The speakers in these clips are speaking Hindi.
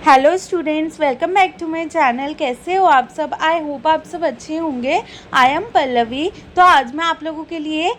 Hello students, welcome back to my channel. कैसे हो आप सब? आई होप आप सब अच्छे होंगे। I am Pallavi. तो आज मैं आप लोगों के लिए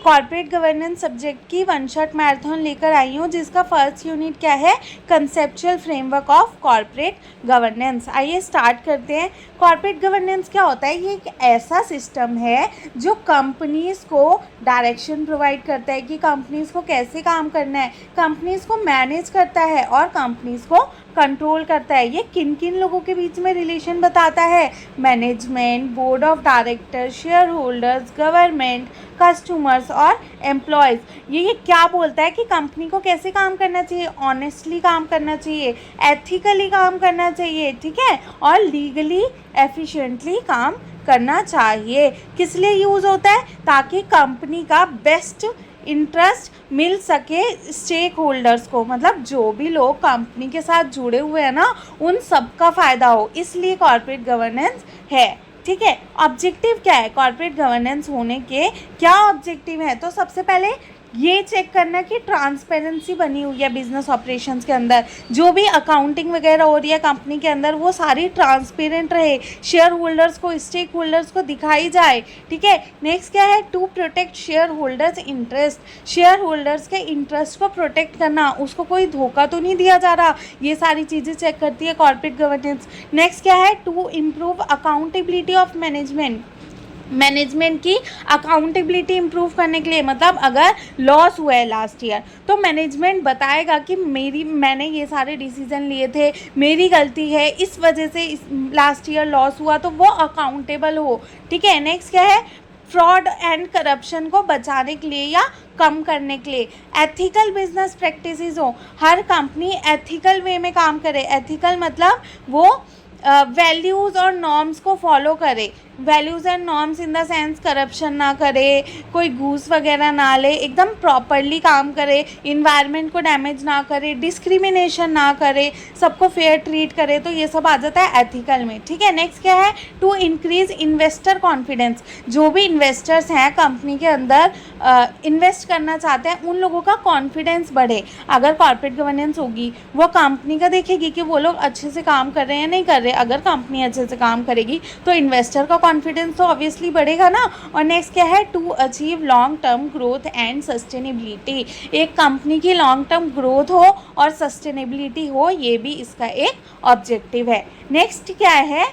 कॉर्पोरेट गवर्नेंस सब्जेक्ट की वन शॉट मैराथन लेकर आई हूँ, जिसका फर्स्ट यूनिट क्या है, conceptual framework of corporate governance. आइए स्टार्ट करते हैं। कॉर्पोरेट गवर्नेंस क्या होता है? ये एक ऐसा सिस्टम है जो कंपनीज़ को डायरेक्शन प्रोवाइड करता है कि कंपनीज़ को कैसे काम करना है, कंपनीज़ को मैनेज करता है और कंपनीज़ को कंट्रोल करता है। ये किन किन लोगों के बीच में रिलेशन बताता है? Management, board of director, share holders, government, customers और एम्प्लॉयज़। ये क्या बोलता है कि कंपनी को कैसे काम करना चाहिए? ऑनेस्टली काम करना चाहिए, एथिकली काम करना चाहिए, ठीक है, और लीगली एफिशिएंटली काम करना चाहिए। किस लिए यूज़ होता है? ताकि कंपनी का बेस्ट इंटरेस्ट मिल सके स्टेक होल्डर्स को, मतलब जो भी लोग कंपनी के साथ जुड़े हुए हैं ना, उन सब का फ़ायदा हो, इसलिए कॉर्पोरेट गवर्नेंस है। ठीक है, ऑब्जेक्टिव क्या है कॉर्पोरेट गवर्नेंस होने के? क्या ऑब्जेक्टिव है? तो सबसे पहले ये चेक करना कि ट्रांसपेरेंसी बनी हुई है बिजनेस ऑपरेशंस के अंदर। जो भी अकाउंटिंग वगैरह हो रही है कंपनी के अंदर, वो सारी ट्रांसपेरेंट रहे, शेयर होल्डर्स को, स्टेक होल्डर्स को दिखाई जाए। ठीक है, नेक्स्ट क्या है? To protect share holders interest. Share holders के इंटरेस्ट को प्रोटेक्ट करना, उसको कोई धोखा तो नहीं दिया जा रहा, ये सारी चीज़ें चेक करती है कॉर्पोरेट गवर्नेंस। नेक्स्ट क्या है? To improve accountability of management. Management की अकाउंटेबिलिटी इंप्रूव करने के लिए, मतलब अगर लॉस हुआ है लास्ट ईयर, तो मैनेजमेंट बताएगा कि मैंने ये सारे डिसीजन लिए थे, मेरी गलती है, इस वजह से इस लास्ट ईयर लॉस हुआ, तो वो अकाउंटेबल हो। ठीक है, नेक्स्ट क्या है? फ्रॉड एंड करप्शन को बचाने के लिए या कम करने के लिए। एथिकल बिजनेस प्रैक्टिसेस हो, हर कंपनी एथिकल वे में काम करे। एथिकल मतलब वो वैल्यूज़ और नॉर्म्स को फॉलो करे। Values and norms in the sense corruption ना करे, कोई घूस वगैरह ना ले, एकदम प्रॉपरली काम करे, इन्वायरमेंट को डैमेज ना करे, डिस्क्रिमिनेशन ना करे, सबको फेयर ट्रीट करे, तो ये सब आ जाता है एथिकल में। ठीक है, नेक्स्ट क्या है? To increase investor confidence. जो भी इन्वेस्टर्स हैं कंपनी के अंदर इन्वेस्ट करना चाहते हैं, उन लोगों का कॉन्फिडेंस बढ़े। अगर कॉर्पोरेट गवर्नेंस होगी, वो कंपनी का देखेगी कि वो लोग अच्छे से काम कर रहे हैं या नहीं कर रहे। अगर कंपनी अच्छे से काम करेगी तो इन्वेस्टर का कॉन्फिडेंस तो ऑब्वियसली बढ़ेगा ना। और नेक्स्ट क्या है? To achieve long term growth and sustainability. एक कंपनी की लॉन्ग टर्म ग्रोथ हो और सस्टेनेबिलिटी हो, ये भी इसका एक ऑब्जेक्टिव है। नेक्स्ट क्या है?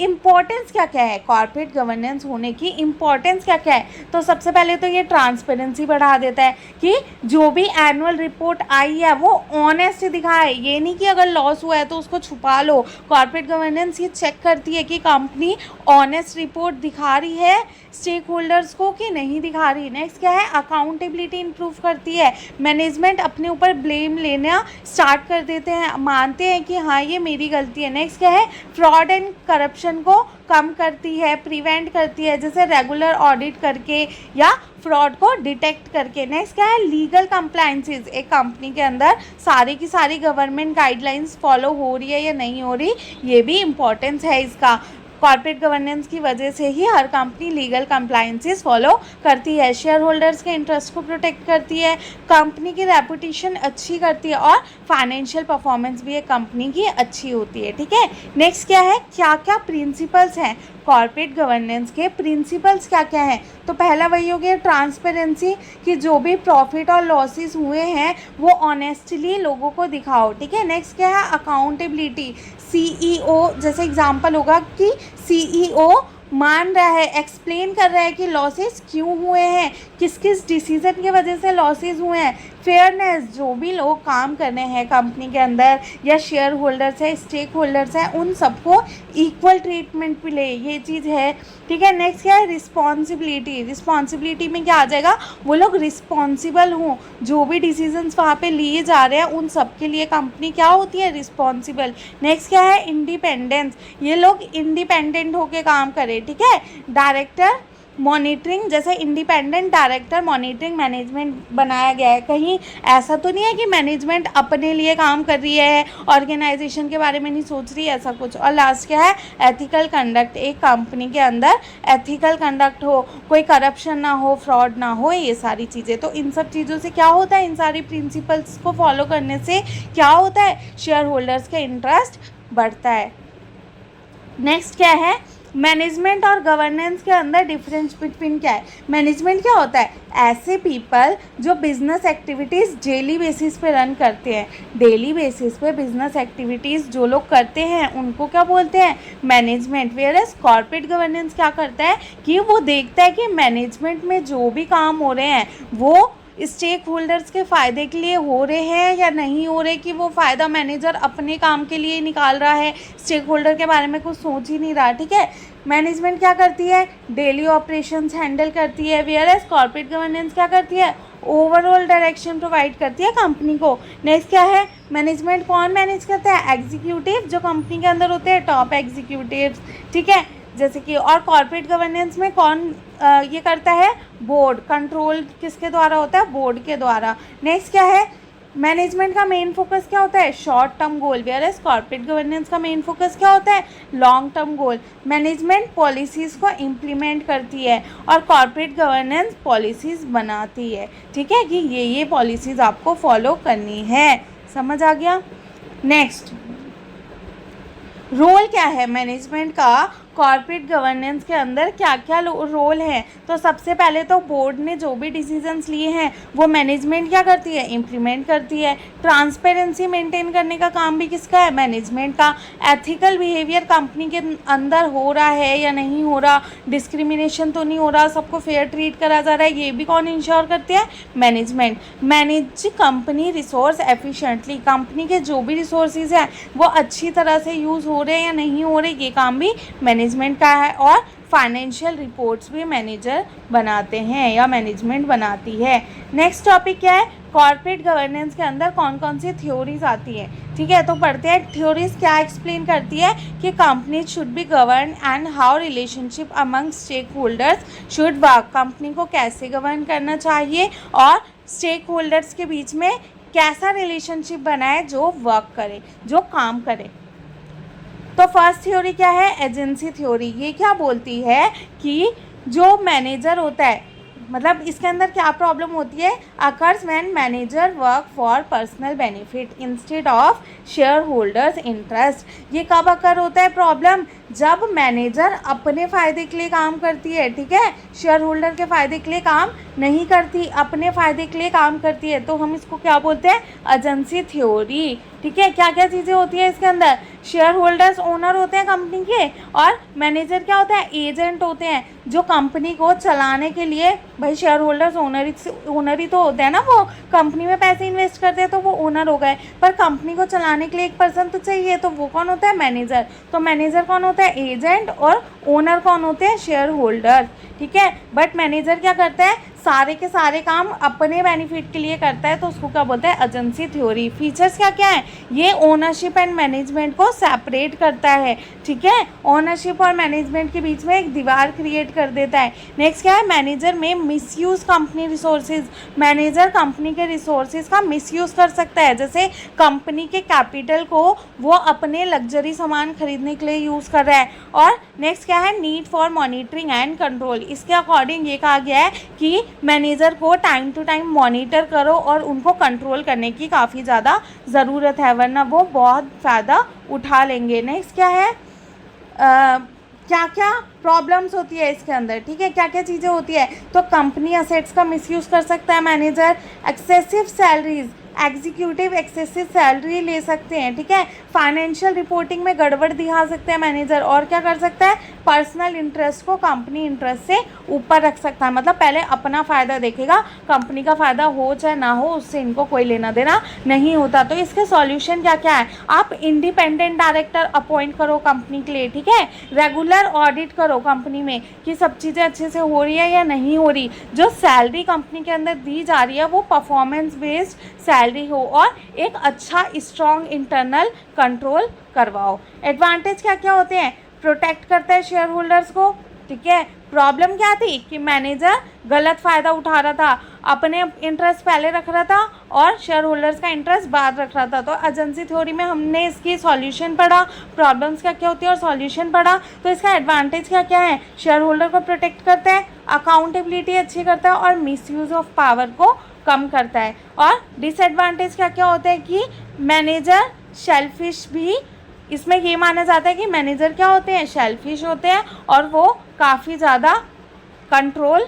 इम्पॉर्टेंस क्या क्या है कॉर्पोरेट गवर्नेंस होने की? इम्पॉर्टेंस क्या क्या है? तो सबसे पहले तो ये ट्रांसपेरेंसी बढ़ा देता है कि जो भी एनुअल रिपोर्ट आई है वो ऑनेस्ट दिखाए। ये नहीं कि अगर लॉस हुआ है तो उसको छुपा लो। कॉर्पोरेट गवर्नेंस ये चेक करती है कि कंपनी ऑनेस्ट रिपोर्ट दिखा रही है स्टेक होल्डर्स को कि नहीं दिखा रही। नेक्स्ट क्या है? अकाउंटेबिलिटी इंप्रूव करती है। मैनेजमेंट अपने ऊपर ब्लेम लेना स्टार्ट कर देते हैं, मानते हैं कि हाँ ये मेरी गलती है। नेक्स्ट क्या है? फ्रॉड एंड करप्शन को कम करती है, प्रिवेंट करती है, जैसे रेगुलर ऑडिट करके या फ्रॉड को डिटेक्ट करके। नेक्स्ट क्या है? Legal compliances. एक कंपनी के अंदर सारी की सारी गवर्नमेंट गाइडलाइंस फॉलो हो रही है या नहीं हो रही, ये भी इम्पोर्टेंस है इसका। कॉर्पोरेट गवर्नेंस की वजह से ही हर कंपनी लीगल कंप्लायंसेस फॉलो करती है, शेयर होल्डर्स के इंटरेस्ट को प्रोटेक्ट करती है, कंपनी की रेपुटेशन अच्छी करती है और फाइनेंशियल परफॉर्मेंस भी एक कंपनी की अच्छी होती है। ठीक है, नेक्स्ट क्या है? क्या क्या प्रिंसिपल्स हैं कॉर्पोरेट गवर्नेंस के? प्रिंसिपल्स क्या क्या हैं? तो पहला वही हो गया ट्रांसपेरेंसी, कि जो भी प्रॉफिट और लॉसेस हुए हैं वो ऑनेस्टली लोगों को दिखाओ। ठीक है, नेक्स्ट क्या है? अकाउंटेबिलिटी। सीईओ जैसे एग्जांपल होगा कि सीईओ मान रहा है, एक्सप्लेन कर रहा है कि लॉसेस क्यों हुए हैं, किस किस डिसीजन की वजह से लॉसेस हुए हैं। फेयरनेस, जो भी लोग काम कर रहे हैं कंपनी के अंदर या शेयर होल्डर्स है, स्टेक होल्डर्स हैं, उन सबको इक्वल ट्रीटमेंट मिले, ये चीज़ है। ठीक है, नेक्स्ट क्या है? रिस्पॉन्सिबिलिटी। रिस्पॉन्सिबिलिटी में क्या आ जाएगा? वो लोग रिस्पॉन्सिबल हों, जो भी डिसीजंस वहाँ पे लिए जा रहे हैं उन सब के लिए कंपनी क्या होती है? रिस्पॉन्सिबल। नेक्स्ट क्या है? इंडिपेंडेंस। ये लोग इंडिपेंडेंट होकर काम करें। ठीक है, डायरेक्टर मॉनिटरिंग, जैसे इंडिपेंडेंट डायरेक्टर मॉनिटरिंग मैनेजमेंट बनाया गया है। कहीं ऐसा तो नहीं है कि मैनेजमेंट अपने लिए काम कर रही है, ऑर्गेनाइजेशन के बारे में नहीं सोच रही है, ऐसा कुछ। और लास्ट क्या है, एथिकल कंडक्ट, एक कंपनी के अंदर एथिकल कंडक्ट हो, कोई करप्शन ना हो, फ्रॉड ना हो, ये सारी चीज़ें। तो इन सब चीज़ों से क्या होता है, इन सारी प्रिंसिपल्स को फॉलो करने से क्या होता है, शेयर होल्डर्स का इंटरेस्ट बढ़ता है। नेक्स्ट क्या है, मैनेजमेंट और गवर्नेंस के अंदर डिफरेंस बिटवीन क्या है। मैनेजमेंट क्या होता है, ऐसे पीपल जो बिजनेस एक्टिविटीज़ डेली बेसिस पे रन करते हैं। डेली बेसिस पे बिजनेस एक्टिविटीज़ जो लोग करते हैं उनको क्या बोलते हैं, management. Whereas corporate governance क्या करता है कि वो देखता है कि मैनेजमेंट में जो भी काम हो रहे हैं वो स्टेक होल्डर्स के फ़ायदे के लिए हो रहे हैं या नहीं हो रहे, कि वो फ़ायदा मैनेजर अपने काम के लिए निकाल रहा है, स्टेक होल्डर के बारे में कुछ सोच ही नहीं रहा। ठीक है, मैनेजमेंट क्या करती है, डेली ऑपरेशंस हैंडल करती है। वेयर एज कॉर्पोरेट गवर्नेंस क्या करती है, ओवरऑल डायरेक्शन प्रोवाइड करती है कंपनी को। नेक्स्ट क्या है, मैनेजमेंट कौन मैनेज करता है, एग्जीक्यूटिव, जो कंपनी के अंदर होते हैं टॉप एग्जीक्यूटिव्स। ठीक है, जैसे कि, और कॉर्पोरेट गवर्नेंस में कौन ये करता है, बोर्ड। कंट्रोल किसके द्वारा होता है, बोर्ड के द्वारा। नेक्स्ट क्या है, मैनेजमेंट का मेन फोकस क्या होता है, short term goal. Whereas corporate governance का मेन फोकस क्या होता है, long term goal. Management policies को इम्प्लीमेंट करती है और कॉर्पोरेट गवर्नेंस पॉलिसीज़ बनाती है। ठीक है, कि ये पॉलिसीज़ आपको फॉलो करनी है। समझ आ गया। नेक्स्ट, रोल क्या है मैनेजमेंट का कॉर्पोरेट गवर्नेंस के अंदर, क्या क्या रोल है। तो सबसे पहले तो बोर्ड ने जो भी डिसीजंस लिए हैं वो मैनेजमेंट क्या करती है, इम्प्लीमेंट करती है। ट्रांसपेरेंसी मेंटेन करने का काम भी किसका है, मैनेजमेंट का। एथिकल बिहेवियर कंपनी के अंदर हो रहा है या नहीं हो रहा, डिस्क्रिमिनेशन तो नहीं हो रहा, सबको फेयर ट्रीट करा जा रहा है, ये भी कौन इंश्योर करती है, management. Manage company resource efficiently, company के जो भी रिसोर्सेज हैं वो अच्छी तरह से यूज़ हो रहे हैं या नहीं हो रहे, ये काम भी मैनेजमेंट का है। और फाइनेंशियल रिपोर्ट्स भी मैनेजर बनाते हैं या मैनेजमेंट बनाती है। नेक्स्ट टॉपिक क्या है, कॉर्पोरेट गवर्नेंस के अंदर कौन कौन सी थ्योरीज आती हैं। ठीक है, तो पढ़ते हैं। थ्योरीज क्या एक्सप्लेन करती है कि company should be govern and how relationship among stake holders should work, company को कैसे गवर्न करना चाहिए और स्टेक होल्डर्स के बीच में कैसा रिलेशनशिप बनाए जो वर्क करे, जो काम करे। तो फर्स्ट थ्योरी क्या है, एजेंसी थ्योरी। ये क्या बोलती है कि जो मैनेजर होता है, मतलब इसके अंदर क्या प्रॉब्लम होती है, occurs when manager work for personal benefit instead of share holders interest. ये कब अकर होता है प्रॉब्लम, जब मैनेजर अपने फ़ायदे के लिए काम करती है। ठीक है, शेयर होल्डर के फ़ायदे के लिए काम नहीं करती, अपने फ़ायदे के लिए काम करती है। तो हम इसको क्या बोलते हैं, एजेंसी थ्योरी। ठीक है, क्या क्या चीज़ें होती है इसके अंदर, शेयर होल्डर्स ओनर होते हैं कंपनी के, और मैनेजर क्या होता है, एजेंट होते हैं जो कंपनी को चलाने के लिए, भाई शेयर होल्डर्स ओनर ही तो होते हैं ना, वो कंपनी में पैसे इन्वेस्ट करते हैं तो वो ओनर हो गए, पर कंपनी को चलाने के लिए एक पर्सन तो चाहिए, तो वो कौन होता है, मैनेजर। तो मैनेजर कौन होता है, एजेंट, और ओनर कौन होते हैं, शेयर होल्डर। ठीक है, बट मैनेजर क्या करता है, सारे के सारे काम अपने बेनिफिट के लिए करता है, तो उसको क्या बोलते हैं, एजेंसी थ्योरी। फीचर्स क्या क्या है, ये ओनरशिप एंड मैनेजमेंट को सेपरेट करता है। ठीक है, ओनरशिप और मैनेजमेंट के बीच में एक दीवार क्रिएट कर देता है। नेक्स्ट क्या है, मैनेजर में misuse company resources, manager company के रिसोर्सेज का मिसयूज कर सकता है। जैसे कंपनी के कैपिटल को वो अपने लग्जरी सामान खरीदने के लिए यूज़ कर रहा है। और नेक्स्ट क्या है, need for monitoring and control. इसके अकॉर्डिंग ये कहा गया है कि मैनेजर को टाइम टू टाइम मॉनिटर करो और उनको कंट्रोल करने की काफ़ी ज़्यादा ज़रूरत है, वरना वो बहुत फ़ायदा उठा लेंगे। नेक्स्ट क्या है, क्या क्या प्रॉब्लम्स होती है इसके अंदर। ठीक है, क्या क्या चीज़ें होती है, तो कंपनी असेट्स का मिसयूज़ कर सकता है manager, excessive salaries, executive excessive salary ले सकते हैं। ठीक है, फाइनेंशियल रिपोर्टिंग में गड़बड़ दिखा सकते हैं मैनेजर, और क्या कर सकता है, पर्सनल इंटरेस्ट को कंपनी इंटरेस्ट से ऊपर रख सकता है। मतलब पहले अपना फ़ायदा देखेगा, कंपनी का फ़ायदा हो चाहे ना हो उससे इनको कोई लेना देना नहीं होता। तो इसके सॉल्यूशन क्या क्या है, आप इंडिपेंडेंट डायरेक्टर अपॉइंट करो कंपनी के लिए। ठीक है, रेगुलर ऑडिट करो कंपनी में कि सब चीज़ें अच्छे से हो रही है या नहीं हो रही, जो सैलरी कंपनी के अंदर दी जा रही है वो परफॉर्मेंस बेस्ड सैलरी हो, और एक अच्छा स्ट्रॉन्ग इंटरनल कंट्रोल करवाओ। एडवांटेज क्या क्या होते हैं, प्रोटेक्ट करता है शेयर होल्डर्स को। ठीक है, प्रॉब्लम क्या थी कि मैनेजर गलत फ़ायदा उठा रहा था, अपने इंटरेस्ट पहले रख रहा था और शेयर होल्डर्स का इंटरेस्ट बाद रख रहा था। तो एजेंसी थ्योरी में हमने इसकी सॉल्यूशन पढ़ा, प्रॉब्लम्स क्या क्या होती है और सॉल्यूशन पढ़ा। तो इसका एडवांटेज क्या क्या है, शेयर होल्डर को प्रोटेक्ट करता है, अकाउंटेबिलिटी अच्छी करता है और मिसयूज़ ऑफ पावर को कम करता है। और डिसएडवांटेज क्या क्या होता है कि मैनेजर शेल्फिश भी, इसमें ये माना जाता है कि मैनेजर क्या होते हैं, शेल्फिश होते हैं और वो काफ़ी ज़्यादा कंट्रोल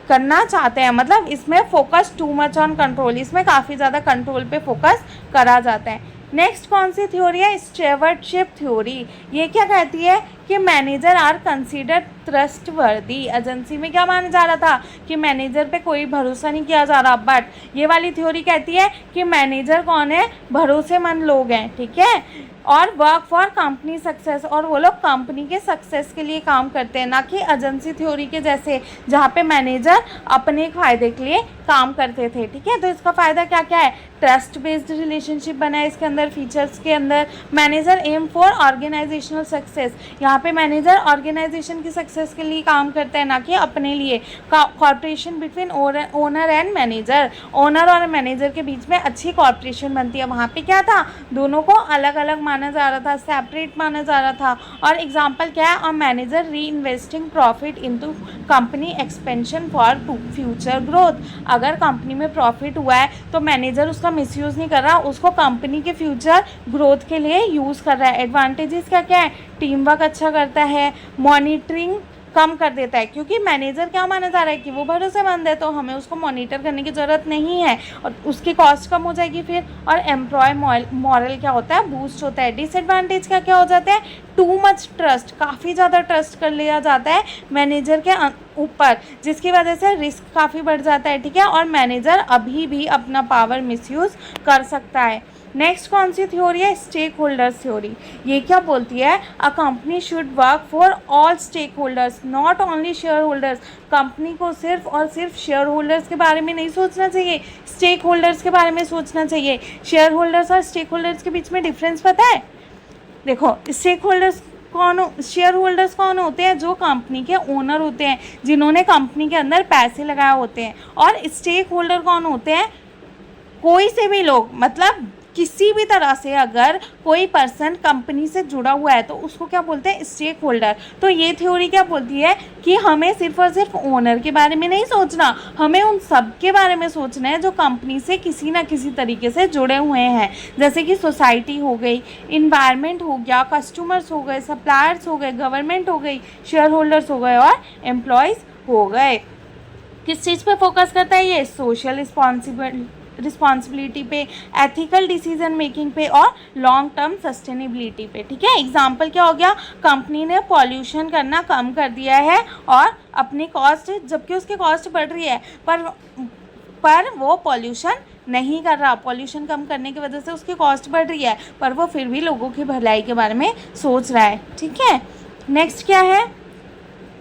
करना चाहते हैं, मतलब इसमें focus too much on control, इसमें काफ़ी ज़्यादा कंट्रोल पे फोकस करा जाता है। नेक्स्ट कौन सी थ्योरी है, स्टीवर्डशिप थ्योरी। ये क्या कहती है कि manager are consider trustworthy. Agency में क्या माना जा रहा था कि मैनेजर पे कोई भरोसा नहीं किया जा रहा, बट ये वाली थ्योरी कहती है कि मैनेजर कौन है, भरोसेमंद लोग हैं, ठीक है, और वर्क फॉर कंपनी सक्सेस, और वो लोग कंपनी के सक्सेस के लिए काम करते हैं, ना कि एजेंसी थ्योरी के जैसे जहाँ पे मैनेजर अपने फ़ायदे के लिए काम करते थे, ठीक है। तो इसका फ़ायदा क्या क्या है, ट्रस्ट बेस्ड रिलेशनशिप बना है इसके अंदर, फीचर्स के अंदर manager aim for organisational success, यहाँ पे मैनेजर ऑर्गेनाइजेशन की सक्सेस के लिए काम करता है, ना कि अपने लिए। Corporation between owner and manager, owner और मैनेजर के बीच में अच्छी कॉर्पोरेशन बनती है। वहाँ पे क्या था, दोनों को अलग अलग माना जा रहा था, सेपरेट माना जा रहा था। और एग्जाम्पल क्या है, और मैनेजर री investing profit into company expansion for future growth. अगर कंपनी में प्रॉफिट हुआ है तो मैनेजर उसका मिसयूज़ नहीं कर रहा, उसको कंपनी के फ्यूचर ग्रोथ के लिए यूज़ कर रहा है। एडवांटेजेस क्या क्या है, टीम वर्क अच्छा करता है, मॉनिटरिंग कम कर देता है, क्योंकि मैनेजर क्या माना जा रहा है कि वो भरोसेमंद है, तो हमें उसको मॉनिटर करने की ज़रूरत नहीं है और उसकी कॉस्ट कम हो जाएगी फिर। और एम्प्लॉय मॉरल क्या होता है, बूस्ट होता है। डिसएडवांटेज क्या क्या हो जाता है, टू मच ट्रस्ट, काफ़ी ज़्यादा ट्रस्ट कर लिया जाता है मैनेजर के ऊपर, जिसकी वजह से रिस्क काफ़ी बढ़ जाता है, ठीक है, और मैनेजर अभी भी अपना पावर मिसयूज़ कर सकता है। नेक्स्ट कौन सी थ्योरी है, स्टेक होल्डर्स थ्योरी। ये क्या बोलती है, a company should work for all stake holders not only share holders. Company को सिर्फ और सिर्फ शेयर होल्डर्स के बारे में नहीं सोचना चाहिए, स्टेक होल्डर्स के बारे में सोचना चाहिए। शेयर होल्डर्स और स्टेक होल्डर्स के बीच में डिफरेंस पता है, देखो स्टेक होल्डर्स शेयर होल्डर्स कौन होते हैं, जो कंपनी के ओनर होते हैं, जिन्होंने कंपनी के अंदर पैसे लगाए होते हैं। और स्टेक होल्डर कौन होते हैं, कोई से भी लोग, मतलब किसी भी तरह से अगर कोई पर्सन कंपनी से जुड़ा हुआ है तो उसको क्या बोलते हैं, स्टेक होल्डर। तो ये थ्योरी क्या बोलती है कि हमें सिर्फ और सिर्फ ओनर के बारे में नहीं सोचना, हमें उन सब के बारे में सोचना है जो कंपनी से किसी ना किसी तरीके से जुड़े हुए हैं, जैसे कि सोसाइटी हो गई, इन्वायरमेंट हो गया, कस्टमर्स हो गए, सप्लायर्स हो गए, गवर्नमेंट हो गई, शेयर होल्डर्स हो गए और एम्प्लॉयज़ हो गए। किस चीज़ पे फोकस करता है ये, सोशल रिस्पॉन्सिबिलिटी पे, एथिकल डिसीजन मेकिंग पे और लॉन्ग टर्म सस्टेनेबिलिटी पे, ठीक है। एग्जाम्पल क्या हो गया, कंपनी ने पॉल्यूशन करना कम कर दिया है और अपनी कॉस्ट, जबकि उसकी कॉस्ट बढ़ रही है, पर वो पॉल्यूशन नहीं कर रहा, पॉल्यूशन कम करने की वजह से उसकी कॉस्ट बढ़ रही है, पर वो फिर भी लोगों की भलाई के बारे में सोच रहा है, ठीक है। नेक्स्ट क्या है,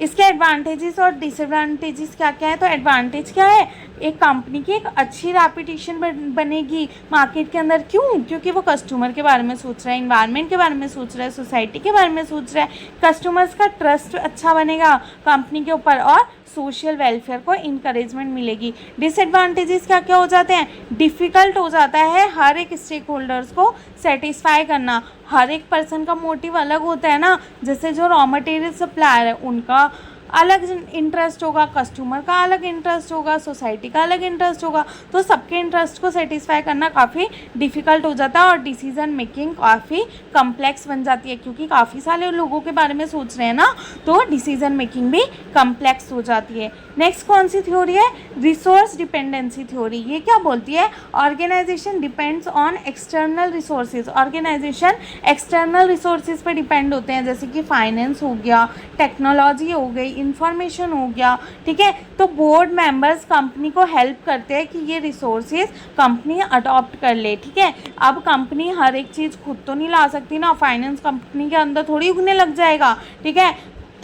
इसके एडवांटेजेस और डिसएडवांटेजेस क्या क्या है। तो एडवांटेज क्या है, एक कंपनी की एक अच्छी रेपुटेशन बनेगी मार्केट के अंदर, क्यों, क्योंकि वो कस्टमर के बारे में सोच रहा है, इन्वायरमेंट के बारे में सोच रहा है, सोसाइटी के बारे में सोच रहा है, कस्टमर्स का ट्रस्ट अच्छा बनेगा कंपनी के ऊपर और सोशल वेलफेयर को इंकरेजमेंट मिलेगी। डिसएडवांटेजेस क्या क्या हो जाते हैं, डिफ़िकल्ट हो जाता है हर एक स्टेक होल्डर्स को सेटिस्फाई करना, हर एक पर्सन का मोटिव अलग होता है ना, जैसे जो रॉ मटेरियल सप्लायर है उनका अलग इंटरेस्ट होगा, कस्टमर का अलग इंटरेस्ट होगा, सोसाइटी का अलग इंटरेस्ट होगा, तो सबके इंटरेस्ट को सेटिस्फाई करना काफ़ी डिफ़िकल्ट हो जाता है और डिसीजन मेकिंग काफ़ी कम्प्लेक्स बन जाती है, क्योंकि काफ़ी सारे लोगों के बारे में सोच रहे हैं ना, तो डिसीजन मेकिंग भी कम्प्लेक्स हो जाती है। नेक्स्ट कौन सी थ्योरी है, रिसोर्स डिपेंडेंसी थ्योरी। ये क्या बोलती है, organisation depends on external resources, organisation external resources पर डिपेंड होते हैं, जैसे कि फाइनेंस हो गया, टेक्नोलॉजी हो गई, इंफॉर्मेशन हो गया, ठीक है। तो बोर्ड मेंबर्स कंपनी को हेल्प करते हैं कि ये रिसोर्सेज कंपनी अडॉप्ट कर ले, ठीक है। अब कंपनी हर एक चीज़ खुद तो नहीं ला सकती ना, फाइनेंस कंपनी के अंदर थोड़ी उगने लग जाएगा, ठीक है।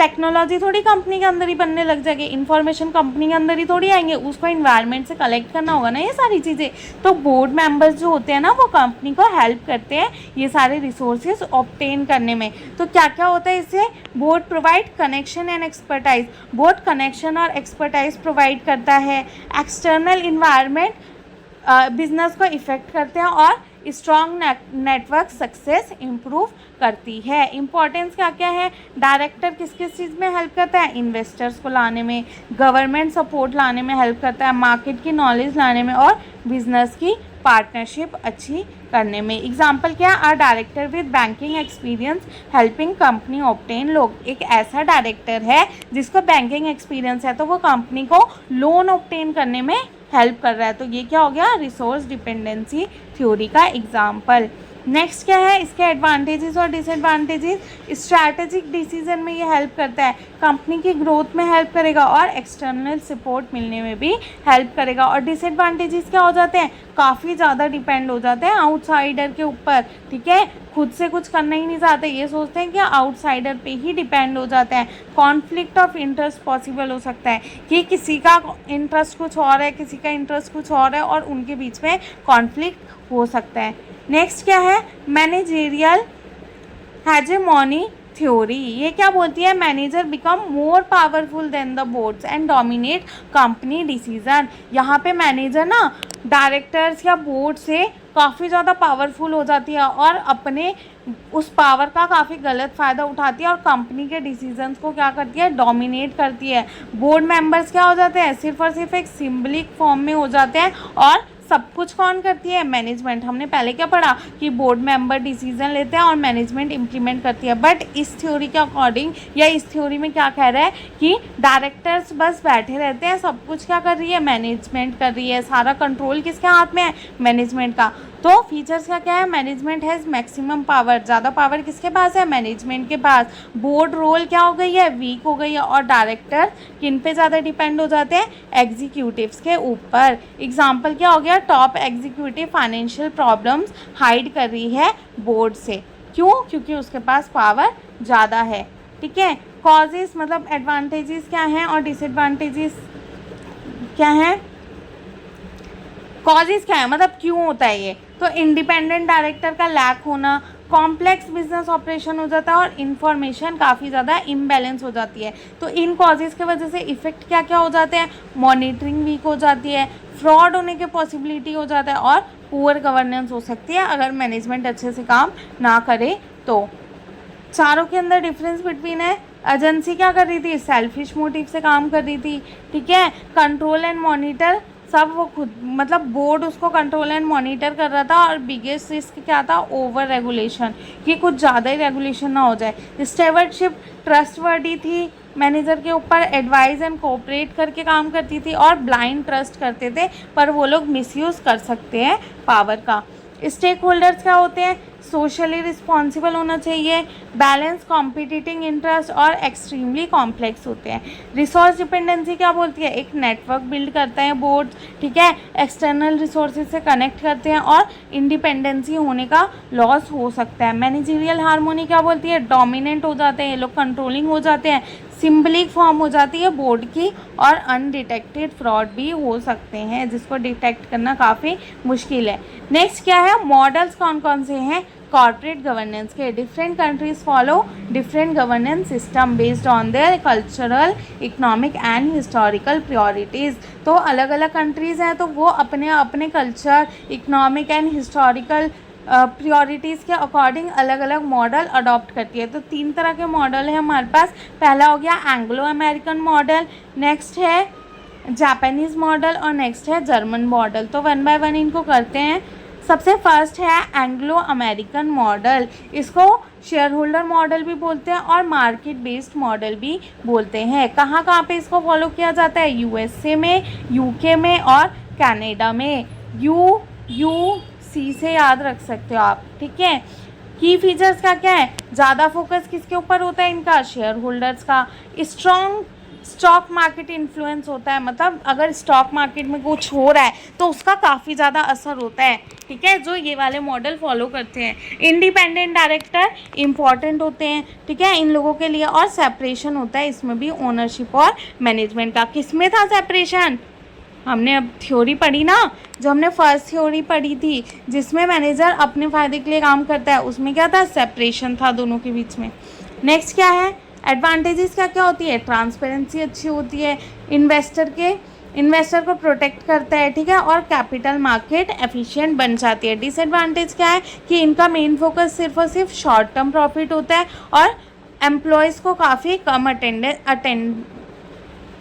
टेक्नोलॉजी थोड़ी कंपनी के अंदर ही बनने लग जाएगी, इन्फॉर्मेशन कंपनी के अंदर ही थोड़ी आएंगे, उसको इन्वायरमेंट से कलेक्ट करना होगा ना ये सारी चीज़ें। तो बोर्ड मेंबर्स जो होते हैं ना वो कंपनी को हेल्प करते हैं ये सारे रिसोर्सेज ऑब्टेन करने में। तो क्या क्या होता है इससे, board provide connection and expertise, board connection और एक्सपर्टाइज प्रोवाइड करता है। एक्सटर्नल इन्वायरमेंट बिजनेस को इफ़ेक्ट करते हैं और स्ट्रॉन्ग नेटवर्क सक्सेस इम्प्रूव करती है। इम्पॉर्टेंस क्या क्या है, डायरेक्टर किस किस चीज़ में हेल्प करता है, इन्वेस्टर्स को लाने में, गवर्नमेंट सपोर्ट लाने में हेल्प करता है, मार्केट की नॉलेज लाने में और बिजनेस की पार्टनरशिप अच्छी करने में। एग्जाम्पल क्या, are director with banking experience helping company obtain loan. एक ऐसा डायरेक्टर है जिसको बैंकिंग एक्सपीरियंस है तो वो कंपनी को लोन ऑब्टेन करने में हेल्प कर रहा है। तो ये क्या हो गया, रिसोर्स डिपेंडेंसी थ्योरी का एग्जाम्पल। नेक्स्ट क्या है, इसके एडवांटेजेस और डिसएडवांटेजेस। स्ट्रैटेजिक डिसीजन में ये हेल्प करता है, कंपनी की ग्रोथ में हेल्प करेगा और एक्सटर्नल सपोर्ट मिलने में भी हेल्प करेगा। और डिसएडवांटेजेस क्या हो जाते हैं, काफ़ी ज़्यादा डिपेंड हो जाते हैं आउटसाइडर के ऊपर, ठीक है, खुद से कुछ करना ही नहीं चाहते, ये सोचते हैं कि आउटसाइडर पे ही डिपेंड हो जाते हैं। कॉन्फ्लिक्ट ऑफ इंटरेस्ट पॉसिबल हो सकता है कि किसी का इंटरेस्ट कुछ और है, किसी का इंटरेस्ट कुछ और है और उनके बीच में कॉन्फ्लिक्ट हो सकता है। नेक्स्ट क्या है, मैनेजेरियल हेजेमोनी थ्योरी। ये क्या बोलती है, manager become more powerful than the boards and dominate company decision. यहाँ पे मैनेजर ना डायरेक्टर्स या बोर्ड से काफ़ी ज़्यादा पावरफुल हो जाती है और अपने उस पावर का काफ़ी गलत फ़ायदा उठाती है और कंपनी के डिसीजंस को क्या करती है, डोमिनेट करती है। बोर्ड मेंबर्स क्या हो जाते हैं, सिर्फ और सिर्फ एक सिंबलिक फॉर्म में हो जाते हैं और सब कुछ कौन करती है, मैनेजमेंट। हमने पहले क्या पढ़ा कि बोर्ड मेंबर डिसीजन लेते हैं और मैनेजमेंट इम्प्लीमेंट करती है, बट इस थ्योरी के अकॉर्डिंग या इस थ्योरी में क्या कह रहा है कि डायरेक्टर्स बस बैठे रहते हैं, सब कुछ क्या कर रही है, मैनेजमेंट कर रही है, सारा कंट्रोल किसके हाथ में है, मैनेजमेंट का। तो फीचर्स का क्या है, मैनेजमेंट हैज़ मैक्सिमम पावर, ज़्यादा पावर किसके पास है, मैनेजमेंट के पास। बोर्ड रोल क्या हो गई है, वीक हो गई है और डायरेक्टर किन पे ज़्यादा डिपेंड हो जाते हैं, एग्जीक्यूटिव्स के ऊपर। एग्जाम्पल क्या हो गया, top executive financial problems hide कर रही है बोर्ड से, क्यों, क्योंकि उसके पास पावर ज़्यादा है, ठीक है। कॉजेस मतलब एडवांटेजेस क्या हैं और डिसएडवांटेजेस क्या हैं, कॉजेज क्या है मतलब क्यों होता है ये, तो इंडिपेंडेंट डायरेक्टर का लैक होना, कॉम्प्लेक्स बिजनेस ऑपरेशन हो जाता है और इन्फॉर्मेशन काफ़ी ज़्यादा इम्बैलेंस हो जाती है। तो इन कॉजेज़ की वजह से इफ़ेक्ट क्या क्या हो जाते हैं, मॉनिटरिंग वीक हो जाती है, फ्रॉड होने के पॉसिबिलिटी हो जाता है और पुअर गवर्नेंस हो सकती है अगर मैनेजमेंट अच्छे से काम ना करे तो। चारों के अंदर डिफरेंस बिटवीन है, एजेंसी क्या कर रही थी, सेल्फिश मोटिव से काम कर रही थी, ठीक है। कंट्रोल एंड मॉनिटर सब वो खुद, मतलब बोर्ड उसको कंट्रोल एंड मॉनिटर कर रहा था और बिगेस्ट रिस्क क्या था, ओवर रेगुलेशन, कि कुछ ज़्यादा ही रेगुलेशन ना हो जाए। स्टेवर्डशिप ट्रस्टवर्दी थी, मैनेजर के ऊपर एडवाइस एंड कोऑपरेट करके काम करती थी और ब्लाइंड ट्रस्ट करते थे, पर वो लोग मिसयूज़ कर सकते हैं पावर का। स्टेक होल्डर्स क्या होते हैं, सोशली रिस्पॉन्सिबल होना चाहिए, बैलेंस कॉम्पिटिटिंग इंटरेस्ट और एक्सट्रीमली कॉम्प्लेक्स होते हैं। रिसोर्स डिपेंडेंसी क्या बोलती है, एक नेटवर्क बिल्ड करता है बोर्ड, ठीक है, एक्सटर्नल रिसोर्सेज से कनेक्ट करते हैं और इंडिपेंडेंसी होने का लॉस हो सकता है। मैनेजरियल हार्मोनी क्या बोलती है, डोमिनेंट हो जाते हैं ये लोग, कंट्रोलिंग हो जाते हैं, सिंबलिक फॉर्म हो जाती है बोर्ड की और अनडिटेक्टेड फ्रॉड भी हो सकते हैं जिसको डिटेक्ट करना काफ़ी मुश्किल है। नेक्स्ट क्या है, मॉडल्स कौन कौन से हैं कॉर्पोरेट गवर्नेंस के। Different countries follow different governance system based on their cultural, economic and historical priorities. तो अलग अलग कंट्रीज़ हैं तो वो अपने अपने culture, economic and historical priorities के अकॉर्डिंग अलग अलग मॉडल अडॉप्ट करती है। तो 3 तरह के मॉडल है हमारे पास। पहला हो गया एंग्लो अमेरिकन मॉडल, नेक्स्ट है जापानीज़ मॉडल और नेक्स्ट है जर्मन मॉडल। तो 1 बाय 1 इनको करते हैं। सबसे फर्स्ट है एंग्लो अमेरिकन मॉडल, इसको शेयर होल्डर मॉडल भी बोलते हैं और मार्केट बेस्ड मॉडल भी बोलते हैं। कहाँ कहाँ पे इसको फॉलो किया जाता है, यूएसए में, यूके में और कनाडा में। यूसी से याद रख सकते हो आप, ठीक है। की फीचर्स का क्या है, ज़्यादा फोकस किसके ऊपर होता है इनका, शेयर होल्डर्स का। स्ट्रॉन्ग स्टॉक मार्केट इन्फ्लुएंस होता है, मतलब अगर स्टॉक मार्केट में कुछ हो रहा है तो उसका काफ़ी ज़्यादा असर होता है, ठीक है, जो ये वाले मॉडल फॉलो करते हैं। इंडिपेंडेंट डायरेक्टर इंपॉर्टेंट होते हैं, ठीक है, इन लोगों के लिए। और सेपरेशन होता है इसमें भी ओनरशिप और मैनेजमेंट का। किसमें था सेपरेशन? हमने अब थ्योरी पढ़ी ना, जो हमने फर्स्ट थ्योरी पढ़ी थी जिसमें मैनेजर अपने फ़ायदे के लिए काम करता है, उसमें क्या था? सेपरेशन था दोनों के बीच में। नेक्स्ट क्या है? एडवांटेजेस क्या क्या होती है? ट्रांसपेरेंसी अच्छी होती है, इन्वेस्टर को प्रोटेक्ट करता है, ठीक है, और कैपिटल मार्केट एफिशिएंट बन जाती है। डिसएडवांटेज क्या है? कि इनका मेन फोकस सिर्फ और सिर्फ शॉर्ट टर्म प्रॉफिट होता है और एम्प्लॉयज़ को काफ़ी कम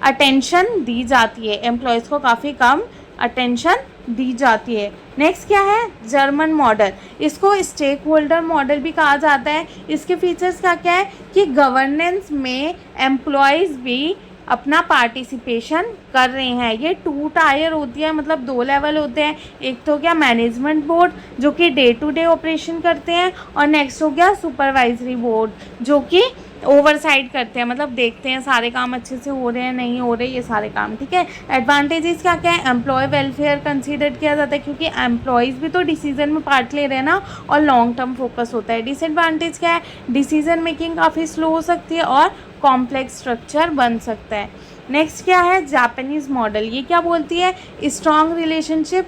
अटेंशन दी जाती है, एम्प्लॉयज़ को काफ़ी कम अटेंशन दी जाती है। नेक्स्ट क्या है? जर्मन मॉडल, इसको स्टेक होल्डर मॉडल भी कहा जाता है। इसके फीचर्स क्या क्या है? कि गवर्नेंस में एम्प्लॉयज़ भी अपना पार्टिसिपेशन कर रहे हैं। ये 2 टायर होती है, मतलब 2 लेवल होते हैं। एक तो क्या? मैनेजमेंट बोर्ड जो कि डे टू डे ऑपरेशन करते हैं, और नेक्स्ट हो गया सुपरवाइजरी बोर्ड जो कि ओवरसाइड करते हैं, मतलब देखते हैं सारे काम अच्छे से हो रहे हैं नहीं हो रहे, ये सारे काम, ठीक है। एडवांटेजेस क्या क्या है? एम्प्लॉय वेलफेयर कंसीडर किया जाता है क्योंकि एम्प्लॉयज़ भी तो डिसीजन में पार्ट ले रहे हैं ना, और लॉन्ग टर्म फोकस होता है। डिसएडवांटेज क्या है? डिसीजन मेकिंग काफ़ी स्लो हो सकती है और कॉम्प्लेक्स स्ट्रक्चर बन सकता है। नेक्स्ट क्या है? जापानीज़ मॉडल, ये क्या बोलती है? स्ट्रॉन्ग रिलेशनशिप,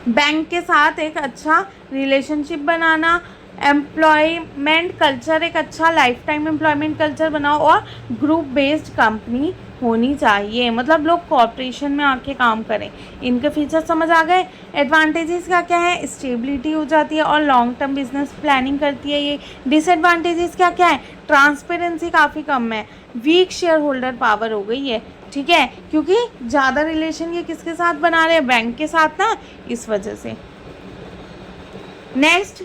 बैंक के साथ एक अच्छा रिलेशनशिप बनाना, एम्प्लॉयमेंट कल्चर, एक अच्छा लाइफ टाइम एम्प्लॉयमेंट कल्चर बनाओ, और ग्रुप बेस्ड कंपनी होनी चाहिए, मतलब लोग कॉर्पोरेशन में आके काम करें। इनके फीचर समझ आ गए। एडवांटेजेस क्या क्या है? स्टेबिलिटी हो जाती है और लॉन्ग टर्म बिजनेस प्लानिंग करती है ये। डिसएडवांटेजेस क्या क्या है? ट्रांसपेरेंसी काफ़ी कम है, वीक शेयर होल्डर पावर हो गई है, ठीक है, क्योंकि ज़्यादा रिलेशन ये किसके साथ बना रहे हैं? बैंक के साथ ना, इस वजह से। नेक्स्ट,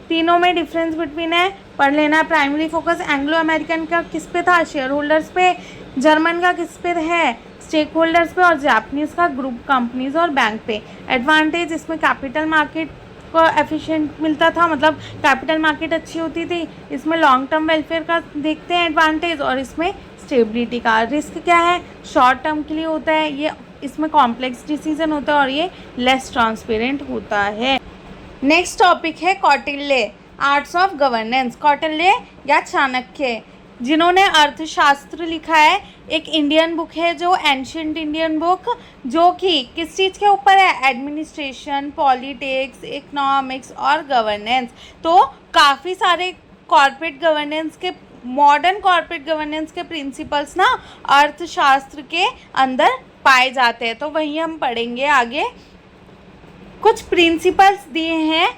तीनों में डिफरेंस बिटवीन है, पढ़ लेना। प्राइमरी फोकस एंग्लो अमेरिकन का किस पे था? शेयर होल्डर्स पे। जर्मन का किस पे है? स्टेक होल्डर्स पे। और जापानीज़ का ग्रुप कंपनीज और बैंक पे। एडवांटेज, इसमें कैपिटल मार्केट को एफिशिएंट मिलता था, मतलब कैपिटल मार्केट अच्छी होती थी। इसमें लॉन्ग टर्म वेलफेयर का देखते हैं एडवांटेज, और इसमें स्टेबिलिटी का। रिस्क क्या है? शॉर्ट टर्म के लिए होता है ये, इसमें कॉम्प्लेक्स डिसीजन होता है और ये लेस ट्रांसपेरेंट होता है। नेक्स्ट टॉपिक है Kautilya, arts of governance. Kautilya या चाणक्य, जिन्होंने अर्थशास्त्र लिखा है, एक इंडियन बुक है जो एंशिएंट इंडियन बुक, जो कि किस चीज़ के ऊपर है? एडमिनिस्ट्रेशन, पॉलिटिक्स, इकोनॉमिक्स और गवर्नेंस। तो काफ़ी सारे कॉर्पोरेट गवर्नेंस के, मॉडर्न कॉर्पोरेट गवर्नेंस के प्रिंसिपल्स ना अर्थशास्त्र के अंदर पाए जाते हैं, तो वही हम पढ़ेंगे आगे। कुछ प्रिंसिपल्स दिए हैं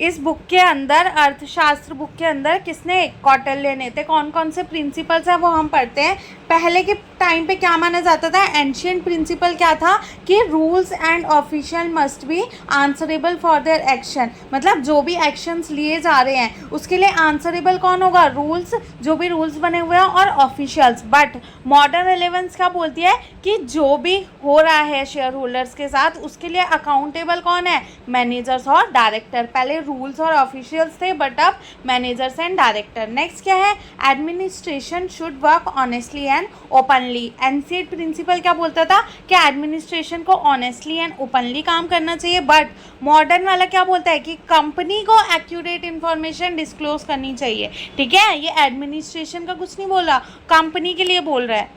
इस बुक के अंदर, अर्थशास्त्र बुक के अंदर, किसने? कौटिल्य ने। थे कौन कौन से प्रिंसिपल्स हैं वो हम पढ़ते हैं। पहले के टाइम पे क्या माना जाता था? एंशिएंट प्रिंसिपल क्या था? कि rules and official must be answerable for their action, मतलब जो भी एक्शंस लिए जा रहे हैं उसके लिए आंसरेबल कौन होगा? रूल्स, जो भी रूल्स बने हुए हैं, और ऑफिशियल्स। बट मॉडर्न रिलेवेंस क्या बोलती है? कि जो भी हो रहा है शेयर होल्डर्स के साथ उसके लिए अकाउंटेबल कौन है? मैनेजर्स और डायरेक्टर। पहले रूल्स और ऑफिशियल्स थे, बट अब मैनेजर्स एंड डायरेक्टर। नेक्स्ट क्या है? Administration should work honestly and openly. एनसीएट प्रिंसिपल क्या बोलता था? कि एडमिनिस्ट्रेशन को ऑनेस्टली एंड ओपनली काम करना चाहिए। बट मॉडर्न वाला क्या बोलता है? कि कंपनी को एक्यूरेट इन्फॉर्मेशन डिस्क्लोज करनी चाहिए, ठीक है। ये एडमिनिस्ट्रेशन का कुछ नहीं बोला, कंपनी के लिए बोल रहा है।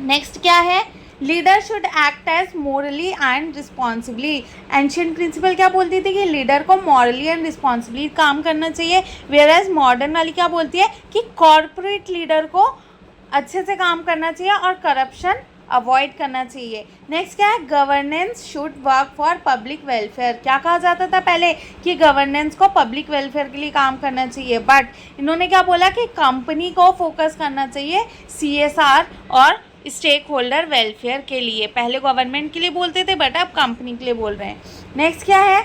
नेक्स्ट क्या है? Leader should act as morally and responsibly. Ancient principle क्या बोलती थी? कि लीडर को मॉरली एंड रिस्पॉन्सिबली काम करना चाहिए। वेयर एज मॉडर्न वाली क्या बोलती है? कि कॉर्पोरेट लीडर को अच्छे से काम करना चाहिए और करप्शन अवॉइड करना चाहिए। नेक्स्ट क्या है? Governance should work for public welfare. क्या कहा जाता था पहले? कि गवर्नेंस को पब्लिक वेलफेयर के लिए काम करना चाहिए, बट इन्होंने क्या बोला? कि कंपनी को फोकस करना चाहिए CSR और स्टेक होल्डर वेलफेयर के लिए। पहले गवर्नमेंट के लिए बोलते थे, बट अब कंपनी के लिए बोल रहे हैं। नेक्स्ट क्या है?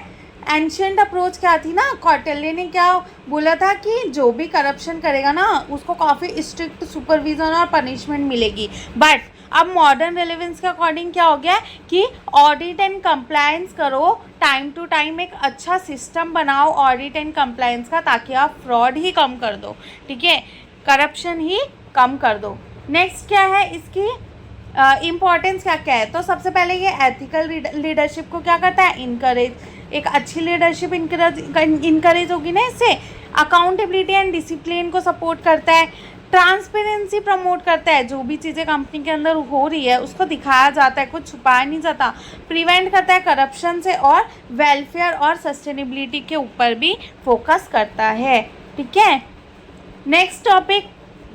एंशिएंट अप्रोच क्या थी ना, कौटिल्य ने क्या बोला था? कि जो भी करप्शन करेगा ना उसको काफ़ी स्ट्रिक्ट सुपरविजन और पनिशमेंट मिलेगी। बट अब मॉडर्न रेलेवेंस के अकॉर्डिंग क्या हो गया कि ऑडिट एंड कंप्लायंस करो, टाइम टू टाइम एक अच्छा सिस्टम बनाओ ऑडिट एंड कंप्लायंस का, ताकि आप फ्रॉड ही कम कर दो, ठीक है, करप्शन ही कम कर दो। नेक्स्ट क्या है? इसकी इम्पॉर्टेंस क्या क्या है? तो सबसे पहले ये एथिकल लीडरशिप को क्या करता है? इनकरेज एक अच्छी लीडरशिप इनकरेज होगी ना इससे। अकाउंटेबिलिटी एंड डिसिप्लिन को सपोर्ट करता है, ट्रांसपेरेंसी प्रमोट करता है, जो भी चीज़ें कंपनी के अंदर हो रही है उसको दिखाया जाता है, कुछ छुपाया नहीं जाता, प्रिवेंट करता है करप्शन से, और वेलफेयर और सस्टेनेबिलिटी के ऊपर भी फोकस करता है। ठीक है, नेक्स्ट टॉपिक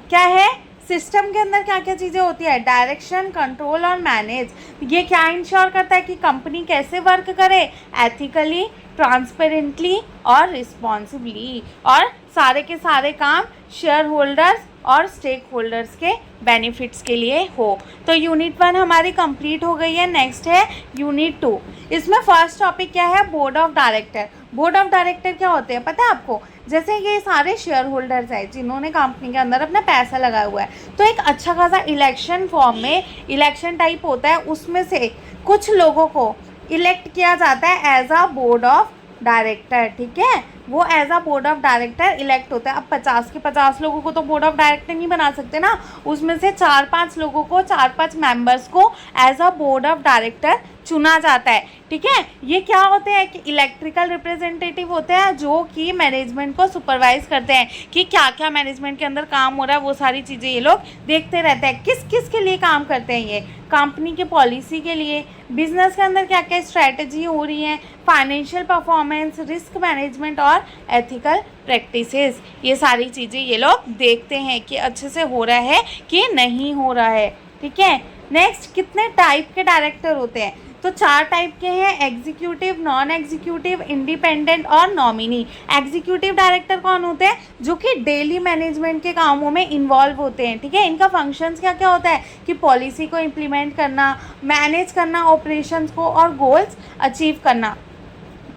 क्या है, सिस्टम के अंदर क्या क्या चीज़ें होती है, डायरेक्शन, कंट्रोल और मैनेज। ये क्या इंश्योर करता है कि कंपनी कैसे वर्क करे, एथिकली, ट्रांसपेरेंटली और रिस्पॉन्सिबली, और सारे के सारे काम शेयर होल्डर्स और स्टेक होल्डर्स के बेनिफिट्स के लिए हो। तो यूनिट 1 हमारी कंप्लीट हो गई है। नेक्स्ट है यूनिट 2। इसमें फर्स्ट टॉपिक क्या है, board of director. Board of director क्या होते हैं पता है आपको, जैसे ये सारे शेयर होल्डर्स हैं जिन्होंने कंपनी के अंदर अपना पैसा लगाया हुआ है, तो एक अच्छा खासा इलेक्शन फॉर्म में इलेक्शन टाइप होता है, उसमें से कुछ लोगों को इलेक्ट किया जाता है as a board of director. ठीक है, वो as a board of director elect होता है। अब 50 के 50 लोगों को तो बोर्ड ऑफ डायरेक्टर नहीं बना सकते ना, उसमें से 4-5 लोगों को, 4-5 मेंबर्स को as a board of director चुना जाता है। ठीक है, ये क्या होते हैं कि इलेक्ट्रिकल रिप्रेजेंटेटिव होते हैं जो कि मैनेजमेंट को सुपरवाइज करते हैं कि क्या क्या मैनेजमेंट के अंदर काम हो रहा है, वो सारी चीज़ें ये लोग देखते रहते हैं। किस किस के लिए काम करते हैं ये, कंपनी के पॉलिसी के लिए, बिजनेस के अंदर क्या क्या स्ट्रैटेजी हो रही है, फाइनेंशियल परफॉर्मेंस, रिस्क मैनेजमेंट और एथिकल प्रैक्टिसेस, ये सारी चीज़ें ये लोग देखते हैं कि अच्छे से हो रहा है कि नहीं हो रहा है। ठीक है, नेक्स्ट कितने टाइप के डायरेक्टर होते हैं, तो 4 टाइप के हैं, एग्जीक्यूटिव, नॉन एग्जीक्यूटिव, इंडिपेंडेंट और नॉमिनी। एग्जीक्यूटिव डायरेक्टर कौन होते हैं, जो कि डेली मैनेजमेंट के कामों में इन्वॉल्व होते हैं। ठीक है, इनका फंक्शंस क्या क्या होता है कि पॉलिसी को इम्प्लीमेंट करना, मैनेज करना ऑपरेशंस को और गोल्स अचीव करना।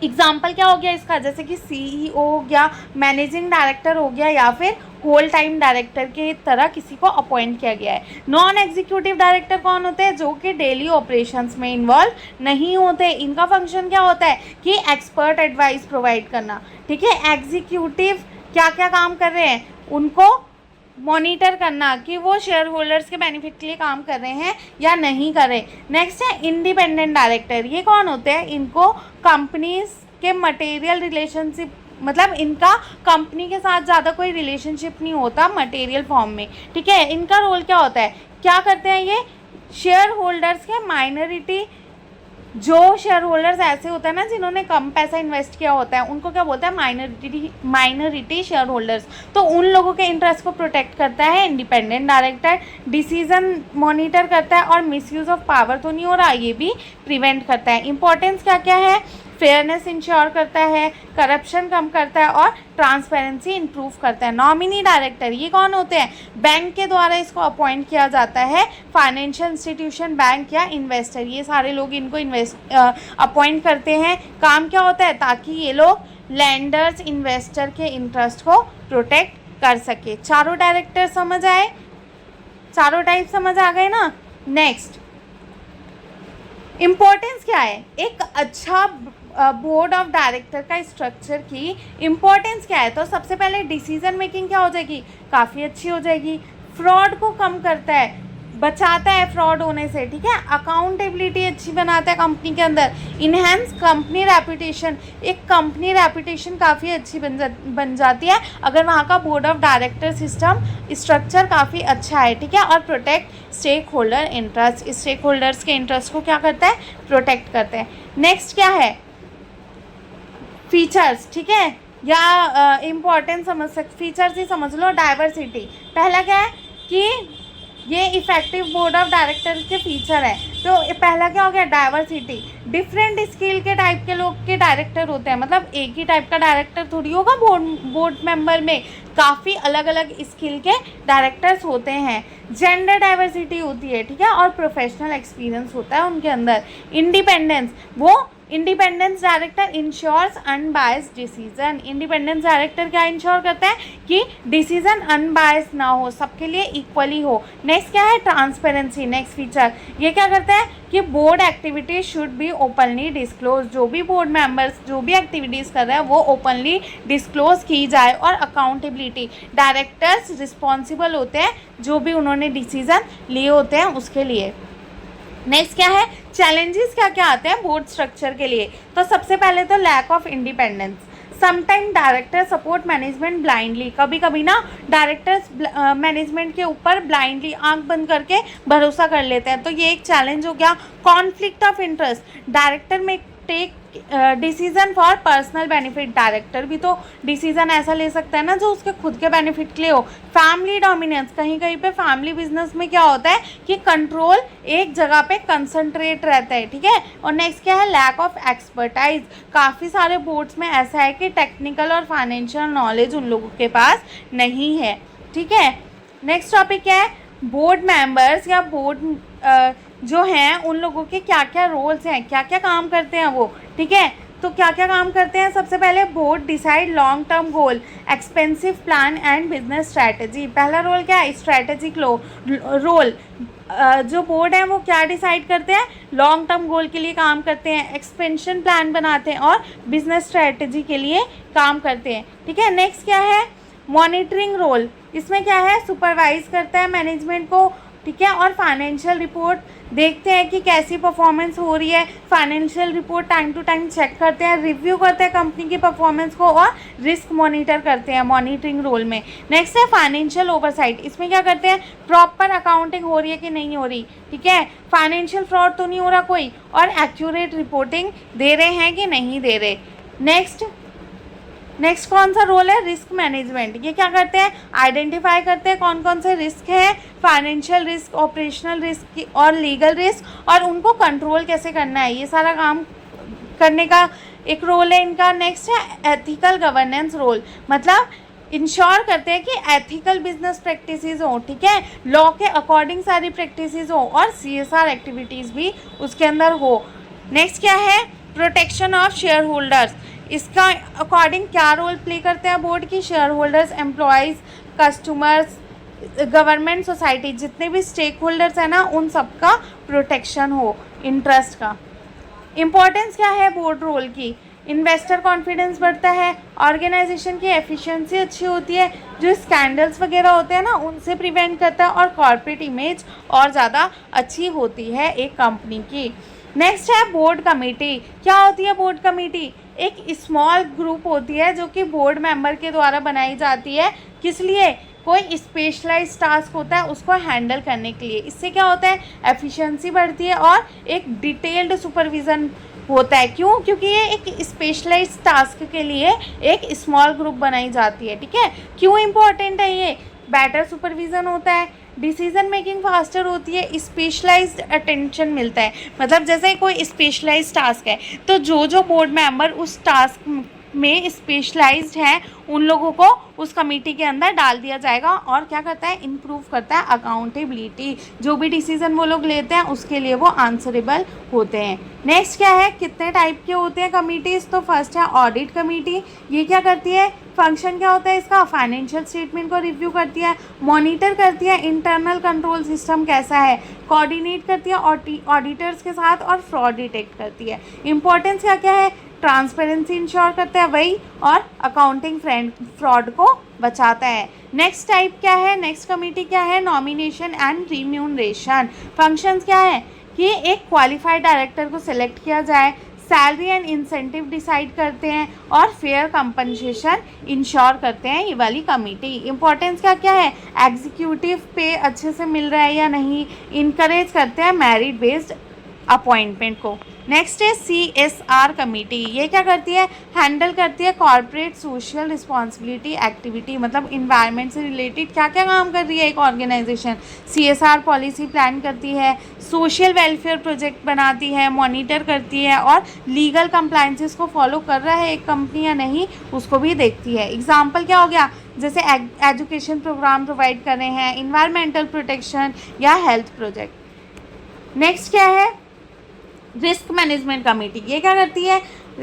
एग्जाम्पल क्या हो गया इसका, जैसे कि CEO हो गया, मैनेजिंग डायरेक्टर हो गया, या फिर होल टाइम डायरेक्टर के तरह किसी को अपॉइंट किया गया है। नॉन एग्जीक्यूटिव डायरेक्टर कौन होते हैं, जो कि डेली ऑपरेशंस में इन्वॉल्व नहीं होते। इनका फंक्शन क्या होता है कि एक्सपर्ट एडवाइस प्रोवाइड करना। ठीक है, एग्जीक्यूटिव क्या क्या काम कर रहे हैं, उनको मॉनिटर करना कि वो शेयर होल्डर्स के बेनिफिट के लिए काम कर रहे हैं या नहीं कर रहे। नेक्स्ट है इंडिपेंडेंट डायरेक्टर। ये कौन होते हैं, इनको कंपनीज के मटेरियल रिलेशनशिप, मतलब इनका कंपनी के साथ ज़्यादा कोई रिलेशनशिप नहीं होता मटेरियल फॉर्म में। ठीक है, इनका रोल क्या होता है, क्या करते हैं ये, शेयर होल्डर्स के माइनॉरिटी, जो शेयर होल्डर्स ऐसे होता है ना जिन्होंने कम पैसा इन्वेस्ट किया होता है, उनको क्या बोलता है, माइनॉरिटी शेयर होल्डर्स। तो उन लोगों के इंटरेस्ट को प्रोटेक्ट करता है इंडिपेंडेंट डायरेक्टर, डिसीजन मॉनिटर करता है, और मिसयूज़ ऑफ पावर तो नहीं हो रहा, ये भी प्रिवेंट करता है। इंपॉर्टेंस क्या क्या है, फेयरनेस इंश्योर करता है, करप्शन कम करता है और ट्रांसपेरेंसी इंप्रूव करता है। नॉमिनी डायरेक्टर ये कौन होते हैं, बैंक के द्वारा इसको अपॉइंट किया जाता है, फाइनेंशियल इंस्टीट्यूशन, बैंक या इन्वेस्टर, ये सारे लोग इनको अपॉइंट करते हैं। काम क्या होता है, ताकि ये लोग लैंडर्स, इन्वेस्टर के इंटरेस्ट को प्रोटेक्ट कर सके। चारों डायरेक्टर समझ आए, चारों टाइप समझ आ गए ना। नेक्स्ट इम्पोर्टेंस क्या है, एक अच्छा बोर्ड ऑफ डायरेक्टर का स्ट्रक्चर की इम्पोर्टेंस क्या है, तो सबसे पहले डिसीजन मेकिंग क्या हो जाएगी, काफ़ी अच्छी हो जाएगी। फ्रॉड को कम करता है, बचाता है फ्रॉड होने से। ठीक है, अकाउंटेबिलिटी अच्छी बनाता है कंपनी के अंदर। इनहेंस कंपनी रेपुटेशन, एक कंपनी रेपुटेशन काफ़ी अच्छी बन जाती है अगर वहाँ का board of director system structure काफ़ी अच्छा है। ठीक है, और protect stake holder interest, stake holders के इंटरेस्ट को क्या करता है, प्रोटेक्ट करता है। नेक्स्ट क्या है, फीचर्स। ठीक है, या इम्पोर्टेंट समझ फीचर्स ही समझ लो। डाइवर्सिटी, पहला क्या है कि ये इफेक्टिव बोर्ड ऑफ डायरेक्टर के फीचर है, तो पहला क्या हो गया, डाइवर्सिटी। डिफरेंट स्किल के टाइप के लोग के डायरेक्टर होते हैं, मतलब एक ही टाइप का डायरेक्टर थोड़ी होगा बोर्ड मेंबर में, काफ़ी अलग अलग स्किल के डायरेक्टर्स होते हैं। जेंडर डाइवर्सिटी होती है। ठीक है, और प्रोफेशनल एक्सपीरियंस होता है उनके अंदर। इंडिपेंडेंस, वो independence director ensures unbiased decision. Independence director क्या इंश्योर करता है कि डिसीजन अनबायस्ड ना हो, सबके लिए इक्वली हो। नेक्स्ट क्या है, ट्रांसपेरेंसी। नेक्स्ट फीचर ये क्या करता है कि board activities should be openly disclose, जो भी बोर्ड मेंबर्स जो भी एक्टिविटीज़ कर रहे हैं वो ओपनली डिस्क्लोज की जाए। और अकाउंटेबिलिटी, डायरेक्टर्स रिस्पॉन्सिबल होते हैं जो भी उन्होंने डिसीजन लिए होते हैं उसके लिए। नेक्स्ट क्या है, चैलेंजेस क्या क्या आते हैं बोर्ड स्ट्रक्चर के लिए। तो सबसे पहले तो lack of independence. Sometime director support management blindly, कभी कभी ना डायरेक्टर्स मैनेजमेंट के ऊपर ब्लाइंडली आंख बंद करके भरोसा कर लेते हैं, तो ये एक चैलेंज हो गया। Conflict of interest, director may take decision for personal benefit, director भी तो डिसीजन ऐसा ले सकता है ना जो उसके खुद के बेनिफिट के लिए हो। फैमिली डोमिनेंस, कहीं कहीं पे फैमिली बिजनेस में क्या होता है कि कंट्रोल एक जगह पे कंसंट्रेट रहता है, ठीक है। और नेक्स्ट क्या है, लैक ऑफ एक्सपर्टाइज, काफ़ी सारे बोर्ड्स में ऐसा है कि टेक्निकल और फाइनेंशियल नॉलेज उन लोगों के पास नहीं है, ठीक है। नेक्स्ट टॉपिक क्या है, बोर्ड मेंबर्स या बोर्ड जो हैं उन लोगों के क्या क्या रोल्स हैं, क्या क्या काम करते हैं वो, ठीक है। तो क्या क्या काम करते हैं, सबसे पहले board decide long term goal, expensive plan and business strategy. पहला रोल क्या है, स्ट्रैटेजिक रोल। जो बोर्ड है वो क्या डिसाइड करते हैं, लॉन्ग टर्म गोल के लिए काम करते हैं, एक्सपेंशन प्लान बनाते हैं और बिजनेस स्ट्रैटेजी के लिए काम करते हैं, ठीक है। नेक्स्ट क्या है, मॉनिटरिंग रोल। इसमें क्या है, सुपरवाइज करता है मैनेजमेंट को, ठीक है। और फाइनेंशियल रिपोर्ट देखते हैं कि कैसी परफॉर्मेंस हो रही है, financial report time to time check करते हैं, रिव्यू करते हैं कंपनी की परफॉर्मेंस को और रिस्क मॉनिटर करते हैं मॉनिटरिंग रोल में। नेक्स्ट है फाइनेंशियल ओवरसाइट, इसमें क्या करते हैं, प्रॉपर अकाउंटिंग हो रही है कि नहीं हो रही, ठीक है, फाइनेंशियल फ्रॉड तो नहीं हो रहा कोई, और एक्यूरेट रिपोर्टिंग दे रहे हैं कि नहीं दे रहे। नेक्स्ट कौन सा रोल है, रिस्क मैनेजमेंट। ये क्या करते हैं, आइडेंटिफाई करते हैं कौन कौन से रिस्क हैं, फाइनेंशियल रिस्क, ऑपरेशनल रिस्क और लीगल रिस्क, और उनको कंट्रोल कैसे करना है, ये सारा काम करने का एक रोल है इनका। नेक्स्ट है एथिकल गवर्नेंस रोल, मतलब इंश्योर करते हैं कि एथिकल बिजनेस प्रैक्टिसेस हो, ठीक है, लॉ के अकॉर्डिंग सारी प्रैक्टिसेस हो और CSR एक्टिविटीज़ भी उसके अंदर हो। नेक्स्ट क्या है, प्रोटेक्शन ऑफ शेयर होल्डर्स। इसका अकॉर्डिंग क्या रोल प्ले करते हैं बोर्ड की, share holders, employees, customers, government, society, जितने भी स्टेक होल्डर्स हैं ना उन सबका प्रोटेक्शन हो इंटरेस्ट का। इम्पोर्टेंस क्या है बोर्ड रोल की, इन्वेस्टर कॉन्फिडेंस बढ़ता है, ऑर्गेनाइजेशन की एफिशिएंसी अच्छी होती है, जो स्कैंडल्स वगैरह होते हैं ना उनसे प्रिवेंट करता है, और कॉर्पोरेट इमेज और ज़्यादा अच्छी होती है एक कंपनी की। नेक्स्ट है बोर्ड कमेटी। क्या होती है बोर्ड कमेटी, एक स्मॉल ग्रुप होती है जो कि बोर्ड मेंबर के द्वारा बनाई जाती है, किस लिए, कोई स्पेशलाइज टास्क होता है उसको हैंडल करने के लिए। इससे क्या होता है, एफिशिएंसी बढ़ती है और एक डिटेल्ड सुपरविज़न होता है। क्यों, क्योंकि ये एक स्पेशलाइज टास्क के लिए एक स्मॉल ग्रुप बनाई जाती है, ठीक है। क्यों इम्पोर्टेंट है ये, बेटर सुपरविज़न होता है, डिसीजन मेकिंग फास्टर होती है, स्पेशलाइज्ड अटेंशन मिलता है। मतलब जैसे कोई स्पेशलाइज्ड टास्क है तो जो बोर्ड मेंबर उस टास्क में स्पेशलाइज्ड हैं उन लोगों को उस कमेटी के अंदर डाल दिया जाएगा, और क्या करता है, इम्प्रूव करता है अकाउंटेबिलिटी, जो भी डिसीजन वो लोग लेते हैं उसके लिए वो आंसरेबल होते हैं। नेक्स्ट क्या है, कितने टाइप के होते हैं कमिटीज़, तो फर्स्ट है ऑडिट कमेटी। ये क्या करती है, फंक्शन क्या होता है इसका, फाइनेंशियल स्टेटमेंट को रिव्यू करती है, मॉनिटर करती है इंटरनल कंट्रोल सिस्टम कैसा है, कोऑर्डिनेट करती है ऑडिटर्स के साथ, और फ्रॉड डिटेक्ट करती है। इंपॉर्टेंस क्या क्या है, ट्रांसपेरेंसी इंश्योर करता है वही, और अकाउंटिंग फ्रॉड को बचाता है। नेक्स्ट टाइप क्या है, नेक्स्ट कमेटी क्या है, नॉमिनेशन एंड रिम्यूनरेशन। फंक्शंस क्या है कि एक क्वालिफाइड डायरेक्टर को सिलेक्ट किया जाए, सैलरी एंड इंसेंटिव डिसाइड करते हैं, और फेयर कंपनसेशन इंश्योर करते हैं ये वाली कमेटी। इंपॉर्टेंस क्या क्या है, एग्जीक्यूटिव पे अच्छे से मिल रहा है या नहीं, इनकरेज करते हैं मेरिट बेस्ड अपॉइंटमेंट को। नेक्स्ट है CSR कमेटी। ये क्या करती है, हैंडल करती है कॉर्पोरेट सोशल रिस्पॉन्सिबिलिटी एक्टिविटी, मतलब इन्वायरमेंट से रिलेटेड क्या क्या काम कर रही है एक ऑर्गेनाइजेशन। CSR पॉलिसी प्लान करती है, सोशल वेलफेयर प्रोजेक्ट बनाती है, मॉनिटर करती है, और लीगल कंप्लाइंसेस को फॉलो कर रहा है एक कंपनी या नहीं उसको भी देखती है। एग्जाम्पल क्या हो गया, जैसे एजुकेशन प्रोग्राम प्रोवाइड कर रहे हैं, इन्वायरमेंटल प्रोटेक्शन या हेल्थ प्रोजेक्ट। नेक्स्ट क्या है, रिस्क मैनेजमेंट कमेटी। ये क्या करती है,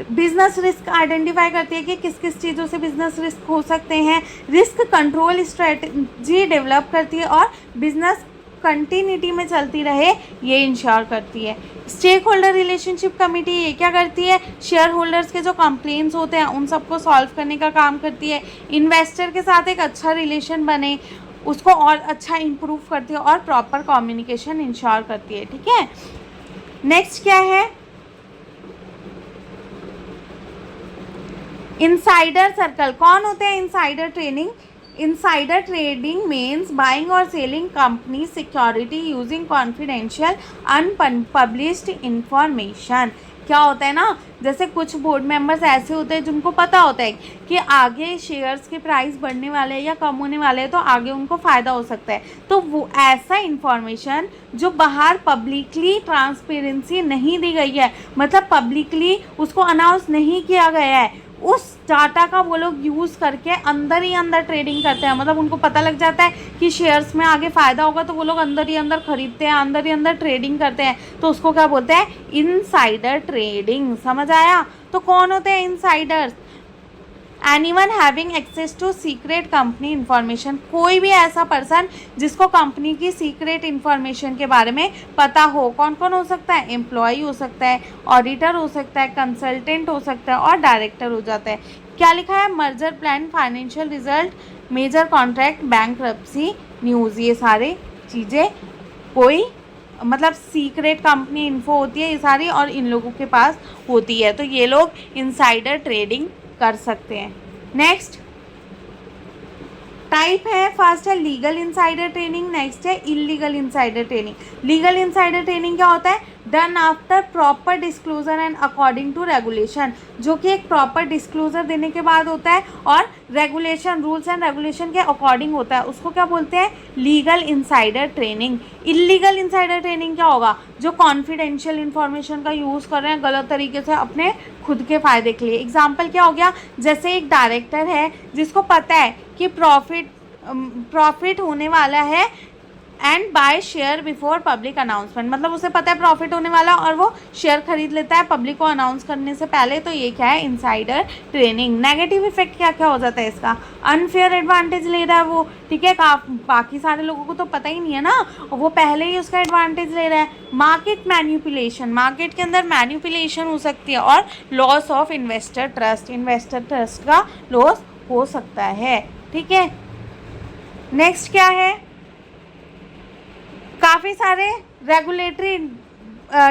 बिजनेस रिस्क आइडेंटिफाई करती है कि किस किस चीज़ों से बिजनेस रिस्क हो सकते हैं, रिस्क कंट्रोल स्ट्रेटजी डेवलप करती है, और बिजनेस कंटिन्यूटी में चलती रहे ये इंश्योर करती है। स्टेक होल्डर रिलेशनशिप कमेटी ये क्या करती है, शेयर होल्डर्स के जो कंप्लेंट्स होते हैं उन सबको सॉल्व करने का काम करती है, इन्वेस्टर के साथ एक अच्छा रिलेशन बने उसको और अच्छा इम्प्रूव करती है, और प्रॉपर कम्युनिकेशन इंश्योर करती है, ठीक है। नेक्स्ट क्या है, इनसाइडर सर्कल। कौन होते हैं insider trading? Insider trading means buying और selling company security using confidential unpublished information. क्या होता है ना, जैसे कुछ बोर्ड मेंबर्स ऐसे होते हैं जिनको पता होता है कि आगे शेयर्स के प्राइस बढ़ने वाले हैं या कम होने वाले हैं, तो आगे उनको फ़ायदा हो सकता है, तो वो ऐसा इंफॉर्मेशन जो बाहर पब्लिकली ट्रांसपेरेंसी नहीं दी गई है, मतलब पब्लिकली उसको अनाउंस नहीं किया गया है, उस डाटा का वो लोग यूज़ करके अंदर ही अंदर ट्रेडिंग करते हैं। मतलब उनको पता लग जाता है कि शेयर्स में आगे फ़ायदा होगा, तो वो लोग अंदर ही अंदर खरीदते हैं, अंदर ही अंदर ट्रेडिंग करते हैं, तो उसको क्या बोलते हैं, इनसाइडर ट्रेडिंग। समझ आया? तो कौन होते हैं insiders? Anyone having access to secret company information. कोई भी ऐसा पर्सन जिसको कंपनी की सीक्रेट इन्फॉर्मेशन के बारे में पता हो। कौन कौन हो सकता है? एम्प्लॉय हो सकता है, ऑडिटर हो सकता है, कंसल्टेंट हो सकता है और डायरेक्टर हो जाता है। क्या लिखा है? Merger plan, financial result, major contract, bankruptcy news, ये सारी चीज़ें कोई मतलब सीक्रेट कंपनी इन्फो होती है ये सारी, और इन लोगों के पास होती है, तो ये लोग इनसाइडर ट्रेडिंग कर सकते हैं। नेक्स्ट टाइप है, फर्स्ट है लीगल इनसाइडर ट्रेडिंग, नेक्स्ट है illegal insider trading. Legal insider trading क्या होता है? Done after proper disclosure and according to regulation, जो कि एक प्रॉपर डिस्क्लोजर देने के बाद होता है और रेगुलेशन, रूल्स एंड रेगुलेशन के अकॉर्डिंग होता है, उसको क्या बोलते हैं? Legal insider trading. Illegal insider trading क्या होगा? जो कॉन्फिडेंशियल इन्फॉर्मेशन का यूज़ कर रहे हैं गलत तरीके से अपने खुद के फ़ायदे के लिए। एग्जाम्पल क्या हो गया? जैसे एक डायरेक्टर है जिसको पता है कि प्रॉफिट होने वाला है and buy share before public announcement, मतलब उसे पता है प्रॉफिट होने वाला और वो शेयर खरीद लेता है पब्लिक को अनाउंस करने से पहले, तो ये क्या है? Insider trading. नेगेटिव इफेक्ट क्या क्या हो जाता है इसका? अनफेयर एडवांटेज ले रहा है वो, ठीक है, बाकी सारे लोगों को तो पता ही नहीं है ना, वो पहले ही उसका एडवांटेज ले रहा है। मार्केट मैन्युपुलेशन, मार्केट के अंदर मैन्युपुलेशन हो सकती है, और लॉस ऑफ इन्वेस्टर ट्रस्ट का लॉस हो सकता है, ठीक है। नेक्स्ट क्या है? काफ़ी सारे रेगुलेटरी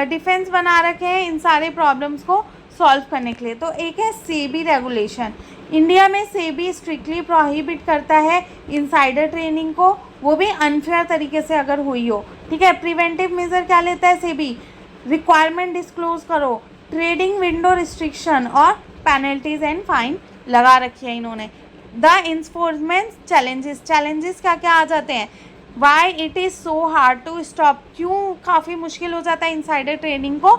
डिफेंस बना रखे हैं इन सारे प्रॉब्लम्स को सॉल्व करने के लिए। तो एक है सेबी रेगुलेशन। इंडिया में सेबी स्ट्रिक्टली प्रोहिबिट करता है इनसाइडर ट्रेडिंग को, वो भी अनफेयर तरीके से अगर हुई हो, ठीक है। प्रिवेंटिव मेजर क्या लेता है सेबी? रिक्वायरमेंट डिस्क्लोज करो, ट्रेडिंग विंडो रिस्ट्रिक्शन और पेनल्टीज एंड फाइन लगा रखी है इन्होंने। द इन्फोर्समेंट चैलेंजेस क्या क्या आ जाते हैं? Why it is so hard to stop, क्यों काफ़ी मुश्किल हो जाता है इनसाइडर ट्रेडिंग को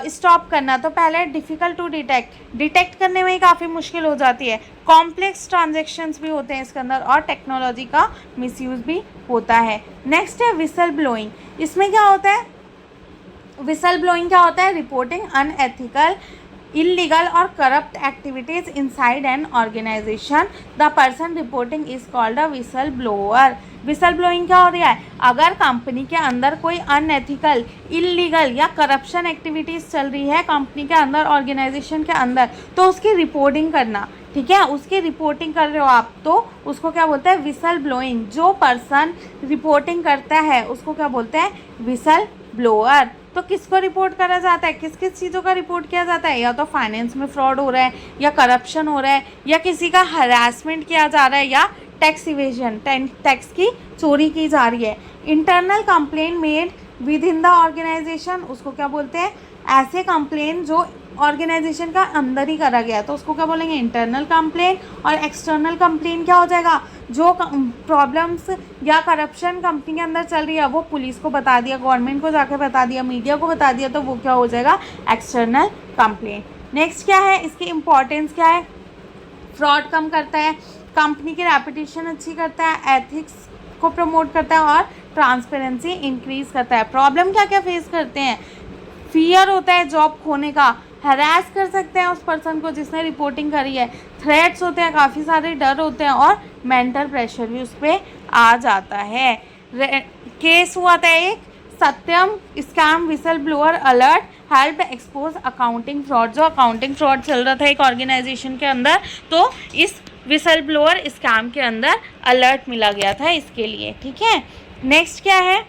स्टॉप करना? तो पहले डिफ़िकल्ट टू डिटेक्ट करने में ही काफ़ी मुश्किल हो जाती है। कॉम्प्लेक्स ट्रांजेक्शन्स भी होते हैं इसके अंदर, और टेक्नोलॉजी का मिसयूज़ भी होता है। नेक्स्ट है विसल ब्लोइंग। इसमें क्या होता है? विसल ब्लोइंग क्या होता है? Reporting unethical, illegal or corrupt activities inside an organization. The person reporting is called a whistleblower. Whistle blowing क्या हो रहा है? अगर कंपनी के अंदर कोई अनएथिकल, इलीगल या करप्शन एक्टिविटीज़ चल रही है कंपनी के अंदर, ऑर्गेनाइजेशन के अंदर, तो उसकी रिपोर्टिंग करना, ठीक है, उसकी रिपोर्टिंग कर रहे हो आप, तो उसको क्या बोलते हैं? Whistle blowing. जो पर्सन रिपोर्टिंग करता है उसको क्या बोलते हैं? Whistle blower. तो किसको रिपोर्ट करा जाता है? किस किस चीज़ों का रिपोर्ट किया जाता है? या तो फाइनेंस में फ्रॉड हो रहा है, या करप्शन हो रहा है, या किसी का हरासमेंट किया जा रहा है, या टैक्स इवेजन, टैक्स की चोरी की जा रही है। Internal complaint made within the organisation, उसको क्या बोलते हैं? ऐसे कंप्लेंट जो ऑर्गेनाइजेशन का अंदर ही करा गया, तो उसको क्या बोलेंगे? Internal complaint. और एक्सटर्नल कंप्लेंट क्या हो जाएगा? जो प्रॉब्लम्स या करप्शन कंपनी के अंदर चल रही है वो पुलिस को बता दिया, गवर्नमेंट को जाकर बता दिया, मीडिया को बता दिया, तो वो क्या हो जाएगा? External complaint. नेक्स्ट क्या है? इसकी इम्पोर्टेंस क्या है? फ्रॉड कम करता है, कंपनी की रेपुटेशन अच्छी करता है, एथिक्स को प्रमोट करता है, और ट्रांसपेरेंसी इंक्रीज करता है। प्रॉब्लम क्या क्या फेस करते हैं? फियर होता है जॉब खोने का, हरास कर सकते हैं उस पर्सन को जिसने रिपोर्टिंग करी है, थ्रेट्स होते हैं, काफ़ी सारे डर होते हैं, और मेंटल प्रेशर भी उस पर आ जाता है। केस हुआ था एक Satyam scam whistle blower alert help expose accounting fraud. जो अकाउंटिंग फ्रॉड चल रहा था एक ऑर्गेनाइजेशन के अंदर, तो इस विसल ब्लोअर स्कैम के अंदर अलर्ट मिला गया था इसके लिए, ठीक है। नेक्स्ट क्या है?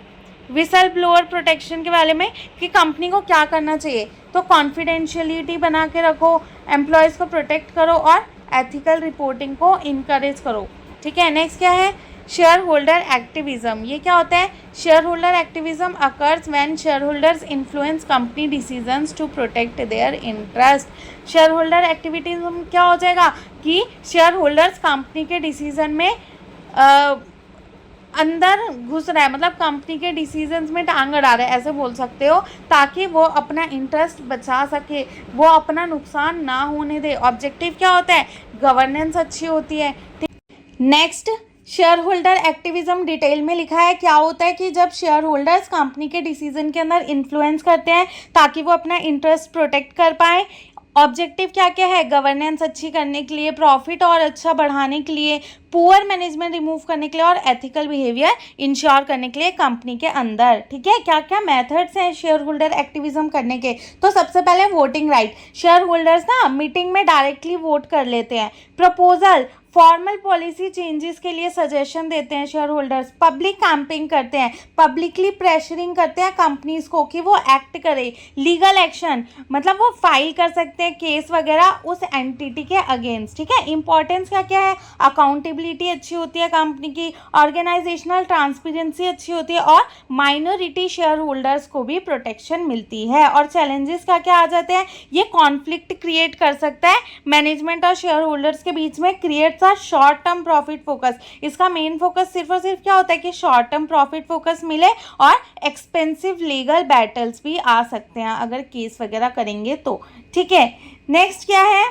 विसल ब्लोअर प्रोटेक्शन के बारे में कि कंपनी को क्या करना चाहिए, तो कॉन्फिडेंशियलिटी बना के रखो, एम्प्लॉयज़ को प्रोटेक्ट करो और एथिकल रिपोर्टिंग को इनकरेज करो। ठीक है, नेक्स्ट क्या है, शेयर होल्डर एक्टिविज्म। ये क्या होता है, share holder activism occurs when share holders influence company decisions to protect their interest. Share holder activism क्या हो जाएगा कि शेयर होल्डर्स कंपनी के डिसीजन में अंदर घुस रहा है, मतलब कंपनी के डिसीजंस में टांग अड़ा रहा है, ऐसे बोल सकते हो, ताकि वो अपना इंटरेस्ट बचा सके, वो अपना नुकसान ना होने दे। ऑब्जेक्टिव क्या होता है, गवर्नेंस अच्छी होती है। Next, share holder activism detail में लिखा है क्या होता है कि जब शेयर होल्डर्स कंपनी के डिसीजन के अंदर इन्फ्लुएंस करते हैं ताकि वो अपना इंटरेस्ट प्रोटेक्ट कर पाए। ऑब्जेक्टिव क्या क्या है, गवर्नेंस अच्छी करने के लिए, प्रॉफिट और अच्छा बढ़ाने के लिए, पुअर मैनेजमेंट रिमूव करने के लिए और एथिकल बिहेवियर इंश्योर करने के लिए कंपनी के अंदर। ठीक है, क्या क्या मेथड्स हैं शेयर होल्डर एक्टिविज्म करने के, तो सबसे पहले वोटिंग राइट। शेयर होल्डर्स ना मीटिंग में डायरेक्टली वोट कर लेते हैं। प्रपोजल, फॉर्मल पॉलिसी चेंजेस के लिए सजेशन देते हैं शेयर होल्डर्स। पब्लिक कैंपिंग करते हैं, पब्लिकली प्रेशरिंग करते हैं कंपनीज को कि वो एक्ट करे। लीगल एक्शन, मतलब वो फाइल कर सकते हैं केस वगैरह उस एंटिटी के अगेंस्ट। ठीक है, इंपॉर्टेंस क्या क्या है, अकाउंटेबिलिटी अच्छी होती है कंपनी की, ऑर्गेनाइजेशनल ट्रांसपेरेंसी अच्छी होती है और माइनॉरिटी शेयर होल्डर्स को भी प्रोटेक्शन मिलती है। और चैलेंजेस क्या क्या आ जाते हैं, ये कॉन्फ्लिक्ट क्रिएट कर सकता है मैनेजमेंट और शेयर होल्डर्स के बीच में, create short term profit focus. इसका मेन फोकस सिर्फ और सिर्फ क्या होता है कि शॉर्ट टर्म प्रॉफिट फोकस मिले, और एक्सपेंसिव लीगल बैटल्स भी आ सकते हैं अगर केस वगैरह करेंगे तो। ठीक है, नेक्स्ट क्या है,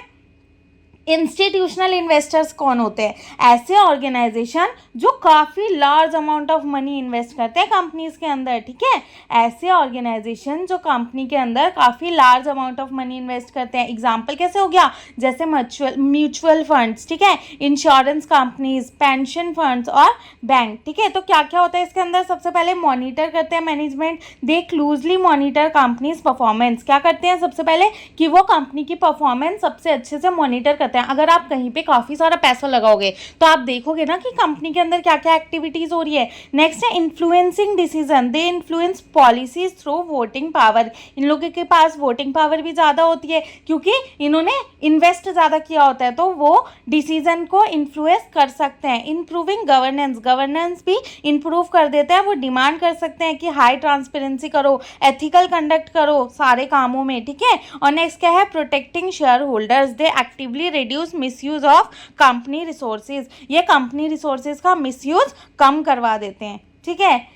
इंस्टीट्यूशनल इन्वेस्टर्स कौन होते हैं, ऐसे ऑर्गेनाइजेशन जो काफ़ी large amount of money invest करते हैं कंपनीज के अंदर। ठीक है, ऐसे ऑर्गेनाइजेशन जो कंपनी के अंदर काफ़ी large amount of money invest करते हैं। एग्जांपल कैसे हो गया, जैसे म्यूचुअल फंड्स, ठीक है, इंश्योरेंस कंपनीज, पेंशन फंड्स और बैंक। ठीक है, तो क्या क्या होता है इसके अंदर, सबसे पहले मॉनिटर करते हैं मैनेजमेंट, दे क्लोजली मॉनिटर कंपनीज परफॉर्मेंस। क्या करते हैं सबसे पहले कि वो कंपनी की परफॉर्मेंस सबसे अच्छे से मॉनिटर करते हैं। अगर आप कहीं पे काफ़ी सारा पैसा लगाओगे तो आप देखोगे ना कि कंपनी के अंदर क्या क्या एक्टिविटीज़ हो रही है। नेक्स्ट है influencing decision, they influence policies through voting power. इन लोगों के पास वोटिंग पावर भी ज़्यादा होती है क्योंकि इन्होंने इन्वेस्ट ज़्यादा किया होता है, तो वो डिसीजन को इन्फ्लुएंस कर सकते हैं। इंप्रूविंग गवर्नेंस, गवर्नेंस भी इंप्रूव कर देते हैं। वो डिमांड कर सकते हैं कि हाई ट्रांसपेरेंसी करो, एथिकल कंडक्ट करो सारे कामों में। ठीक है, और नेक्स्ट क्या है, protecting share holders, they actively reduce misuse of company resources. ये कंपनी रिसोर्सेज का मिसयूज कम करवा देते हैं। ठीक है,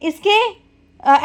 इसके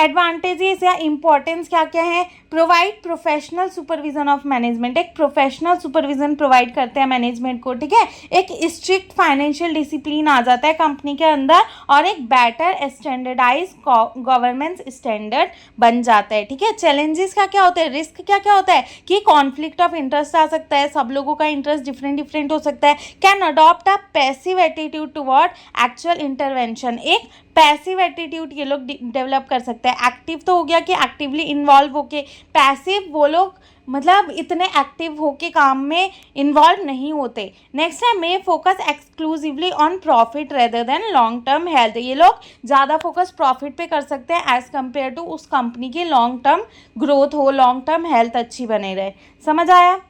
एडवांटेजेस या इम्पोर्टेंस क्या क्या है, provide professional supervision of management, एक प्रोफेशनल सुपरविजन प्रोवाइड करते हैं मैनेजमेंट को। ठीक है, एक स्ट्रिक्ट फाइनेंशियल डिसिप्लिन आ जाता है कंपनी के अंदर और एक बेटर स्टैंडर्डाइज गवर्नेंस स्टैंडर्ड बन जाता है। ठीक है, चैलेंजेस क्या क्या होते हैं, रिस्क क्या क्या होता है कि कॉन्फ्लिक्ट ऑफ इंटरेस्ट आ सकता है, सब लोगों का इंटरेस्ट डिफरेंट डिफरेंट हो सकता है। Can adopt a passive attitude toward actual intervention, एक पैसिव एटीट्यूड ये लोग डेवलप कर सकते हैं। एक्टिव तो हो गया कि एक्टिवली इन्वॉल्व होके, पैसिव वो लोग मतलब इतने एक्टिव होके काम में इन्वॉल्व नहीं होते। नेक्स्ट है may focus exclusively on profit rather than long term health, ये लोग ज़्यादा फोकस प्रॉफिट पे कर सकते हैं एज कम्पेयर टू उस कंपनी की लॉन्ग टर्म ग्रोथ हो, लॉन्ग टर्म हेल्थ अच्छी बने रहे। समझ आया।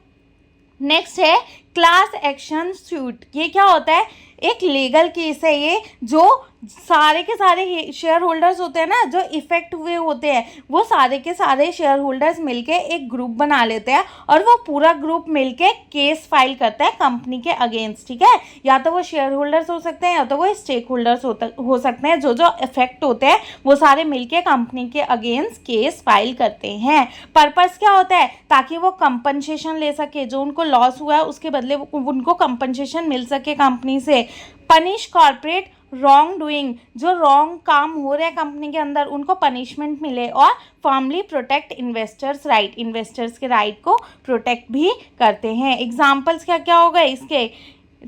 नेक्स्ट है क्लास एक्शन सूट, ये क्या होता है, एक लीगल केस है ये, जो सारे के सारे शेयर होल्डर्स होते हैं ना जो इफेक्ट हुए होते हैं, वो सारे के सारे शेयर होल्डर्स मिलके एक ग्रुप बना लेते हैं और वो पूरा ग्रुप मिलके केस फाइल करता है कंपनी के अगेंस्ट। ठीक है, या तो वो शेयर होल्डर्स हो सकते हैं या तो वो स्टेक होल्डर्स हो सकते हैं, जो जो इफेक्ट होते हैं वो सारे मिलके कंपनी के अगेंस्ट केस फाइल करते हैं। पर्पस क्या होता है, ताकि वो कंपनसेशन ले सके, जो उनको लॉस हुआ है उसके बदले उनको कंपनसेशन मिल सके कंपनी से। पनिश कॉर्पोरेट रॉन्ग डूइंग, जो रॉन्ग काम हो रहा है कंपनी के अंदर उनको पनिशमेंट मिले। और firmly protect investors right, investors के राइट को प्रोटेक्ट भी करते हैं। एग्जाम्पल्स क्या क्या हो गए इसके,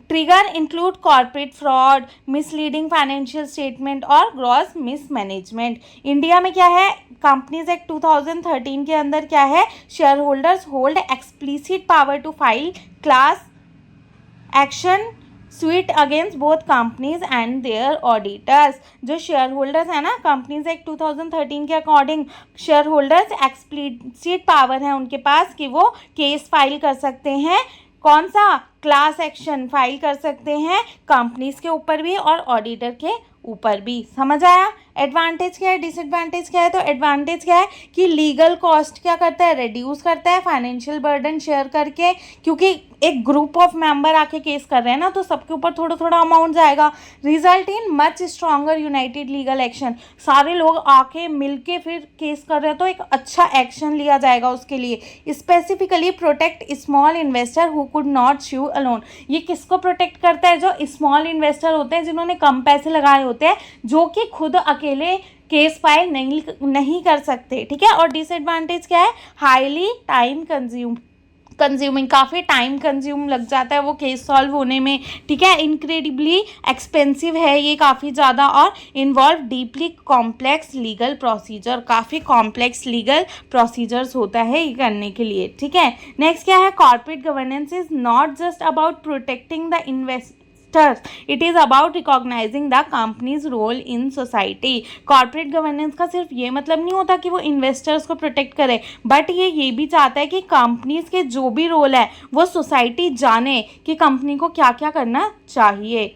trigger include corporate fraud, misleading financial statement और ग्रॉस मिसमैनेजमेंट। इंडिया में क्या है, कंपनीज एक्ट 2013 के अंदर क्या है, share holders hold explicit power to file class action suit against both companies and their auditors. जो शेयर होल्डर्स है ना, कंपनीज एक्ट 2013 के according share holders explicit power है उनके पास कि वो केस फाइल कर सकते हैं। कौन सा? क्लास एक्शन फाइल कर सकते हैं कंपनीज के ऊपर भी और ऑडिटर के ऊपर भी। समझ आया? एडवांटेज क्या है, डिसएडवांटेज क्या है? तो एडवांटेज क्या है कि लीगल कॉस्ट क्या करता है, रिड्यूस करता है, फाइनेंशियल बर्डन शेयर करके, क्योंकि एक ग्रुप ऑफ मेंबर आके केस कर रहे हैं ना, तो सबके ऊपर थोड़ा थोड़ा अमाउंट जाएगा। Result in much stronger United legal action, सारे लोग आके मिलके फिर केस कर रहे हैं तो एक अच्छा एक्शन लिया जाएगा उसके लिए। Specifically protect small investor who could not sue alone, ये किसको प्रोटेक्ट करता है? जो स्मॉल इन्वेस्टर होते हैं जिन्होंने कम पैसे लगाए होते हैं, जो कि खुद अकेले केस फाइल नहीं कर सकते। ठीक है। और डिसएडवांटेज क्या है? हाईली टाइम कंज्यूमिंग, काफ़ी टाइम कंज्यूम लग जाता है वो केस सॉल्व होने में। ठीक है। इनक्रेडिबली एक्सपेंसिव है ये काफ़ी ज़्यादा, और involve deeply complex legal procedure, काफ़ी कॉम्प्लेक्स लीगल प्रोसीजर्स होता है ये करने के लिए। ठीक है। नेक्स्ट क्या है? Corporate governance is not just about protecting the investors, it is about recognising the company's role in society. Corporate governance का सिर्फ ये मतलब नहीं होता कि वो इन्वेस्टर्स को प्रोटेक्ट करे, बट ये भी चाहता है कि कंपनीज के जो भी रोल है वो सोसाइटी जाने कि कंपनी को क्या क्या करना चाहिए।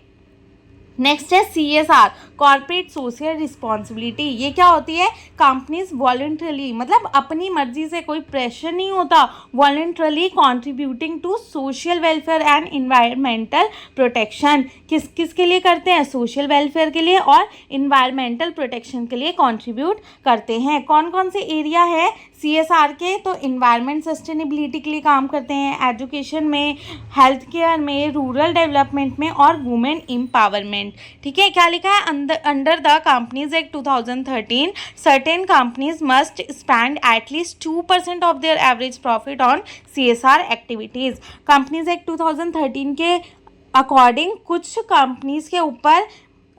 नेक्स्ट है CSR, कॉर्पोरेट सोशल रिस्पॉन्सिबिलिटी। ये क्या होती है? कंपनीज वॉलंटरली, मतलब अपनी मर्जी से, कोई प्रेशर नहीं होता, voluntarily contributing to social welfare and environmental protection. किसके लिए करते हैं? सोशल वेलफेयर के लिए और इन्वायरमेंटल प्रोटेक्शन के लिए कंट्रीब्यूट करते हैं। कौन कौन से एरिया है CSR के? तो इन्वायरमेंट सस्टेनेबिलिटी के लिए काम करते हैं, एजुकेशन में, हेल्थ केयर में, रूरल डेवलपमेंट में और वुमेन एम्पावरमेंट। ठीक है। क्या लिखा है? Under the companies act 2013 certain companies must spend at least 2% of their average profit on CSR activities. Companies act 2013 के अकॉर्डिंग कुछ कंपनीज के ऊपर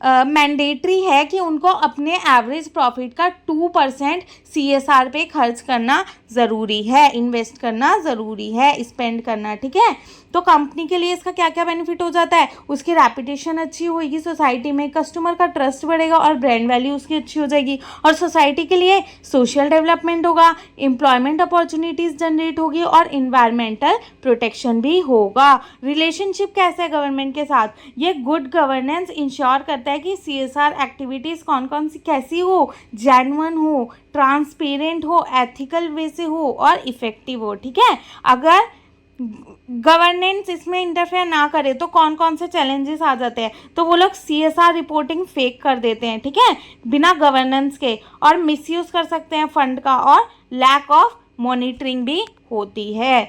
मैंडेटरी है कि उनको अपने एवरेज प्रॉफिट का 2% CSR पे खर्च करना ज़रूरी है, इन्वेस्ट करना ज़रूरी है, स्पेंड करना। ठीक है। तो कंपनी के लिए इसका क्या क्या बेनिफिट हो जाता है? उसकी रेपुटेशन अच्छी होगी सोसाइटी में, कस्टमर का ट्रस्ट बढ़ेगा और ब्रांड वैल्यू उसकी अच्छी हो जाएगी, और सोसाइटी के लिए सोशल डेवलपमेंट होगा, एम्प्लॉयमेंट अपॉर्चुनिटीज़ जनरेट होगी और इन्वायरमेंटल प्रोटेक्शन भी होगा। रिलेशनशिप कैसे है गवर्नमेंट के साथ? ये गुड गवर्नेंस इंश्योर करता है कि CSR एक्टिविटीज़ कौन कौन सी कैसी हो, जेन्युइन हो, ट्रांसपेरेंट हो, एथिकल वे से हो और इफ़ेक्टिव हो। ठीक है। अगर गवर्नेंस इसमें इंटरफेयर ना करे तो कौन कौन से चैलेंजेस आ जाते हैं? तो वो लोग CSR रिपोर्टिंग फेक कर देते हैं, ठीक है, बिना गवर्नेंस के, और मिसयूज़ कर सकते हैं फंड का, और लैक ऑफ मॉनिटरिंग भी होती है।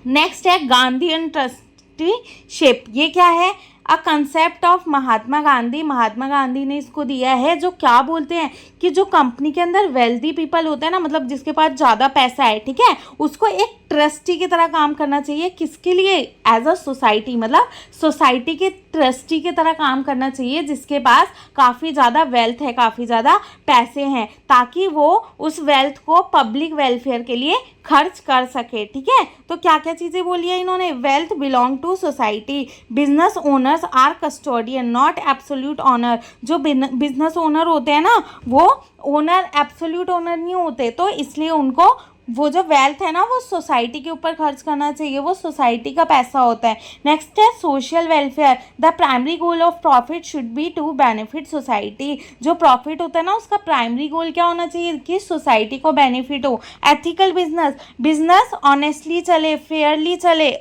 नेक्स्ट है गांधीयन ट्रस्टीशिप। ये क्या है? A concept of Mahatma Gandhi. Mahatma Gandhi ने इसको दिया है, जो क्या बोलते हैं कि जो कंपनी के अंदर वेल्दी पीपल होते हैं ना, मतलब जिसके पास ज़्यादा पैसा है, ठीक है, उसको एक ट्रस्टी की तरह काम करना चाहिए। किसके लिए? एज अ सोसाइटी, मतलब सोसाइटी के ट्रस्टी की तरह काम करना चाहिए जिसके पास काफ़ी ज़्यादा वेल्थ है, काफ़ी ज़्यादा पैसे हैं, ताकि वो उस वेल्थ को पब्लिक वेलफेयर के लिए खर्च कर सके। ठीक है। तो क्या क्या चीज़ें बोली है इन्होंने? Wealth belong to society, business owners are custodian not absolute owner. जो बिजनेस ओनर होते हैं ना, वो ओनर एब्सोल्यूट ओनर नहीं होते, तो इसलिए उनको वो जो वेल्थ है ना वो सोसाइटी के ऊपर खर्च करना चाहिए, वो सोसाइटी का पैसा होता है। नेक्स्ट है social welfare. The primary goal of profit should be to benefit society. जो प्रॉफिट होता है ना उसका प्राइमरी गोल क्या होना चाहिए? कि सोसाइटी को बेनिफिट हो। एथिकल बिजनेस ऑनेस्टली चले, फेयरली चले।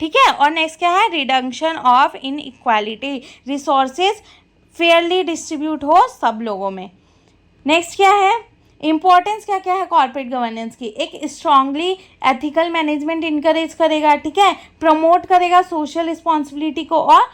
ठीक है। और नेक्स्ट क्या है? Reduction of inequality, resources Fairlie distribute हो सब लोगों में। नेक्स्ट क्या है? इंपॉर्टेंस क्या क्या है कॉर्पोरेट गवर्नेंस की? एक स्ट्रांगली एथिकल मैनेजमेंट इनकरेज करेगा, ठीक है, प्रमोट करेगा सोशल रिस्पॉन्सिबिलिटी को, और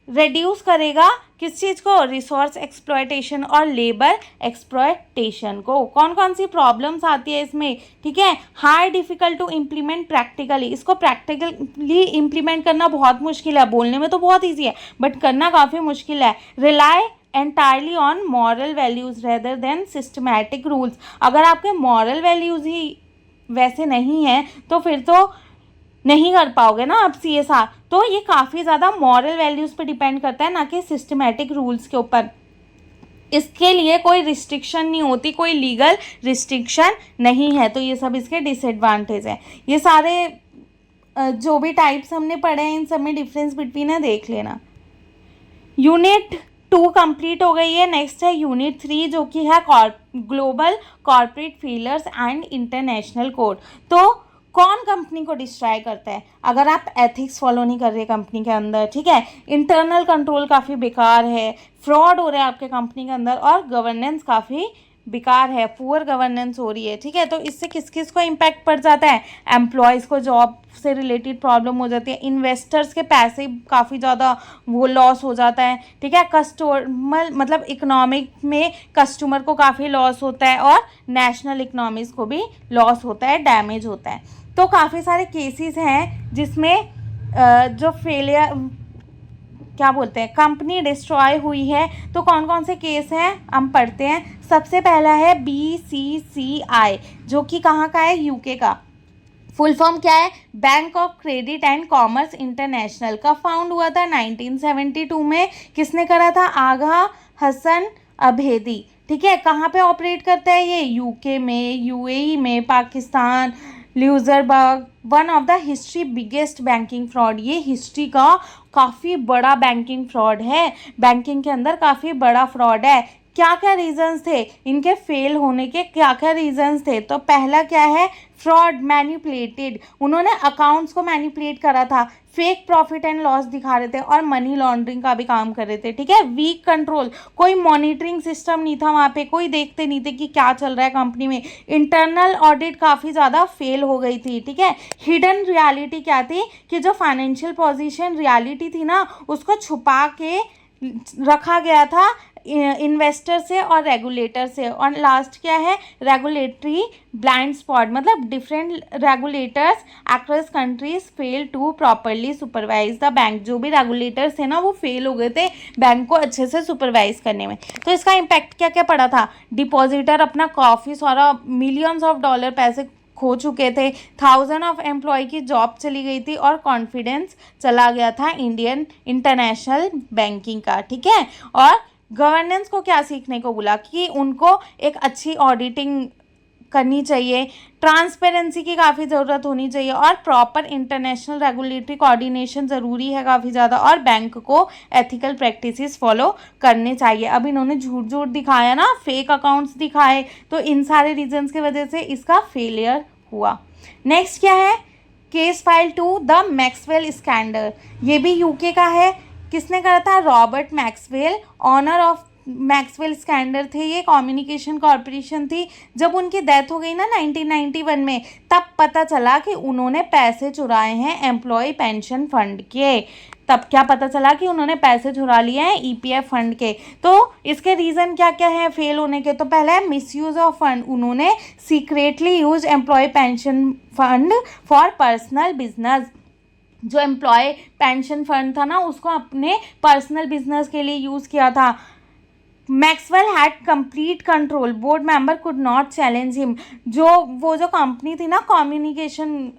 रिड्यूस करेगा किस चीज़ को? रिसोर्स एक्सप्लॉयटेशन और लेबर एक्सप्लॉयटेशन को। कौन कौन सी प्रॉब्लम्स आती है इसमें? ठीक है। High difficult to implement practically, इसको प्रैक्टिकली इम्प्लीमेंट करना बहुत मुश्किल है, बोलने में तो बहुत ईजी है बट करना काफ़ी मुश्किल है। Rely entirely on moral values rather than systematic rules. अगर आपके मॉरल वैल्यूज़ ही वैसे नहीं हैं तो फिर तो नहीं कर पाओगे ना आप CSR। तो ये काफ़ी ज़्यादा मॉरल वैल्यूज़ पे डिपेंड करता है, ना कि सिस्टमेटिक रूल्स के ऊपर। इसके लिए कोई रिस्ट्रिक्शन नहीं होती, कोई लीगल रिस्ट्रिक्शन नहीं है। तो ये सब इसके डिसएडवांटेज हैं। ये सारे जो भी टाइप्स हमने पढ़े हैं इन सब में डिफरेंस बिटवीन है, देख लेना। यूनिट 2 कंप्लीट हो गई है। नेक्स्ट है यूनिट 3 जो कि है global corporate failures and international code. तो कौन कंपनी को डिस्ट्रॉय करता है? अगर आप एथिक्स फॉलो नहीं कर रहे कंपनी के अंदर, ठीक है, इंटरनल कंट्रोल काफ़ी बेकार है, फ्रॉड हो रहा है आपके कंपनी के अंदर, और गवर्नेंस काफ़ी बेकार है, पुअर गवर्नेंस हो रही है, ठीक है, तो इससे किस किस को इम्पैक्ट पड़ जाता है? एम्प्लॉयज़ को जॉब से रिलेटेड प्रॉब्लम हो जाती है, इन्वेस्टर्स के पैसे काफ़ी ज़्यादा वो लॉस हो जाता है, ठीक है, कस्टमर मतलब इकोनॉमिक में कस्टमर को काफ़ी लॉस होता है, और नेशनल इकोनॉमीज़ को भी लॉस होता है, डैमेज होता है। तो काफ़ी सारे केसेस हैं जिसमें जो फेलियर क्या बोलते हैं, कंपनी डिस्ट्रॉय हुई है। तो कौन कौन से केस हैं हम पढ़ते हैं। सबसे पहला है BCCI, जो कि कहाँ का है? UK का। फुल फॉर्म क्या है? Bank of credit and commerce international. कब फाउंड हुआ था? 1972 में। किसने करा था? आगा हसन अभेदी, ठीक है। कहाँ पे ऑपरेट करता है ये? UK में, UAE में, Pakistan, Luxembourg. One of the history biggest banking fraud. ये हिस्ट्री का काफ़ी बड़ा बैंकिंग फ्रॉड है, बैंकिंग के अंदर काफ़ी बड़ा फ्रॉड है। क्या क्या रीजंस थे इनके फेल होने के? क्या क्या रीजंस थे? तो पहला क्या है? Fraud, manipulated. उन्होंने अकाउंट्स को मैनिपुलेट करा था, फेक प्रॉफिट एंड लॉस दिखा रहे थे, और मनी लॉन्ड्रिंग का भी काम कर रहे थे, ठीक है। वीक कंट्रोल, कोई मॉनिटरिंग सिस्टम नहीं था वहाँ पे, कोई देखते नहीं थे कि क्या चल रहा है कंपनी में। इंटरनल ऑडिट काफ़ी ज़्यादा फेल हो गई थी, ठीक है। हिडन रियलिटी क्या थी? कि जो फाइनेंशियल पोजीशन रियलिटी थी ना, उसको छुपा के रखा गया था इन्वेस्टर से और रेगुलेटर से। और लास्ट क्या है? रेगुलेटरी ब्लाइंड स्पॉट, मतलब different regulators across countries fail to properly supervise the bank. जो भी रेगुलेटर्स थे ना, वो फेल हो गए थे बैंक को अच्छे से सुपरवाइज करने में। तो इसका इम्पैक्ट क्या क्या पड़ा था? डिपॉजिटर अपना काफ़ी सारा मिलियंस ऑफ डॉलर पैसे खो चुके थे, 1000 ऑफ एम्प्लॉय की जॉब चली गई थी, और कॉन्फिडेंस चला गया था इंडियन इंटरनेशनल बैंकिंग का, ठीक है। और गवर्नेंस को क्या सीखने को बोला? कि उनको एक अच्छी ऑडिटिंग करनी चाहिए, ट्रांसपेरेंसी की काफ़ी ज़रूरत होनी चाहिए, और प्रॉपर इंटरनेशनल रेगुलेटरी कोऑर्डिनेशन ज़रूरी है काफ़ी ज़्यादा, और बैंक को एथिकल प्रैक्टिसेस फॉलो करने चाहिए। अब इन्होंने झूठ झूठ दिखाया ना, फेक अकाउंट्स दिखाए, तो इन सारे रीजंस की वजह से इसका फेलियर हुआ। नेक्स्ट क्या है? Case file 2 the Maxwell scandal. ये भी UK का है। किसने करा था? Robert Maxwell. Owner of Maxwell scandal थे ये, कम्युनिकेशन कॉरपोरेशन थी। जब उनकी डेथ हो गई ना 1991 में, तब पता चला कि उन्होंने पैसे चुराए हैं एम्प्लॉय पेंशन फंड के। तब क्या पता चला कि उन्होंने पैसे चुरा लिए हैं EPF फंड के। तो इसके रीज़न क्या क्या है फेल होने के? तो पहला है मिसयूज ऑफ फंड। उन्होंने secretly use employ pension fund for personal business. जो एम्प्लॉय पेंशन फंड था ना, उसको अपने पर्सनल बिजनेस के लिए यूज़ किया था। Maxwell had complete control, board member could not challenge him. वो जो कंपनी थी ना कम्युनिकेशन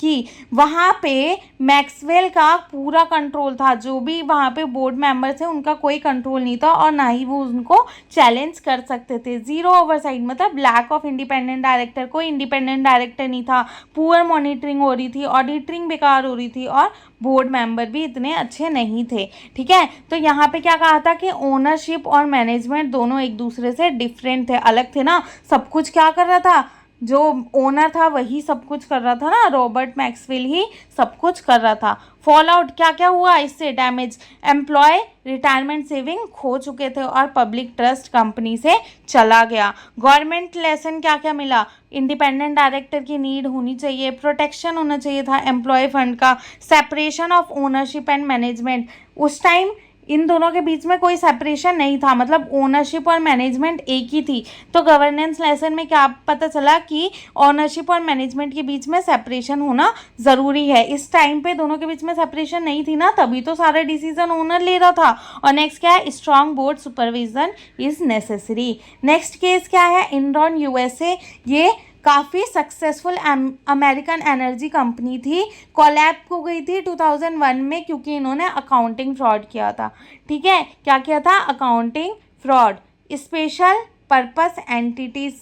की, वहाँ पे मैक्सवेल का पूरा कंट्रोल था। जो भी वहाँ पे बोर्ड मेंबर थे उनका कोई कंट्रोल नहीं था, और ना ही वो उनको चैलेंज कर सकते थे। जीरो ओवरसाइट, मतलब लैक ऑफ इंडिपेंडेंट डायरेक्टर, कोई इंडिपेंडेंट डायरेक्टर नहीं था। पुअर मॉनिटरिंग हो रही थी, ऑडिटिंग बेकार हो रही थी, और बोर्ड मेंबर भी इतने अच्छे नहीं थे, ठीक है। तो यहाँ पे क्या कहा था कि ओनरशिप और मैनेजमेंट दोनों एक दूसरे से डिफरेंट थे, अलग थे ना। सब कुछ क्या कर रहा था? जो ओनर था वही सब कुछ कर रहा था ना, रॉबर्ट मैक्सवेल ही सब कुछ कर रहा था। फॉल आउट क्या क्या हुआ इससे? डैमेज, एम्प्लॉय रिटायरमेंट सेविंग खो चुके थे, और पब्लिक ट्रस्ट कंपनी से चला गया। गवर्नमेंट लेसन क्या क्या मिला? इंडिपेंडेंट डायरेक्टर की नीड होनी चाहिए, प्रोटेक्शन होना चाहिए था एम्प्लॉय फंड का, separation of ownership and management. उस टाइम इन दोनों के बीच में कोई सेपरेशन नहीं था, मतलब ओनरशिप और मैनेजमेंट एक ही थी। तो गवर्नेंस लेसन में क्या पता चला कि ओनरशिप और मैनेजमेंट के बीच में सेपरेशन होना ज़रूरी है। इस टाइम पे दोनों के बीच में सेपरेशन नहीं थी ना, तभी तो सारा डिसीजन ओनर ले रहा था। और नेक्स्ट क्या है? Strong board supervision is necessary. Next case क्या है? इनरॉन USA। ये काफ़ी सक्सेसफुल अमेरिकन एनर्जी कंपनी थी, कोलैप हो गई थी 2001 में क्योंकि इन्होंने अकाउंटिंग फ्रॉड किया था। ठीक है, क्या किया था? Accounting fraud. Special purpose entities,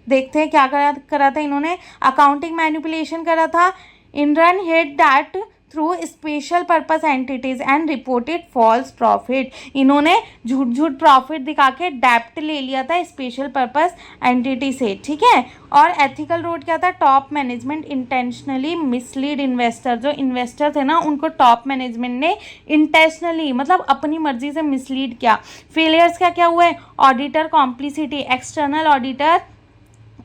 देखते हैं क्या करा था इन्होंने। अकाउंटिंग मैनिपुलेशन करा था। Enron hid that through special purpose entities and reported false profit. इन्होंने झूठ झूठ प्रॉफिट दिखा के डेप्ट ले लिया था स्पेशल पर्पस एंटिटी से। ठीक है, और एथिकल रोड क्या था? Top management intentionally mislead investor. जो इन्वेस्टर थे ना, उनको टॉप मैनेजमेंट ने इंटेंशनली मतलब अपनी मर्जी से मिसलीड किया। फेलियर्स क्या क्या हुए? Auditor complicity, external auditor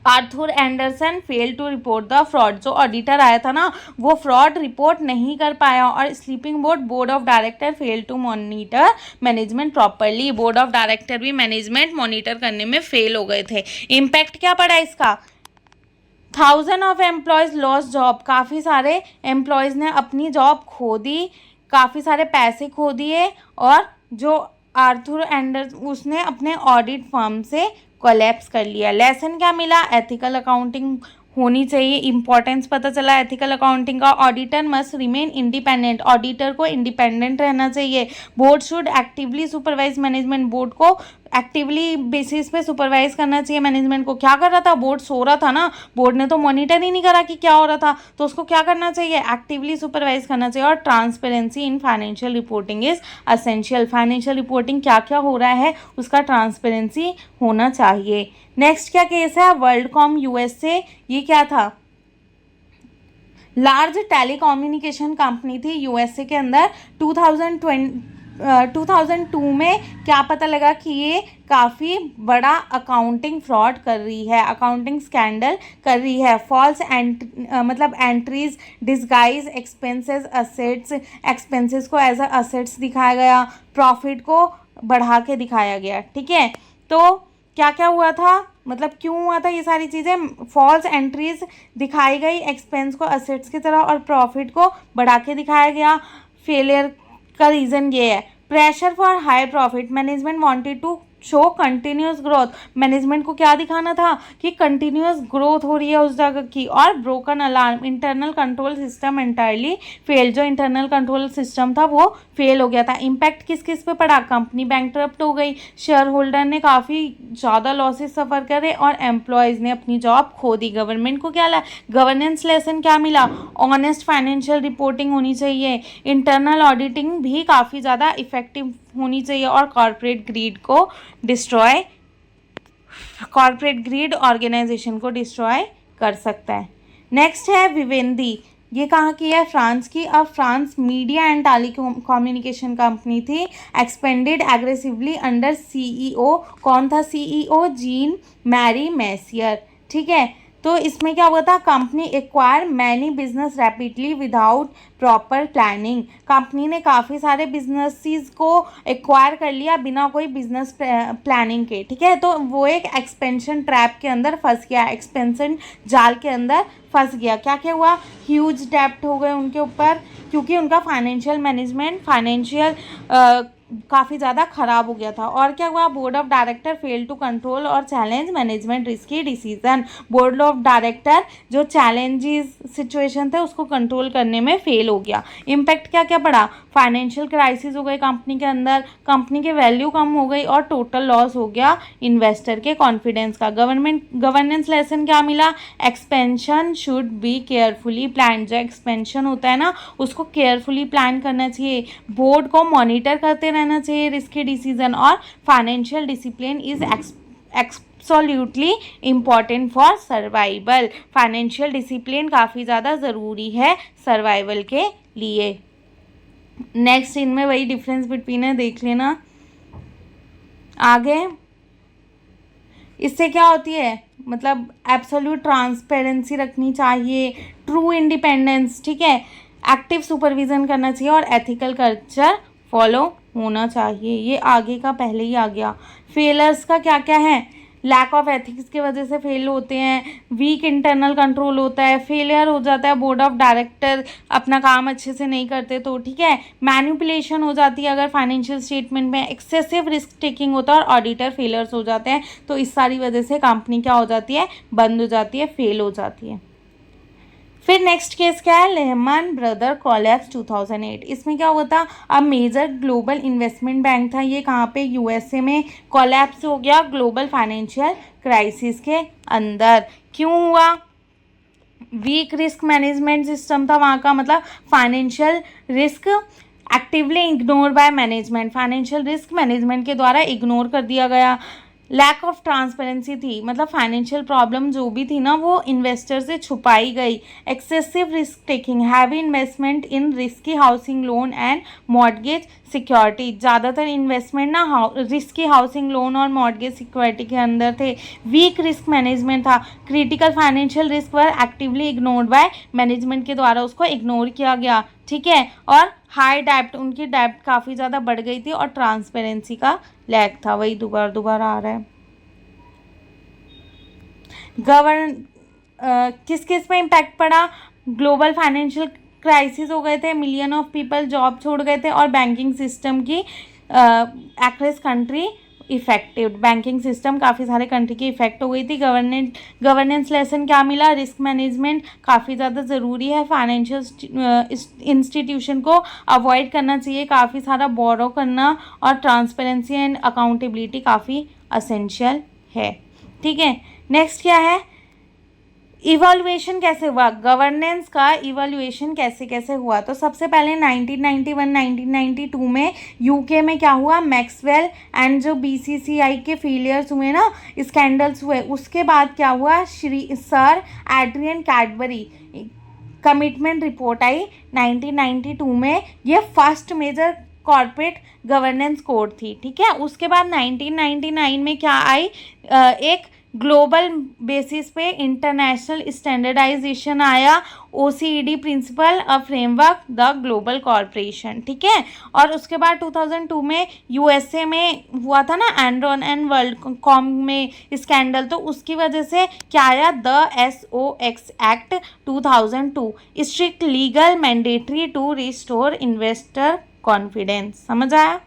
Arthur Andersen fail to report the fraud. जो ऑडिटर आया था ना, वो फ्रॉड रिपोर्ट नहीं कर पाया। और sleeping board of director fail to monitor management properly. Board of director भी मैनेजमेंट मॉनिटर करने में फेल हो गए थे। इम्पैक्ट क्या पड़ा इसका? 1000 ऑफ एम्प्लॉयज़ लॉस जॉब। काफ़ी सारे एम्प्लॉयज़ ने अपनी जॉब खो दी, काफ़ी सारे पैसे खो दिए। और जो आर्थर एंडरसन, उसने अपने ऑडिट फर्म से कोलैप्स कर लिया। लेसन क्या मिला? एथिकल अकाउंटिंग होनी चाहिए, इंपॉर्टेंस पता चला एथिकल अकाउंटिंग का। Auditor must remain independent, auditor को इंडिपेंडेंट रहना चाहिए। Board should actively supervise management, board को एक्टिवली बेसिस पे सुपरवाइज करना चाहिए मैनेजमेंट को। क्या कर रहा था? बोर्ड सो रहा था ना, बोर्ड ने तो मॉनिटर ही नहीं करा कि क्या हो रहा था, तो उसको क्या करना चाहिए? एक्टिवली सुपरवाइज करना चाहिए। और transparency in financial reporting is essential. Financial reporting क्या क्या हो रहा है उसका ट्रांसपेरेंसी होना चाहिए। नेक्स्ट क्या केस है? वर्ल्डकॉम यूएसए। ये क्या था? लार्ज टेलीकम्युनिकेशन कंपनी थी यूएसए के अंदर। 2002 में क्या पता लगा कि ये काफ़ी बड़ा अकाउंटिंग फ्रॉड कर रही है, अकाउंटिंग स्कैंडल कर रही है। फॉल्स मतलब entries, disguise expenses, assets, expenses को एज अ असेट्स दिखाया गया, प्रॉफिट को बढ़ा के दिखाया गया। ठीक है, तो क्या क्या हुआ था, मतलब क्यों हुआ था ये सारी चीज़ें? फॉल्स एंट्रीज दिखाई गई, एक्सपेंस को असेट्स की तरह और प्रॉफिट को बढ़ा के दिखाया गया। फेलियर का रीज़न ये है, pressure for high profit. Management wanted to show continuous growth. Management को क्या दिखाना था? कि कंटिन्यूस ग्रोथ हो रही है उस जगह की। और broken alarm, internal control system entirely fail. जो इंटरनल कंट्रोल सिस्टम था वो फेल हो गया था। इम्पैक्ट किस किस पे पड़ा? कंपनी बैंकरप्ट हो गई, शेयर होल्डर ने काफ़ी ज़्यादा लॉसेस सफ़र करे और एम्प्लॉयज़ ने अपनी जॉब खो दी। गवर्नमेंट को क्या ला? गवर्नेंस लेसन क्या मिला? ऑनेस्ट फाइनेंशियल रिपोर्टिंग होनी चाहिए। इंटरनल ऑडिटिंग भी काफ़ी ज़्यादा इफेक्टिव होनी चाहिए। और कॉर्पोरेट ग्रीड को डिस्ट्रॉय, कॉर्पोरेट ग्रीड ऑर्गेनाइजेशन को डिस्ट्रॉय कर सकता है। नेक्स्ट है विवेंदी। ये कहाँ की है? फ्रांस की। अब France media and telecommunication company थी, एक्सपेंडेड एग्रेसिवली अंडर सीईओ। कौन था सीईओ? Gene Mary messier. ठीक है, तो इसमें क्या हुआ था? Company acquire many business rapidly without proper planning. Company ने काफ़ी सारे बिजनेसेस को एक्वायर कर लिया बिना कोई बिजनेस प्लानिंग के। ठीक है, तो वो एक एक्सपेंशन ट्रैप के अंदर फंस गया, एक्सपेंशन जाल के अंदर फंस गया। क्या क्या हुआ? ह्यूज डेप्ट हो गए उनके ऊपर क्योंकि उनका फाइनेंशियल मैनेजमेंट, फाइनेंशियल काफ़ी ज़्यादा ख़राब हो गया था। और क्या हुआ? Board of director fail to control और challenge management risky decision. Board of director जो चैलेंजेस सिचुएशन थे उसको कंट्रोल करने में फेल हो गया। इम्पैक्ट क्या क्या पड़ा? फाइनेंशियल क्राइसिस हो गई कंपनी के अंदर, कंपनी की वैल्यू कम हो गई और टोटल लॉस हो गया इन्वेस्टर के कॉन्फिडेंस का। गवर्नेंस लेसन क्या मिला? Expansion should be carefully plan. जो एक्सपेंशन होता है ना, उसको केयरफुली प्लान करना चाहिए। बोर्ड को मॉनिटर करते रहना चाहिए रिस्की डिसीजन। और financial discipline is absolutely important for survival. Financial discipline काफ़ी ज़्यादा ज़रूरी है सर्वाइवल के लिए। नेक्स्ट इनमें वही डिफरेंस बिटवीन है, देख लेना आगे। इससे क्या होती है? मतलब एब्सोल्यूट ट्रांसपेरेंसी रखनी चाहिए, ट्रू इंडिपेंडेंस। ठीक है, एक्टिव सुपरविजन करना चाहिए और एथिकल कल्चर फॉलो होना चाहिए। ये आगे का पहले ही आ गया। फेलर्स का क्या क्या है? लैक ऑफ एथिक्स की वजह से फेल होते हैं, वीक इंटरनल कंट्रोल होता है, फेलियर हो जाता है, बोर्ड ऑफ डायरेक्टर अपना काम अच्छे से नहीं करते तो, ठीक है, मैनिपुलेशन हो जाती है अगर फाइनेंशियल स्टेटमेंट में, एक्सेसिव रिस्क टेकिंग होता है और ऑडिटर फेलियर्स हो जाते हैं। तो इस सारी वजह से कंपनी क्या हो जाती है, बंद हो जाती है, फेल हो जाती है। फिर नेक्स्ट केस क्या है, लेहमन ब्रदर कोलैप्स 2008। इसमें क्या हुआ था, अब मेजर ग्लोबल इन्वेस्टमेंट बैंक था ये, कहाँ पे, यूएसए में कोलैप्स हो गया ग्लोबल फाइनेंशियल क्राइसिस के अंदर। क्यों हुआ, वीक रिस्क मैनेजमेंट सिस्टम था वहाँ का, मतलब financial risk actively ignore by management, financial risk management के द्वारा इग्नोर कर दिया गया। लैक ऑफ ट्रांसपेरेंसी थी, मतलब फाइनेंशियल प्रॉब्लम जो भी थी ना वो इन्वेस्टर से छुपाई गई। Excessive risk taking, heavy investment in risky housing loan and mortgage security, ज़्यादातर इन्वेस्टमेंट ना रिस्की हाउसिंग लोन और मॉर्टगेज सिक्योरिटी के अंदर थे। वीक रिस्क मैनेजमेंट था, critical financial risk were actively ignored by management के द्वारा उसको इग्नोर किया गया, ठीक है। और हाई डेप्ट, उनकी डेप्ट काफ़ी ज़्यादा बढ़ गई थी और ट्रांसपेरेंसी का लैक था, वही दोबारा आ रहा है। किस किस पे इम्पैक्ट पड़ा, ग्लोबल फाइनेंशियल क्राइसिस हो गए थे, मिलियन ऑफ पीपल जॉब छोड़ गए थे और बैंकिंग सिस्टम की acres country effective, banking system काफ़ी सारे कंट्री की इफेक्ट हो गई थी। गवर्नेंस लेसन क्या मिला, रिस्क मैनेजमेंट काफ़ी ज़्यादा ज़रूरी है, फाइनेंशियल इंस्टीट्यूशन को अवॉइड करना चाहिए, काफ़ी सारा बोरो करना और ट्रांसपेरेंसी एंड अकाउंटेबिलिटी काफ़ी असेंशियल है, ठीक है। नेक्स्ट क्या है, इवैल्यूएशन कैसे हुआ, गवर्नेंस का इवैल्यूएशन कैसे कैसे हुआ। तो सबसे पहले 1992 में यूके में क्या हुआ, मैक्सवेल एंड जो बीसीसीआई के फेलियर्स हुए ना, स्कैंडल्स हुए, उसके बाद क्या हुआ, sir Adrian Cadbury commitment report आई 1992 में, ये first major corporate governance code थी, ठीक है। उसके बाद 1999 में क्या आई, एक ग्लोबल बेसिस पे इंटरनेशनल स्टैंडर्डाइजेशन आया, OCED principle a framework the global corporation, ठीक है। और उसके बाद 2002 में यूएसए में हुआ था ना एनरॉन एंड वर्ल्डकॉम में स्कैंडल, तो उसकी वजह से क्या आया, the SOX act 2002, strict legal mandatory to restore investor confidence. समझ आया,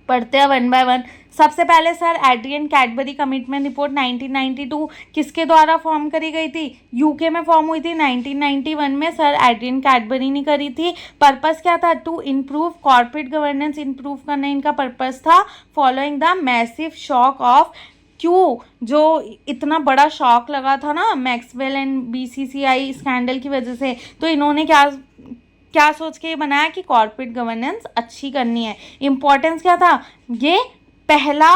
पढ़ते हैं वन बाय वन। सबसे पहले sir Adrian Cadbury commitment report 1992 किसके द्वारा फॉर्म करी गई थी, यूके में फॉर्म हुई थी। 1991 में सर एड्रियन कैडबरी ने करी थी। पर्पस क्या था, to improve corporate governance, improve करना इनका पर्पस था, following the massive shock of, क्यों, जो इतना बड़ा शॉक लगा था ना मैक्सवेल एंड बीसीसीआई स्कैंडल की वजह से, तो इन्होंने क्या सोच के बनाया कि कॉर्पोरेट गवर्नेंस अच्छी करनी है। इम्पोर्टेंस क्या था, ये पहला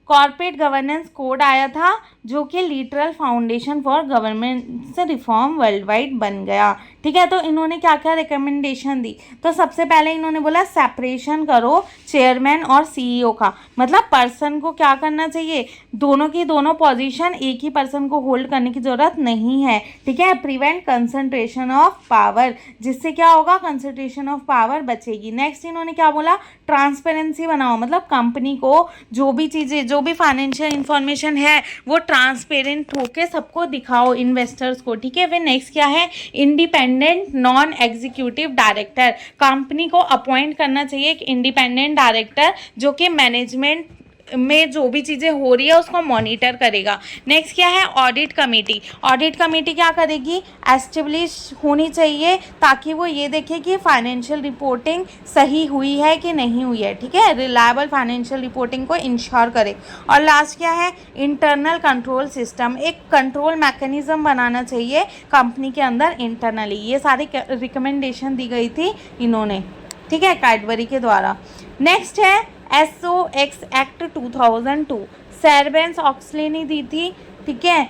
कॉर्पोरेट गवर्नेंस कोड आया था जो कि literal foundation for governance reform world wide बन गया, ठीक है। तो इन्होंने क्या क्या रिकमेंडेशन दी, तो सबसे पहले इन्होंने बोला सेपरेशन करो चेयरमैन और CEO का, मतलब पर्सन को क्या करना चाहिए, दोनों की दोनों पोजीशन एक ही पर्सन को होल्ड करने की ज़रूरत नहीं है, ठीक है। प्रिवेंट कंसंट्रेशन ऑफ पावर, जिससे क्या होगा, कंसंट्रेशन ऑफ पावर बचेगी। नेक्स्ट इन्होंने क्या बोला, ट्रांसपेरेंसी बनाओ, मतलब कंपनी को जो भी चीज़ें, जो भी फाइनेंशियल इंफॉर्मेशन है वो ट्रांसपेरेंट होके सबको दिखाओ, इन्वेस्टर्स को, ठीक है। फिर नेक्स्ट क्या है, independent non executive director, company को अपॉइंट करना चाहिए एक इंडिपेंडेंट डायरेक्टर जो कि मैनेजमेंट में जो भी चीज़ें हो रही है उसको मॉनिटर करेगा। नेक्स्ट क्या है, ऑडिट कमेटी, ऑडिट कमेटी क्या करेगी, एस्टेब्लिश होनी चाहिए ताकि वो ये देखे कि फाइनेंशियल रिपोर्टिंग सही हुई है कि नहीं हुई है, ठीक है, रिलायबल फाइनेंशियल रिपोर्टिंग को इंश्योर करे। और लास्ट क्या है, इंटरनल कंट्रोल सिस्टम, एक कंट्रोल मैकेनिज्म बनाना चाहिए कंपनी के अंदर इंटरनली। ये सारी रिकमेंडेशन दी गई थी इन्होंने, ठीक है, कैडबरी के द्वारा। नेक्स्ट है SOX एक्ट 2002, सर्बेन्स ऑक्सले ने दी थी, ठीक है।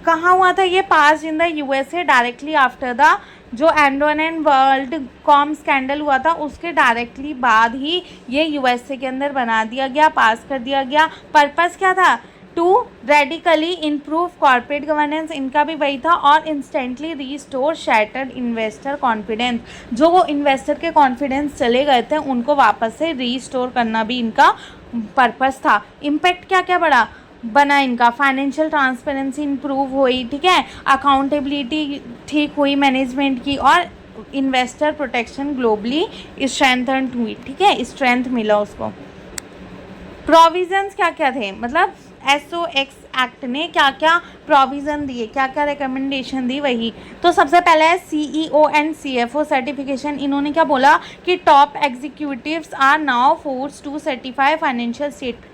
कहाँ हुआ था ये, pass in the USA directly after the जो एनरॉन एंड वर्ल्डकॉम स्कैंडल हुआ था उसके डायरेक्टली बाद ही ये USA के अंदर बना दिया गया, पास कर दिया गया। पर्पस क्या था, to radically improve corporate governance, इनका भी वही था, और instantly restore shattered investor confidence, जो वो इन्वेस्टर के कॉन्फिडेंस चले गए थे उनको वापस से रीस्टोर करना भी इनका पर्पस था। इम्पैक्ट क्या क्या बढ़ा, बना इनका, फाइनेंशियल ट्रांसपेरेंसी इंप्रूव हुई, ठीक है, अकाउंटेबिलिटी ठीक हुई मैनेजमेंट की, और इन्वेस्टर प्रोटेक्शन ग्लोबली स्ट्रेंथन हुई, ठीक है, स्ट्रेंथ मिला उसको। प्रोविजंस क्या क्या थे, मतलब SOX एक्ट ने क्या क्या प्रोविज़न दिए, क्या क्या रिकमेंडेशन दी, वही। तो सबसे पहले है CEO एंड CFO सर्टिफिकेशन। इन्होंने क्या बोला कि top executives are now force to certify financial state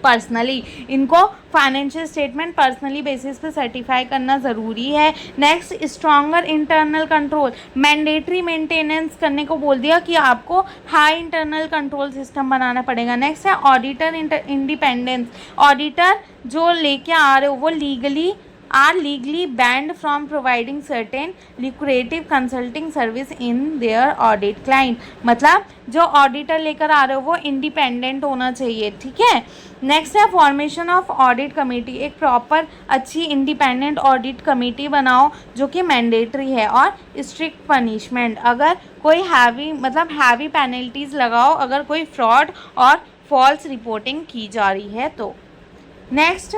personally, इनको फाइनेंशियल स्टेटमेंट पर्सनली बेसिस पे सर्टिफाई करना ज़रूरी है। Next, stronger internal control, mandatory maintenance करने को बोल दिया कि आपको हाई इंटरनल कंट्रोल सिस्टम बनाना पड़ेगा। नेक्स्ट है ऑडिटर इंडिपेंडेंस, ऑडिटर जो लेके आ रहे हो वो legally banned from providing certain लिक्रेटिव consulting service in their audit client, मतलब जो ऑडिटर लेकर आ रहे हो वो इंडिपेंडेंट होना चाहिए, ठीक है। नेक्स्ट है फॉर्मेशन ऑफ ऑडिट कमेटी, एक प्रॉपर अच्छी इंडिपेंडेंट ऑडिट कमेटी बनाओ जो कि मैंडेटरी है, और स्ट्रिक्ट पनिशमेंट, अगर कोई हैवी पेनल्टीज लगाओ अगर कोई फ्रॉड और फॉल्स रिपोर्टिंग की जा रही है तो। नेक्स्ट,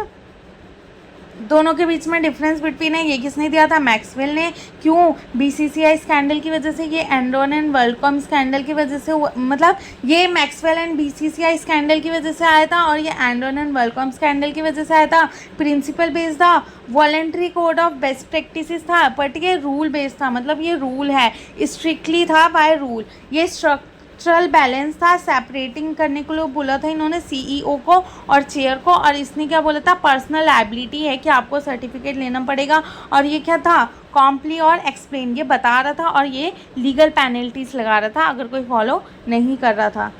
दोनों के बीच में डिफरेंस बिटवीन है, ये किसने दिया था, मैक्सवेल ने। क्यों, BCCI स्कैंडल की वजह से, ये एनरॉन एंड वर्ल्डकॉम स्कैंडल की वजह से, मतलब ये मैक्सवेल एंड BCCI स्कैंडल की वजह से आया था और ये एनरॉन एंड वर्ल्डकॉम स्कैंडल की वजह से आया था। प्रिंसिपल बेस्ड था, voluntary code of best practices था, बट ये रूल बेस्ड था, मतलब ये रूल है, स्ट्रिक्टली था बाय रूल। ये स्ट्रक्चरल बैलेंस था, सेपरेटिंग करने को लोग बोला था इन्होंने CEO को और चेयर को, और इसने क्या बोला था, पर्सनल लायबिलिटी है कि आपको सर्टिफिकेट लेना पड़ेगा, और ये क्या था, कॉम्प्ली और एक्सप्लेन, ये बता रहा था और ये लीगल पेनल्टीज लगा रहा था अगर कोई फॉलो नहीं कर रहा था।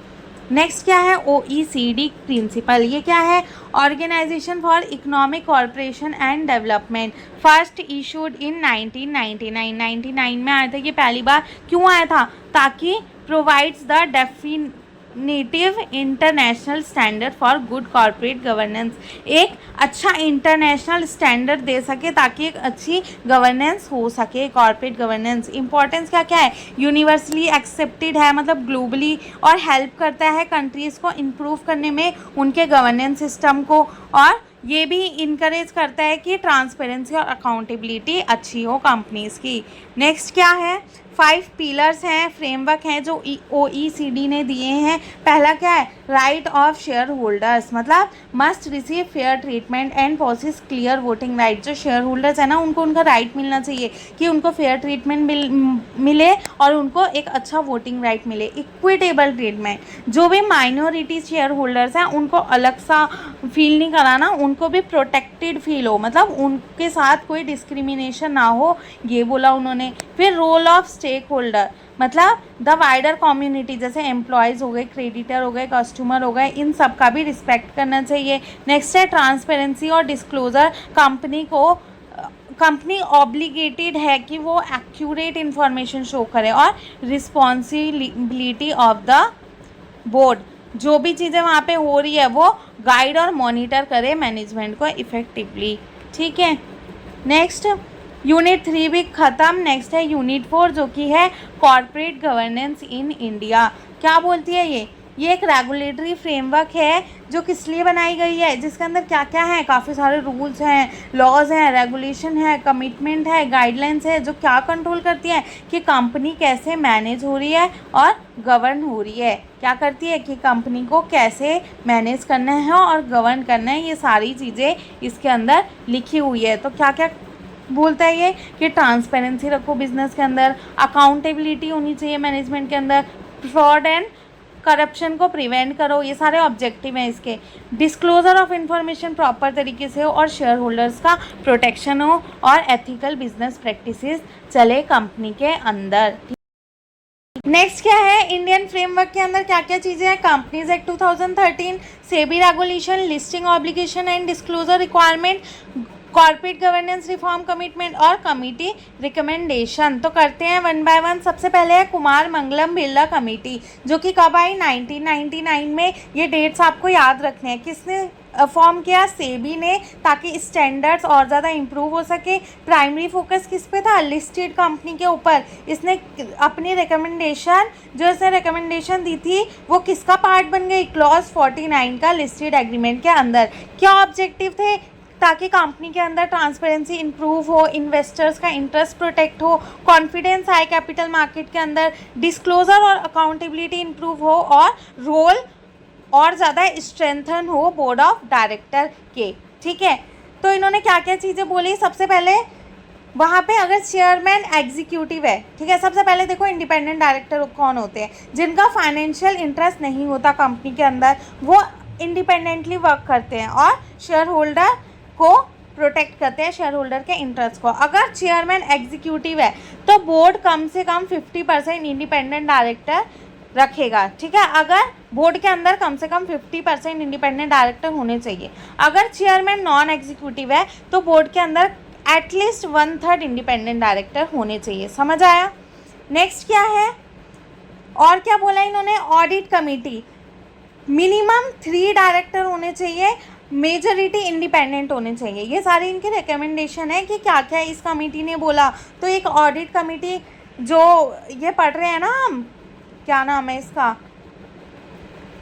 नेक्स्ट क्या है, OECD प्रिंसिपल, ये क्या है, organisation for economic corporation and development, first issued in 1999 में आया था ये पहली बार। क्यों आया था, ताकि provides the definitive international standard for good corporate governance, एक अच्छा इंटरनेशनल स्टैंडर्ड दे सके ताकि एक अच्छी गवर्नेंस हो सके, कॉर्पोरेट गवर्नेंस। इंपॉर्टेंस क्या क्या है, यूनिवर्सली एक्सेप्टेड है, मतलब ग्लोबली, और हेल्प करता है कंट्रीज़ को इम्प्रूव करने में उनके गवर्नेंस सिस्टम को, और ये भी इनकरेज करता है कि ट्रांसपेरेंसी और अकाउंटेबिलिटी अच्छी हो कंपनीज़ की। नेक्स्ट क्या है, 5 पिलर्स हैं, फ्रेमवर्क हैं जो OECD ने दिए हैं। पहला क्या है, राइट ऑफ शेयर होल्डर्स, मतलब must receive fair treatment and possesses clear voting right. जो शेयर होल्डर्स है ना उनको उनका राइट मिलना चाहिए कि उनको फेयर ट्रीटमेंट मिले और उनको एक अच्छा वोटिंग राइट मिले। इक्विटेबल ट्रीटमेंट, जो भी माइनॉरिटी शेयर होल्डर्स हैं उनको अलग सा फील नहीं कराना, उनको भी प्रोटेक्टेड फील हो, मतलब उनके साथ कोई डिस्क्रिमिनेशन ना हो, ये बोला उन्होंने। फिर रोल ऑफ स्टेक होल्डर, मतलब द वाइडर कम्युनिटी, जैसे एम्प्लॉयज़ हो गए, क्रेडिटर हो गए, कस्टमर हो गए, इन सब का भी रिस्पेक्ट करना चाहिए। नेक्स्ट है ट्रांसपेरेंसी और डिस्क्लोजर, कंपनी ऑब्लिगेटेड है कि वो एक्यूरेट इन्फॉर्मेशन शो करे, और रिस्पॉन्सिबिलिटी ऑफ द बोर्ड, जो भी चीज़ें वहाँ पे हो रही है वो गाइड और मॉनिटर करे मैनेजमेंट को इफ़ेक्टिवली, ठीक है। नेक्स्ट, यूनिट 3 भी ख़त्म। नेक्स्ट है यूनिट 4 जो कि है कॉर्पोरेट गवर्नेंस इन इंडिया। क्या बोलती है ये एक रेगुलेटरी फ्रेमवर्क है जो किस लिए बनाई गई है, जिसके अंदर क्या क्या है, काफ़ी सारे रूल्स हैं, लॉज हैं, रेगुलेशन है, कमिटमेंट है, गाइडलाइंस है, जो क्या कंट्रोल करती है कि कंपनी कैसे मैनेज हो रही है और गवर्न हो रही है। क्या करती है कि कंपनी को कैसे मैनेज करना है और गवर्न करना है, ये सारी चीज़ें इसके अंदर लिखी हुई है। तो क्या क्या बोलता है ये कि ट्रांसपेरेंसी रखो बिजनेस के अंदर, अकाउंटेबिलिटी होनी चाहिए मैनेजमेंट के अंदर, फ्रॉड एंड करप्शन को प्रिवेंट करो, ये सारे ऑब्जेक्टिव हैं इसके। डिस्क्लोजर ऑफ इंफॉर्मेशन प्रॉपर तरीके से हो और शेयर होल्डर्स का प्रोटेक्शन हो और एथिकल बिजनेस प्रैक्टिसेस चले कंपनी के अंदर। नेक्स्ट क्या है, इंडियन फ्रेमवर्क के अंदर क्या क्या चीज़ें हैं, companies act 2013, SEBI regulation, listing obligation and disclosure requirement, corporate governance reform commitment और कमिटी रिकमेंडेशन। तो करते हैं वन बाय वन। सबसे पहले है कुमार मंगलम बिरला कमेटी, जो कि कब आई? 1999 में। ये डेट्स आपको याद रखने हैं। किसने फॉर्म किया? सेबी ने, ताकि स्टैंडर्ड्स और ज़्यादा इम्प्रूव हो सके। प्राइमरी फोकस किस पे था? लिस्टेड कंपनी के ऊपर। इसने अपनी रिकमेंडेशन, जो इसने रिकमेंडेशन दी थी, वो किसका पार्ट बन गई? क्लॉज 49 का लिस्टेड एग्रीमेंट के अंदर। क्या ऑब्जेक्टिव थे? ताकि कंपनी के अंदर ट्रांसपेरेंसी इंप्रूव हो, इन्वेस्टर्स का इंटरेस्ट प्रोटेक्ट हो, कॉन्फिडेंस आए कैपिटल मार्केट के अंदर, डिस्क्लोजर और अकाउंटेबिलिटी इंप्रूव हो, और रोल और ज़्यादा स्ट्रेंथन हो बोर्ड ऑफ डायरेक्टर के। ठीक है, तो इन्होंने क्या क्या चीज़ें बोली? सबसे पहले वहाँ पे अगर चेयरमैन एग्जीक्यूटिव है, ठीक है, सबसे पहले देखो इंडिपेंडेंट डायरेक्टर कौन होते हैं? जिनका फाइनेंशियल इंटरेस्ट नहीं होता कंपनी के अंदर, वो इंडिपेंडेंटली वर्क करते हैं और शेयर होल्डर को प्रोटेक्ट करते हैं, शेयर होल्डर के इंटरेस्ट को। अगर चेयरमैन एग्जीक्यूटिव है तो बोर्ड कम से कम 50% इंडिपेंडेंट डायरेक्टर रखेगा। ठीक है, अगर बोर्ड के अंदर कम से कम 50% इंडिपेंडेंट डायरेक्टर होने चाहिए। अगर चेयरमैन नॉन एग्जीक्यूटिव है तो बोर्ड के अंदर एटलीस्ट 1/3 इंडिपेंडेंट डायरेक्टर होने चाहिए। समझ आया? नेक्स्ट क्या है और क्या बोला इन्होंने? ऑडिट कमेटी मिनिमम 3 डायरेक्टर होने चाहिए, मेजॉरिटी इंडिपेंडेंट होने चाहिए। ये सारी इनकी रिकमेंडेशन है कि क्या क्या इस कमेटी ने बोला। तो एक ऑडिट कमेटी जो ये पढ़ रहे हैं ना हम, क्या नाम है इसका?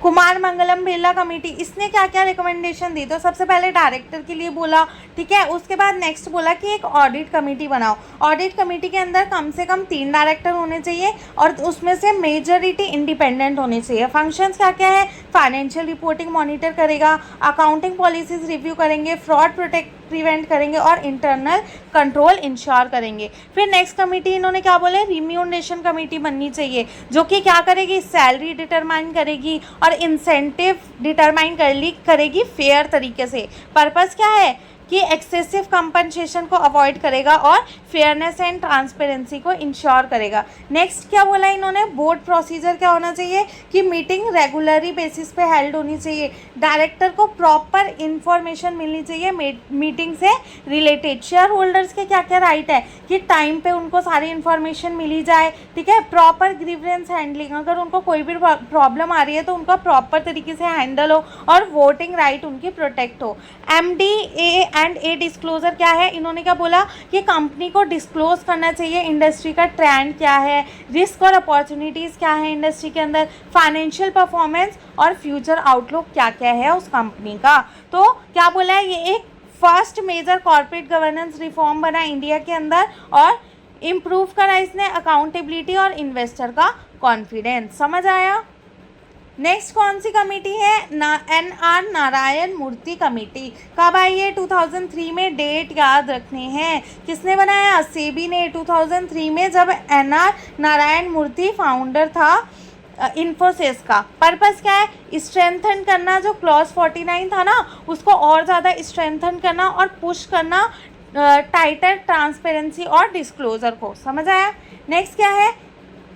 कुमार मंगलम बिरला कमेटी, इसने क्या क्या रिकमेंडेशन दी? तो सबसे पहले डायरेक्टर के लिए बोला, ठीक है। उसके बाद नेक्स्ट बोला कि एक ऑडिट कमेटी बनाओ। ऑडिट कमेटी के अंदर कम से कम 3 डायरेक्टर होने चाहिए और उसमें से मेजॉरिटी इंडिपेंडेंट होने चाहिए। फंक्शंस क्या क्या है? फाइनेंशियल रिपोर्टिंग मॉनिटर करेगा, अकाउंटिंग पॉलिसीज रिव्यू करेंगे, फ्रॉड प्रिवेंट करेंगे और इंटरनल कंट्रोल इंश्योर करेंगे। फिर नेक्स्ट कमेटी इन्होंने क्या बोले? रिम्यूनरेशन कमेटी बननी चाहिए, जो कि क्या करेगी? सैलरी डिटरमाइन करेगी और इंसेंटिव डिटरमाइन करेगी फेयर तरीके से। पर्पस क्या है? कि एक्सेसिव कंपनसेशन को अवॉइड करेगा और फेयरनेस एंड ट्रांसपेरेंसी को इंश्योर करेगा। नेक्स्ट क्या बोला इन्होंने? बोर्ड प्रोसीजर क्या होना चाहिए? कि मीटिंग रेगुलरी बेसिस पे हेल्ड होनी चाहिए। डायरेक्टर को प्रॉपर इंफॉर्मेशन मिलनी चाहिए मीटिंग से रिलेटेड। शेयर होल्डर्स के क्या क्या राइट है? कि टाइम पे उनको सारी इन्फॉर्मेशन मिली जाए, ठीक है। प्रॉपर ग्रीवेंस हैंडलिंग, अगर उनको कोई भी प्रॉब्लम आ रही है तो उनका प्रॉपर तरीके से हैंडल हो और वोटिंग राइट उनकी प्रोटेक्ट हो। MD&A डिस्क्लोजर क्या है? इन्होंने क्या बोला? कि कंपनी को डिस्क्लोज करना चाहिए इंडस्ट्री का ट्रेंड क्या है, रिस्क और अपॉर्चुनिटीज़ क्या है इंडस्ट्री के अंदर, फाइनेंशियल परफॉर्मेंस और फ्यूचर आउटलुक क्या क्या है उस कंपनी का। तो क्या बोला है? ये एक first major corporate governance reform बना इंडिया के अंदर और इम्प्रूव करा इसने अकाउंटेबिलिटी और इन्वेस्टर का कॉन्फिडेंस। समझ आया? नेक्स्ट कौन सी कमेटी है? NR नारायण मूर्ति कमेटी। कब आई है? 2003 में। डेट याद रखने हैं। किसने बनाया? सेबी ने 2003 में, जब NR नारायण मूर्ति फाउंडर था इन्फोसिस का। पर्पस क्या है? स्ट्रेंथन करना, जो क्लॉज 49 था ना उसको और ज़्यादा स्ट्रेंथन करना और पुश करना टाइटर ट्रांसपेरेंसी और डिस्क्लोजर को। समझ आया? नेक्स्ट क्या है?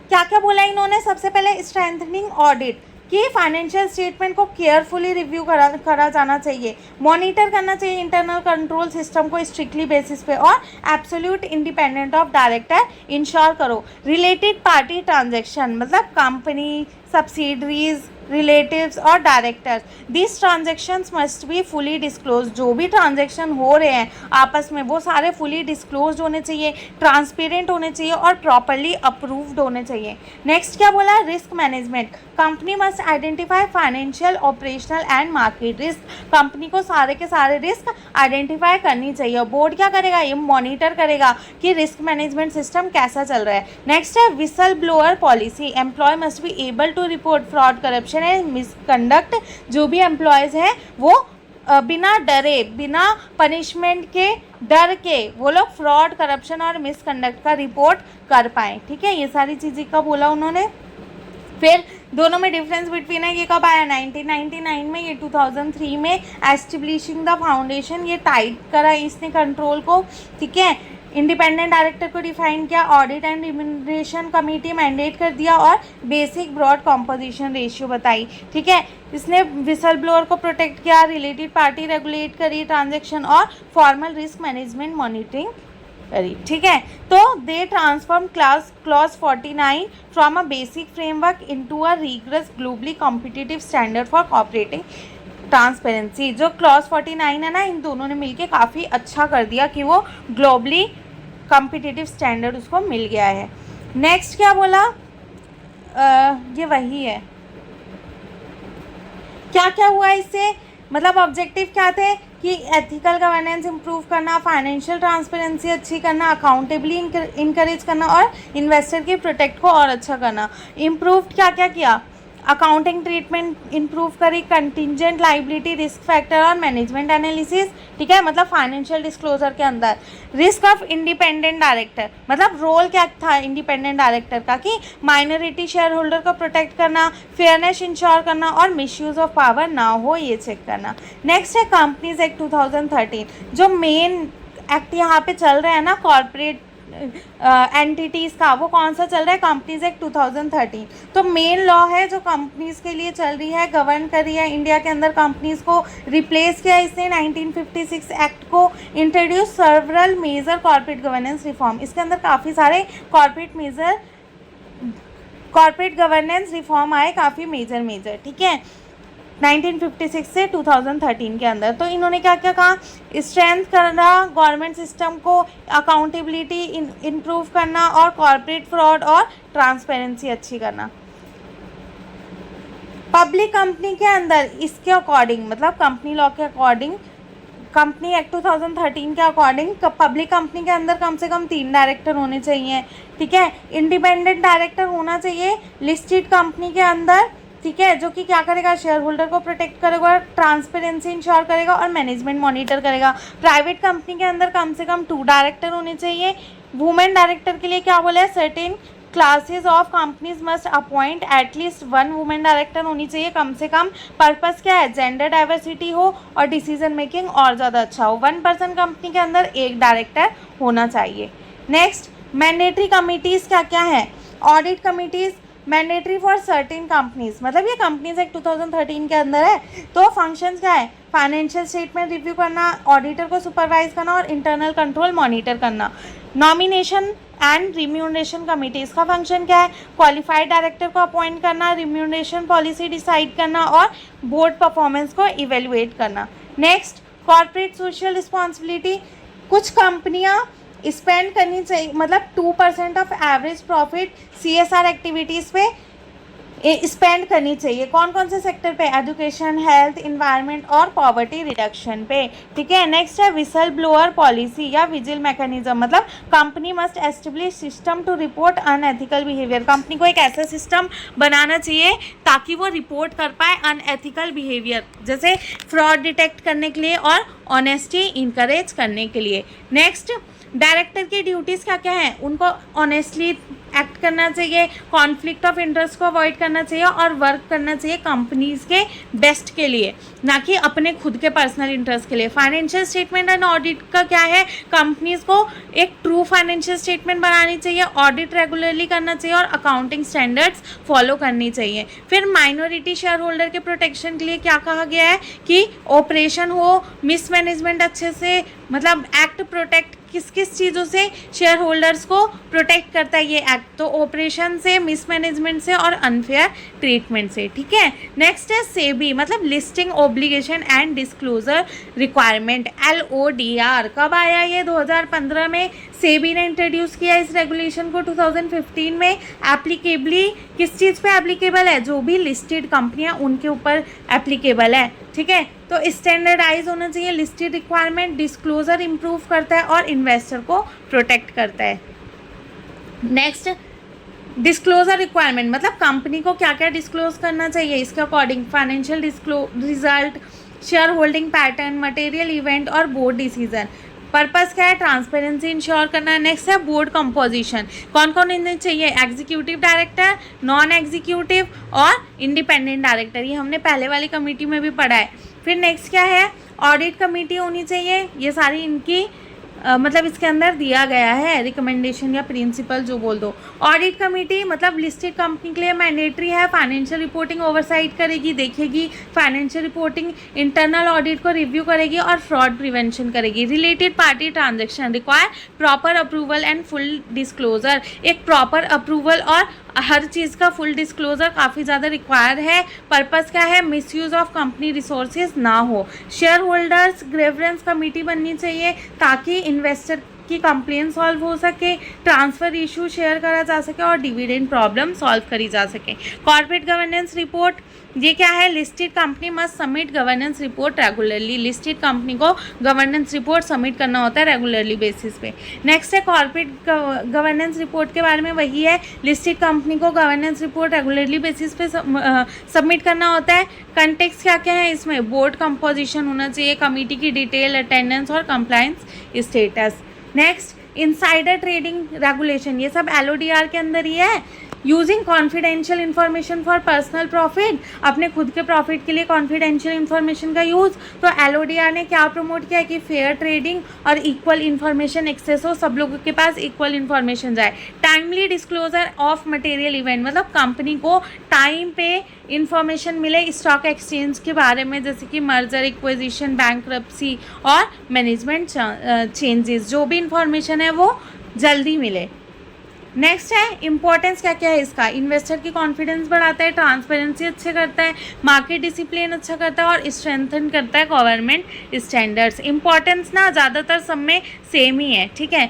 क्या क्या बोला इन्होंने? सबसे पहले स्ट्रेंथनिंग ऑडिट, कि फाइनेंशियल स्टेटमेंट को केयरफुली रिव्यू करा जाना चाहिए, मॉनिटर करना चाहिए इंटरनल कंट्रोल सिस्टम को स्ट्रिक्टली बेसिस पे और absolute independent of director ensure करो। रिलेटेड पार्टी ट्रांजैक्शन, मतलब कंपनी, सब्सिडरीज, रिलेटिव्स और directors, this transactions must be fully disclose. जो भी ट्रांजैक्शन हो रहे हैं आपस में वो सारे फुली डिस्क्लोज होने चाहिए, ट्रांसपेरेंट होने चाहिए और प्रॉपरली अप्रूव्ड होने चाहिए। नेक्स्ट क्या बोला? Risk management, company must identify financial, operational and market risk. Company को सारे के सारे रिस्क आइडेंटिफाई करनी चाहिए। बोर्ड क्या करेगा? ये मॉनिटर करेगा कि रिस्क मैनेजमेंट सिस्टम कैसा चल रहा है। नेक्स्ट है whistle blower policy, employ must be able to report fraud, corruption and misconduct. जो भी एम्प्लॉयज़ हैं वो बिना डरे, बिना पनिशमेंट के डर के वो लोग फ्रॉड, करप्शन और मिसकंडक्ट का रिपोर्ट कर पाएँ। ठीक है, ये सारी चीज़ें का बोला उन्होंने। फिर दोनों में डिफरेंस बिटवीन है, ये कब आया? 1999 में, ये 2003 में। एस्टेब्लिशिंग द फाउंडेशन, ये टाइट करा इसने कंट्रोल को, ठीक है। इंडिपेंडेंट डायरेक्टर को डिफाइन किया, audit and remuneration committee mandate कर दिया और बेसिक ब्रॉड कॉम्पोजिशन रेशियो बताई। ठीक है, इसने विसल ब्लोअर को प्रोटेक्ट किया, रिलेटेड पार्टी रेगुलेट करी ट्रांजैक्शन और फॉर्मल रिस्क मैनेजमेंट मॉनिटरिंग करी। ठीक है, तो they transform clause 49 from a basic framework into a rigorous globally competitive standard for cooperating transparency. जो क्लॉज 49 है ना, इन दोनों ने मिलके काफ़ी अच्छा कर दिया कि वो ग्लोबली कॉम्पिटिटिव स्टैंडर्ड उसको मिल गया है। नेक्स्ट क्या बोला, ये वही है। क्या क्या हुआ इससे, मतलब ऑब्जेक्टिव क्या थे कि एथिकल गवर्नेंस इंप्रूव करना, फाइनेंशियल ट्रांसपेरेंसी अच्छी करना, अकाउंटेबली इंकरेज करना और इन्वेस्टर के प्रोटेक्ट को और अच्छा करना। इम्प्रूव क्या क्या किया, अकाउंटिंग ट्रीटमेंट इंप्रूव करी, कंटिजेंट लाइबिलिटी रिस्क फैक्टर और मैनेजमेंट एनालिसिस। ठीक है, मतलब फाइनेंशियल डिस्क्लोजर के अंदर रिस्क ऑफ इंडिपेंडेंट डायरेक्टर, मतलब रोल क्या था इंडिपेंडेंट डायरेक्टर का कि माइनॉरिटी शेयर होल्डर को प्रोटेक्ट करना, फेयरनेस इंश्योर करना और मिसयूज ऑफ पावर ना हो ये चेक करना। नेक्स्ट है कंपनीज एक्ट 2013, जो मेन एक्ट यहाँ पे चल रहा है ना कॉर्पोरेट एंटिटीज़ का, वो कौन सा चल रहा है, कंपनीज एक्ट 2013। तो मेन लॉ है जो कंपनीज के लिए चल रही है, गवर्न कर रही है इंडिया के अंदर कंपनीज को। रिप्लेस किया इसने 1956 एक्ट को, introduce several major corporate governance reform. इसके अंदर काफ़ी सारे कॉर्पोरेट गवर्नेंस रिफॉर्म आए, काफ़ी मेजर। ठीक है, 1956 से 2013 के अंदर। तो इन्होंने क्या क्या कहा, स्ट्रेंथ करना गवर्नमेंट सिस्टम को, अकाउंटेबिलिटी इम्प्रूव करना और कॉर्पोरेट फ्रॉड और ट्रांसपेरेंसी अच्छी करना। पब्लिक कंपनी के अंदर इसके अकॉर्डिंग, मतलब कंपनी लॉ के अकॉर्डिंग, कंपनी एक्ट 2013 के अकॉर्डिंग पब्लिक कंपनी के अंदर कम से कम 3 डायरेक्टर होने चाहिए। ठीक है, इंडिपेंडेंट डायरेक्टर होना चाहिए लिस्टेड कंपनी के अंदर। ठीक है, जो कि क्या करेगा, शेयर होल्डर को प्रोटेक्ट करेगा, ट्रांसपेरेंसी इंश्योर करेगा और मैनेजमेंट मॉनिटर करेगा। प्राइवेट कंपनी के अंदर कम से कम 2 डायरेक्टर होने चाहिए। वुमेन डायरेक्टर के लिए क्या बोला है, certain classes of companies must appoint at least 1 women director होनी चाहिए कम से कम। पर्पस क्या है, जेंडर डाइवर्सिटी हो और डिसीजन मेकिंग और ज़्यादा अच्छा हो। 1% कंपनी के अंदर 1 डायरेक्टर होना चाहिए। नेक्स्ट, मैंडेटरी कमिटीज़ क्या क्या है, audit committees mandatory for certain companies, मतलब ये कंपनीज एक्ट 2013 के अंदर है। तो फंक्शंस क्या है, फाइनेंशियल स्टेटमेंट रिव्यू करना, ऑडिटर को सुपरवाइज करना और इंटरनल कंट्रोल मॉनिटर करना। नॉमिनेशन एंड रिम्यूनरेशन कमिटीज का फंक्शन क्या है, क्वालिफाइड डायरेक्टर को अपॉइंट करना, रिम्यूनरेशन पॉलिसी डिसाइड करना और बोर्ड परफॉर्मेंस को इवेलुएट करना। नेक्स्ट, कॉर्पोरेट सोशल रिस्पॉन्सिबिलिटी, कुछ कंपनियां स्पेंड करनी चाहिए, मतलब 2% of average profit CSR activities पे स्पेंड करनी चाहिए। कौन कौन से सेक्टर पे, एजुकेशन, हेल्थ, इन्वायरमेंट और पॉवर्टी रिडक्शन पे। ठीक है, नेक्स्ट है विसल ब्लोअर पॉलिसी या विजिल मैकेनिज्म, मतलब company must establish system to report unethical behaviour. Company को एक ऐसा सिस्टम बनाना चाहिए ताकि वो रिपोर्ट कर पाए अनएथिकल बिहेवियर, जैसे फ्रॉड डिटेक्ट करने के लिए और ऑनेस्टी इंकरेज करने के लिए। नेक्स्ट, डायरेक्टर की ड्यूटीज़ क्या क्या हैं, उनको ऑनेस्टली एक्ट करना चाहिए, कॉन्फ्लिक्ट ऑफ इंटरेस्ट को अवॉइड करना चाहिए और वर्क करना चाहिए कंपनीज़ के बेस्ट के लिए, ना कि अपने खुद के पर्सनल इंटरेस्ट के लिए। फाइनेंशियल स्टेटमेंट एंड ऑडिट का क्या है, कंपनीज़ को एक ट्रू फाइनेंशियल स्टेटमेंट बनानी चाहिए, ऑडिट रेगुलरली करना चाहिए और अकाउंटिंग स्टैंडर्ड्स फॉलो करनी चाहिए। फिर माइनॉरिटी शेयर होल्डर के प्रोटेक्शन के लिए क्या कहा गया है कि ऑपरेशन हो, मिसमैनेजमेंट अच्छे से, मतलब एक्ट प्रोटेक्ट किस किस चीज़ों से शेयर होल्डर्स को प्रोटेक्ट करता है ये एक्ट, तो ऑपरेशन से, मिसमैनेजमेंट से और अनफेयर ट्रीटमेंट से। ठीक है, नेक्स्ट है सेबी, मतलब listing obligation and disclosure requirement, LODR। कब आया ये, 2015 में सेबी ने इंट्रोड्यूस किया इस रेगुलेशन को। 2015 में एप्लीकेबली किस चीज़ पे एप्लीकेबल है, जो भी लिस्टेड कंपनियां उनके ऊपर एप्लीकेबल है। ठीक है, तो स्टैंडर्डाइज होना चाहिए लिस्टेड रिक्वायरमेंट, डिस्क्लोजर इंप्रूव करता है और इन्वेस्टर को प्रोटेक्ट करता है। नेक्स्ट, डिस्क्लोजर रिक्वायरमेंट, मतलब कंपनी को क्या क्या डिस्क्लोज करना चाहिए, इसके according financial result, share holding pattern, material event और बोर्ड डिसीजन। पर्पस क्या है, ट्रांसपेरेंसी इंश्योर करना। नेक्स्ट है बोर्ड कंपोजिशन, कौन कौन इन्हें चाहिए, एग्जीक्यूटिव डायरेक्टर, नॉन एग्जीक्यूटिव और इंडिपेंडेंट डायरेक्टर, ये हमने पहले वाली कमेटी में भी पढ़ा है। फिर नेक्स्ट क्या है, ऑडिट कमेटी होनी चाहिए, ये सारी इनकी मतलब इसके अंदर दिया गया है रिकमेंडेशन या प्रिंसिपल जो बोल दो। ऑडिट कमेटी मतलब लिस्टेड कंपनी के लिए मैंडेटरी है, फाइनेंशियल रिपोर्टिंग ओवरसाइट करेगी, देखेगी, फाइनेंशियल रिपोर्टिंग, इंटरनल ऑडिट को रिव्यू करेगी और फ्रॉड प्रिवेंशन करेगी। Related party transaction require proper approval and full disclosure, एक प्रॉपर अप्रूवल और हर चीज़ का फुल डिस्क्लोजर काफ़ी ज़्यादा रिक्वायर है। पर्पस क्या है, मिसयूज़ ऑफ कंपनी रिसोर्सेज ना हो। शेयर होल्डर्स ग्रीवेंस कमेटी बननी चाहिए ताकि इन्वेस्टर की कंप्लेन सॉल्व हो सके, ट्रांसफ़र इशू शेयर करा जा सके और डिविडेंड प्रॉब्लम सॉल्व करी जा सके। कॉर्पोरेट गवर्नेंस रिपोर्ट, ये क्या है, listed company must submit governance report regularly, listed company को गवर्नेंस रिपोर्ट सबमिट करना होता है रेगुलरली बेसिस पे। नेक्स्ट है कॉर्पोरेट गवर्नेंस रिपोर्ट के बारे में, वही है लिस्टेड कंपनी को गवर्नेंस रिपोर्ट रेगुलरली बेसिस पे सबमिट करना होता है। कंटेक्स्ट क्या क्या है इसमें, बोर्ड कंपोजिशन होना चाहिए, कमेटी की डिटेल, अटेंडेंस और compliance status. Next insider trading regulation, ये सब LODR के अंदर ही है। Using confidential information for personal profit, अपने खुद के प्रॉफिट के लिए कॉन्फिडेंशियल इन्फॉर्मेशन का यूज़। तो LODR ने क्या प्रमोट किया कि फेयर ट्रेडिंग और इक्वल इन्फॉर्मेशन एक्सेस हो, सब लोगों के पास इक्वल इन्फॉर्मेशन जाए। Timely disclosure of material event, मतलब कंपनी को टाइम पे इन्फॉर्मेशन मिले स्टॉक एक्सचेंज के बारे में, जैसे कि मर्जर, एक्विजिशन, बैंकरप्सी और मैनेजमेंट चेंजेस, जो भी इंफॉर्मेशन है वो जल्दी मिले। नेक्स्ट है इंपॉर्टेंस क्या क्या है इसका, इन्वेस्टर की कॉन्फिडेंस बढ़ाता है, ट्रांसपेरेंसी अच्छे करता है, मार्केट डिसिप्लिन अच्छा करता है और स्ट्रेंथन करता है गवर्नमेंट स्टैंडर्ड्स। इंपॉर्टेंस ना ज़्यादातर सब में सेम ही है, ठीक है।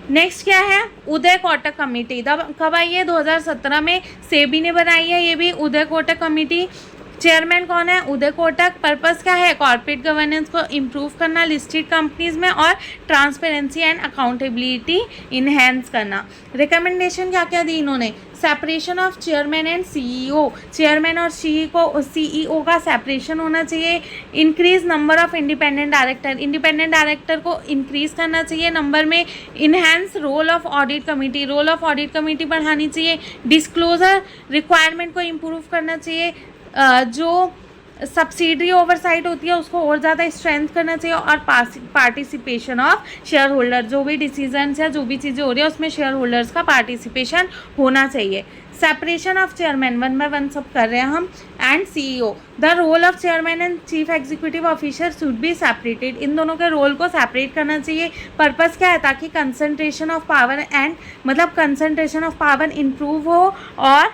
नेक्स्ट क्या है, उदय कोटक कमेटी, कब आई है, 2017 में सेबी ने बनाई है ये भी उदय कोटक कमेटी। चेयरमैन कौन है, उदय कोटक। पर्पस क्या है, कॉर्पोरेट गवर्नेंस को इम्प्रूव करना लिस्टेड कंपनीज में और ट्रांसपेरेंसी एंड अकाउंटेबिलिटी इन्हेंस करना। रिकमेंडेशन क्या क्या दी इन्होंने, separation of chairman and CEO, chairman और CEO का सेपरेशन होना चाहिए। Increase number of independent director, independent director को इंक्रीज करना चाहिए नंबर में। Enhance role of audit committee, role of audit committee बढ़ानी चाहिए। डिस्क्लोजर रिक्वायरमेंट को इम्प्रूव करना चाहिए, जो सब्सिडरी ओवरसाइट होती है उसको और ज़्यादा स्ट्रेंथ करना चाहिए। और पार्टिसिपेशन ऑफ शेयर होल्डर, जो भी डिसीजंस या जो भी चीज़ें हो रही है उसमें शेयर होल्डर्स का पार्टिसिपेशन होना चाहिए। सेपरेशन ऑफ चेयरमैन, 1 by 1 सब कर रहे हैं हम, and CEO, the role of chairman and chief executive officer should be separated, इन दोनों के रोल को सेपरेट करना चाहिए। पर्पस क्या है, ताकि कंसंट्रेशन ऑफ पावर एंड मतलब कंसंट्रेशन ऑफ पावर इम्प्रूव हो और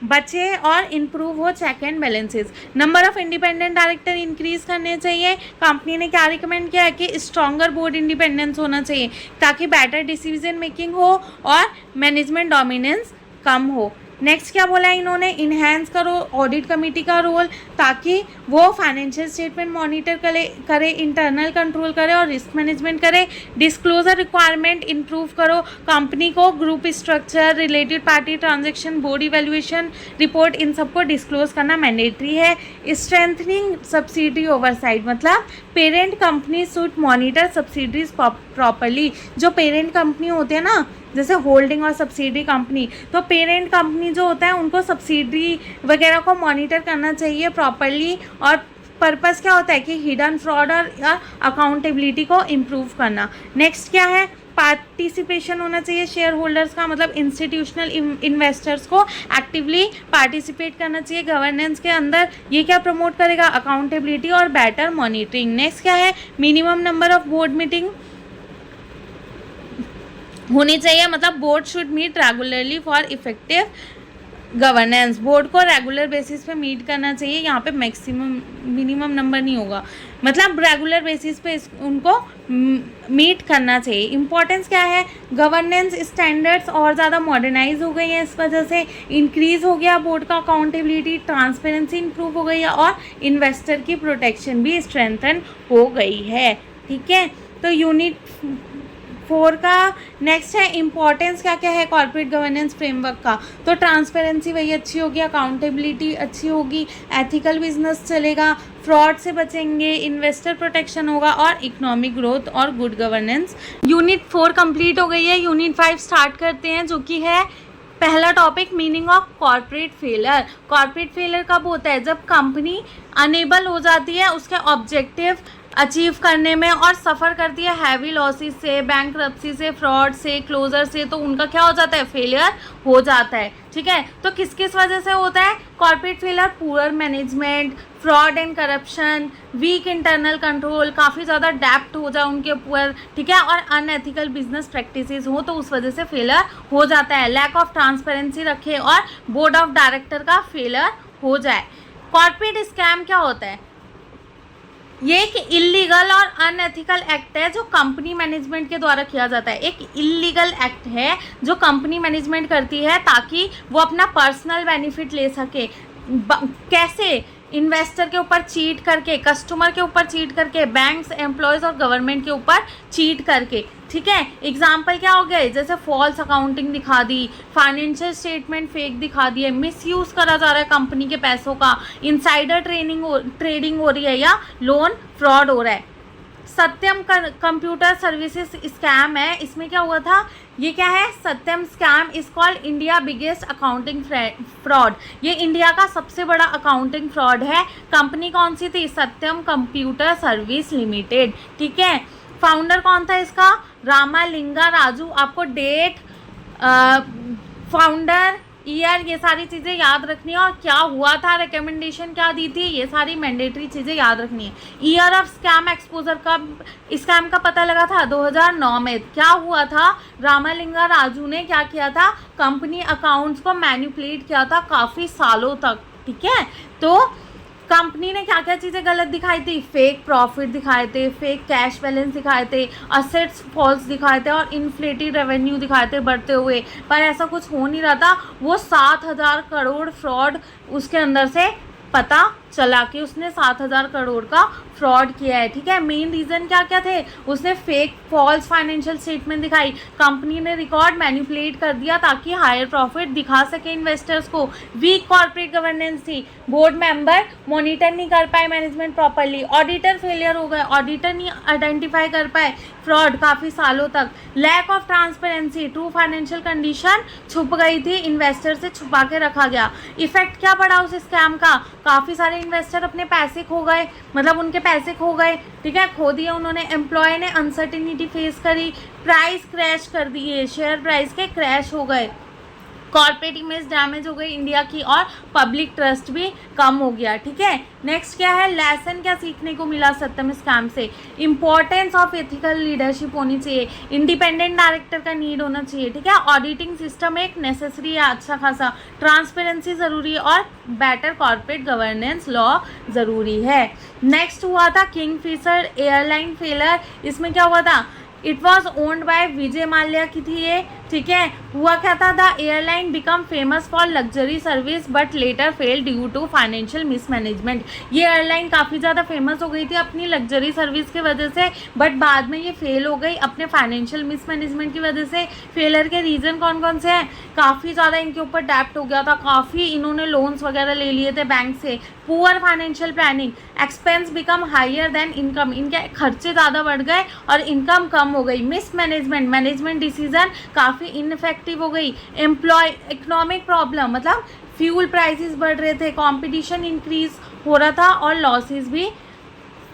बचे और इम्प्रूव हो check and balances. Number of independent director increase करने चाहिए। कंपनी ने क्या रिकमेंड किया है कि स्ट्रॉन्गर बोर्ड इंडिपेंडेंस होना चाहिए ताकि बेटर डिसीजन मेकिंग हो और मैनेजमेंट डोमिनेंस कम हो। नेक्स्ट क्या बोला है इन्होंने, इन्हेंस करो ऑडिट कमेटी का रोल ताकि वो फाइनेंशियल स्टेटमेंट मॉनिटर करे, इंटरनल कंट्रोल करे और रिस्क मैनेजमेंट करे। डिस्क्लोजर रिक्वायरमेंट इंप्रूव करो, कंपनी को group structure, related party transaction, board evaluation report, इन सबको डिस्क्लोज करना मैंडेटरी है। स्ट्रेंथनिंग सब्सिडरी ओवरसाइट, मतलब parent company should monitor subsidiaries properly. जो पेरेंट कंपनी होते हैं ना, जैसे होल्डिंग और सब्सिडरी कंपनी, तो पेरेंट कंपनी जो होता है उनको सब्सिडरी वगैरह को मॉनिटर करना चाहिए प्रॉपरली। और पर्पस क्या होता है कि हिडन फ्रॉड और अकाउंटेबिलिटी को इम्प्रूव करना। नेक्स्ट क्या है, पार्टिसिपेशन होना चाहिए शेयर होल्डर्स का, मतलब इंस्टीट्यूशनल इन्वेस्टर्स को एक्टिवली पार्टिसिपेट करना चाहिए गवर्नेंस के अंदर। ये क्या प्रमोट करेगा, अकाउंटेबिलिटी और बेटर मॉनिटरिंग। नेक्स्ट क्या है, minimum number of board meeting होनी चाहिए, मतलब board should meet regularly for effective governance. Board को रेगुलर बेसिस पे मीट करना चाहिए, यहाँ पे मैक्सिमम मिनिमम नंबर नहीं होगा, मतलब रेगुलर बेसिस पे उनको मीट करना चाहिए। इंपॉर्टेंस क्या है, गवर्नेंस स्टैंडर्ड्स और ज़्यादा मॉडर्नाइज हो गई हैं, इस वजह से इंक्रीज़ हो गया बोर्ड का अकाउंटेबिलिटी, ट्रांसपेरेंसी इंप्रूव हो गई है और इन्वेस्टर की प्रोटेक्शन भी स्ट्रेंथन हो गई है। ठीक है, तो यूनिट 4 का नेक्स्ट है इंपॉर्टेंस क्या क्या है कॉर्पोरेट गवर्नेंस फ्रेमवर्क का। तो ट्रांसपेरेंसी वही अच्छी होगी, अकाउंटेबिलिटी अच्छी होगी, एथिकल बिजनेस चलेगा, फ्रॉड से बचेंगे, इन्वेस्टर प्रोटेक्शन होगा और इकोनॉमिक ग्रोथ और गुड गवर्नेंस। यूनिट 4 कंप्लीट हो गई है, यूनिट 5 स्टार्ट करते हैं, जो कि है पहला topic meaning of corporate failure. Corporate failure कब होता है, जब कंपनी अनेबल हो जाती है उसके ऑब्जेक्टिव अचीव करने में और सफ़र करती है हैवी लॉसेस से, बैंकरप्सी से, फ्रॉड से, क्लोजर से, तो उनका क्या हो जाता है, फेलियर हो जाता है। ठीक है, तो किस किस वजह से होता है corporate failure? Poor management, fraud and corruption, weak internal control, काफ़ी ज़्यादा डेप्ट हो जाए उनके ऊपर, ठीक है, और अनएथिकल बिजनेस प्रैक्टिसेस हो तो उस वजह से फेलियर हो जाता है। लैक ऑफ ट्रांसपेरेंसी रखे और बोर्ड ऑफ डायरेक्टर का फेलियर हो जाए। कॉर्पोरेट स्कैम क्या होता है? ये एक इलीगल और अनएथिकल एक्ट है जो कंपनी मैनेजमेंट के द्वारा किया जाता है। एक इलीगल एक्ट है जो कंपनी मैनेजमेंट करती है ताकि वो अपना पर्सनल बेनिफिट ले सके। कैसे? इन्वेस्टर के ऊपर चीट करके, कस्टमर के ऊपर चीट करके, बैंक्स, एम्प्लॉयज़ और गवर्नमेंट के ऊपर चीट करके। ठीक है, एग्जाम्पल क्या हो गए? जैसे फॉल्स अकाउंटिंग दिखा दी, फाइनेंशियल स्टेटमेंट फेक दिखा दिए, मिसयूज़ करा जा रहा है कंपनी के पैसों का, इनसाइडर ट्रेडिंग हो रही है या लोन फ्रॉड हो रहा है। सत्यम कंप्यूटर सर्विसेज स्कैम है, इसमें क्या हुआ था? ये क्या है? Satyam scam is called India biggest accounting fraud. ये इंडिया का सबसे बड़ा अकाउंटिंग फ्रॉड है। कंपनी कौन सी थी? सत्यम कंप्यूटर सर्विस लिमिटेड। ठीक है, फाउंडर कौन था इसका? रामालिंगा राजू। आपको डेट, फाउंडर, ईयर, ये सारी चीज़ें याद रखनी है, और क्या हुआ था, रिकमेंडेशन क्या दी थी, ये सारी मैंडेटरी चीज़ें याद रखनी है। ईयर ऑफ स्कैम एक्सपोजर, कब स्कैम का पता लगा था? 2009 में। क्या हुआ था? रामालिंगा राजू ने क्या किया था? कंपनी अकाउंट्स को मैनिपुलेट किया था काफ़ी सालों तक। ठीक है, तो कंपनी ने क्या क्या चीज़ें गलत दिखाई थी? फेक प्रॉफिट दिखाए थे, फेक कैश बैलेंस दिखाए थे, असेट्स फॉल्स दिखाए थे और इन्फ्लेटेड रेवेन्यू दिखाए थे बढ़ते हुए, पर ऐसा कुछ हो नहीं रहा था। वो 7,000 करोड़ फ्रॉड उसके अंदर से पता चला कि उसने 7,000 करोड़ का फ्रॉड किया है। ठीक है, मेन रीज़न क्या क्या थे? उसने फेक फॉल्स फाइनेंशियल स्टेटमेंट दिखाई, कंपनी ने रिकॉर्ड मैनिपुलेट कर दिया ताकि हायर प्रॉफिट दिखा सके इन्वेस्टर्स को, वीक कॉर्पोरेट गवर्नेंस थी, बोर्ड मेंबर मॉनिटर नहीं कर पाए मैनेजमेंट प्रॉपरली, ऑडिटर फेलियर हो गए, ऑडिटर नहीं आइडेंटिफाई कर पाए फ्रॉड काफ़ी सालों तक, lack of transparency, true financial condition छुप गई थी, इन्वेस्टर से छुपा के रखा गया। इफेक्ट क्या पड़ा उस स्कैम का? काफ़ी सारे इन्वेस्टर अपने पैसे खो गए, मतलब उनके पैसे खो गए। ठीक है, खो दिए उन्होंने, एम्प्लॉय ने अनसर्टिनिटी फेस करी, प्राइस क्रैश कर दिए, शेयर प्राइस के क्रैश हो गए, कॉर्पोरेट इमेज डैमेज हो गई इंडिया की, और पब्लिक ट्रस्ट भी कम हो गया। ठीक है, नेक्स्ट क्या है? लेसन क्या सीखने को मिला सत्यम स्कैम से? इंपॉर्टेंस ऑफ एथिकल लीडरशिप होनी चाहिए, इंडिपेंडेंट डायरेक्टर का नीड होना चाहिए। ठीक है, ऑडिटिंग सिस्टम एक नेसेसरी है अच्छा खासा, ट्रांसपेरेंसी ज़रूरी है और बेटर कॉर्पोरेट गवर्नेंस लॉ ज़रूरी है। नेक्स्ट हुआ था किंगफिशर एयरलाइन फेलर। इसमें क्या हुआ था? It was owned by Vijay Mallya की थी ये। ठीक है, हुआ क्या था? The airline become famous for luxury service but later fail due to financial mismanagement. ये एयरलाइन काफ़ी ज़्यादा फेमस हो गई थी अपनी लग्जरी सर्विस की वजह से, बट बाद में ये फेल हो गई अपने फाइनेंशियल मिसमैनेजमेंट की वजह से। फेलर के रीज़न कौन कौन से हैं? काफ़ी ज़्यादा इनके ऊपर डेप्ट हो गया था, काफ़ी इन्होंने लोन्स वगैरह ले लिए थे बैंक से, poor financial planning, expense become higher than income, इनके खर्चे ज़्यादा बढ़ गए और इनकम कम हो गई, मिसमैनेजमेंट, मैनेजमेंट डिसीजन काफ़ी इनफेक्टिव हो गई, एम्प्लॉय इकोनॉमिक प्रॉब्लम, मतलब फ्यूल प्राइसेस बढ़ रहे थे, कंपटीशन इंक्रीज हो रहा था और लॉसेस भी,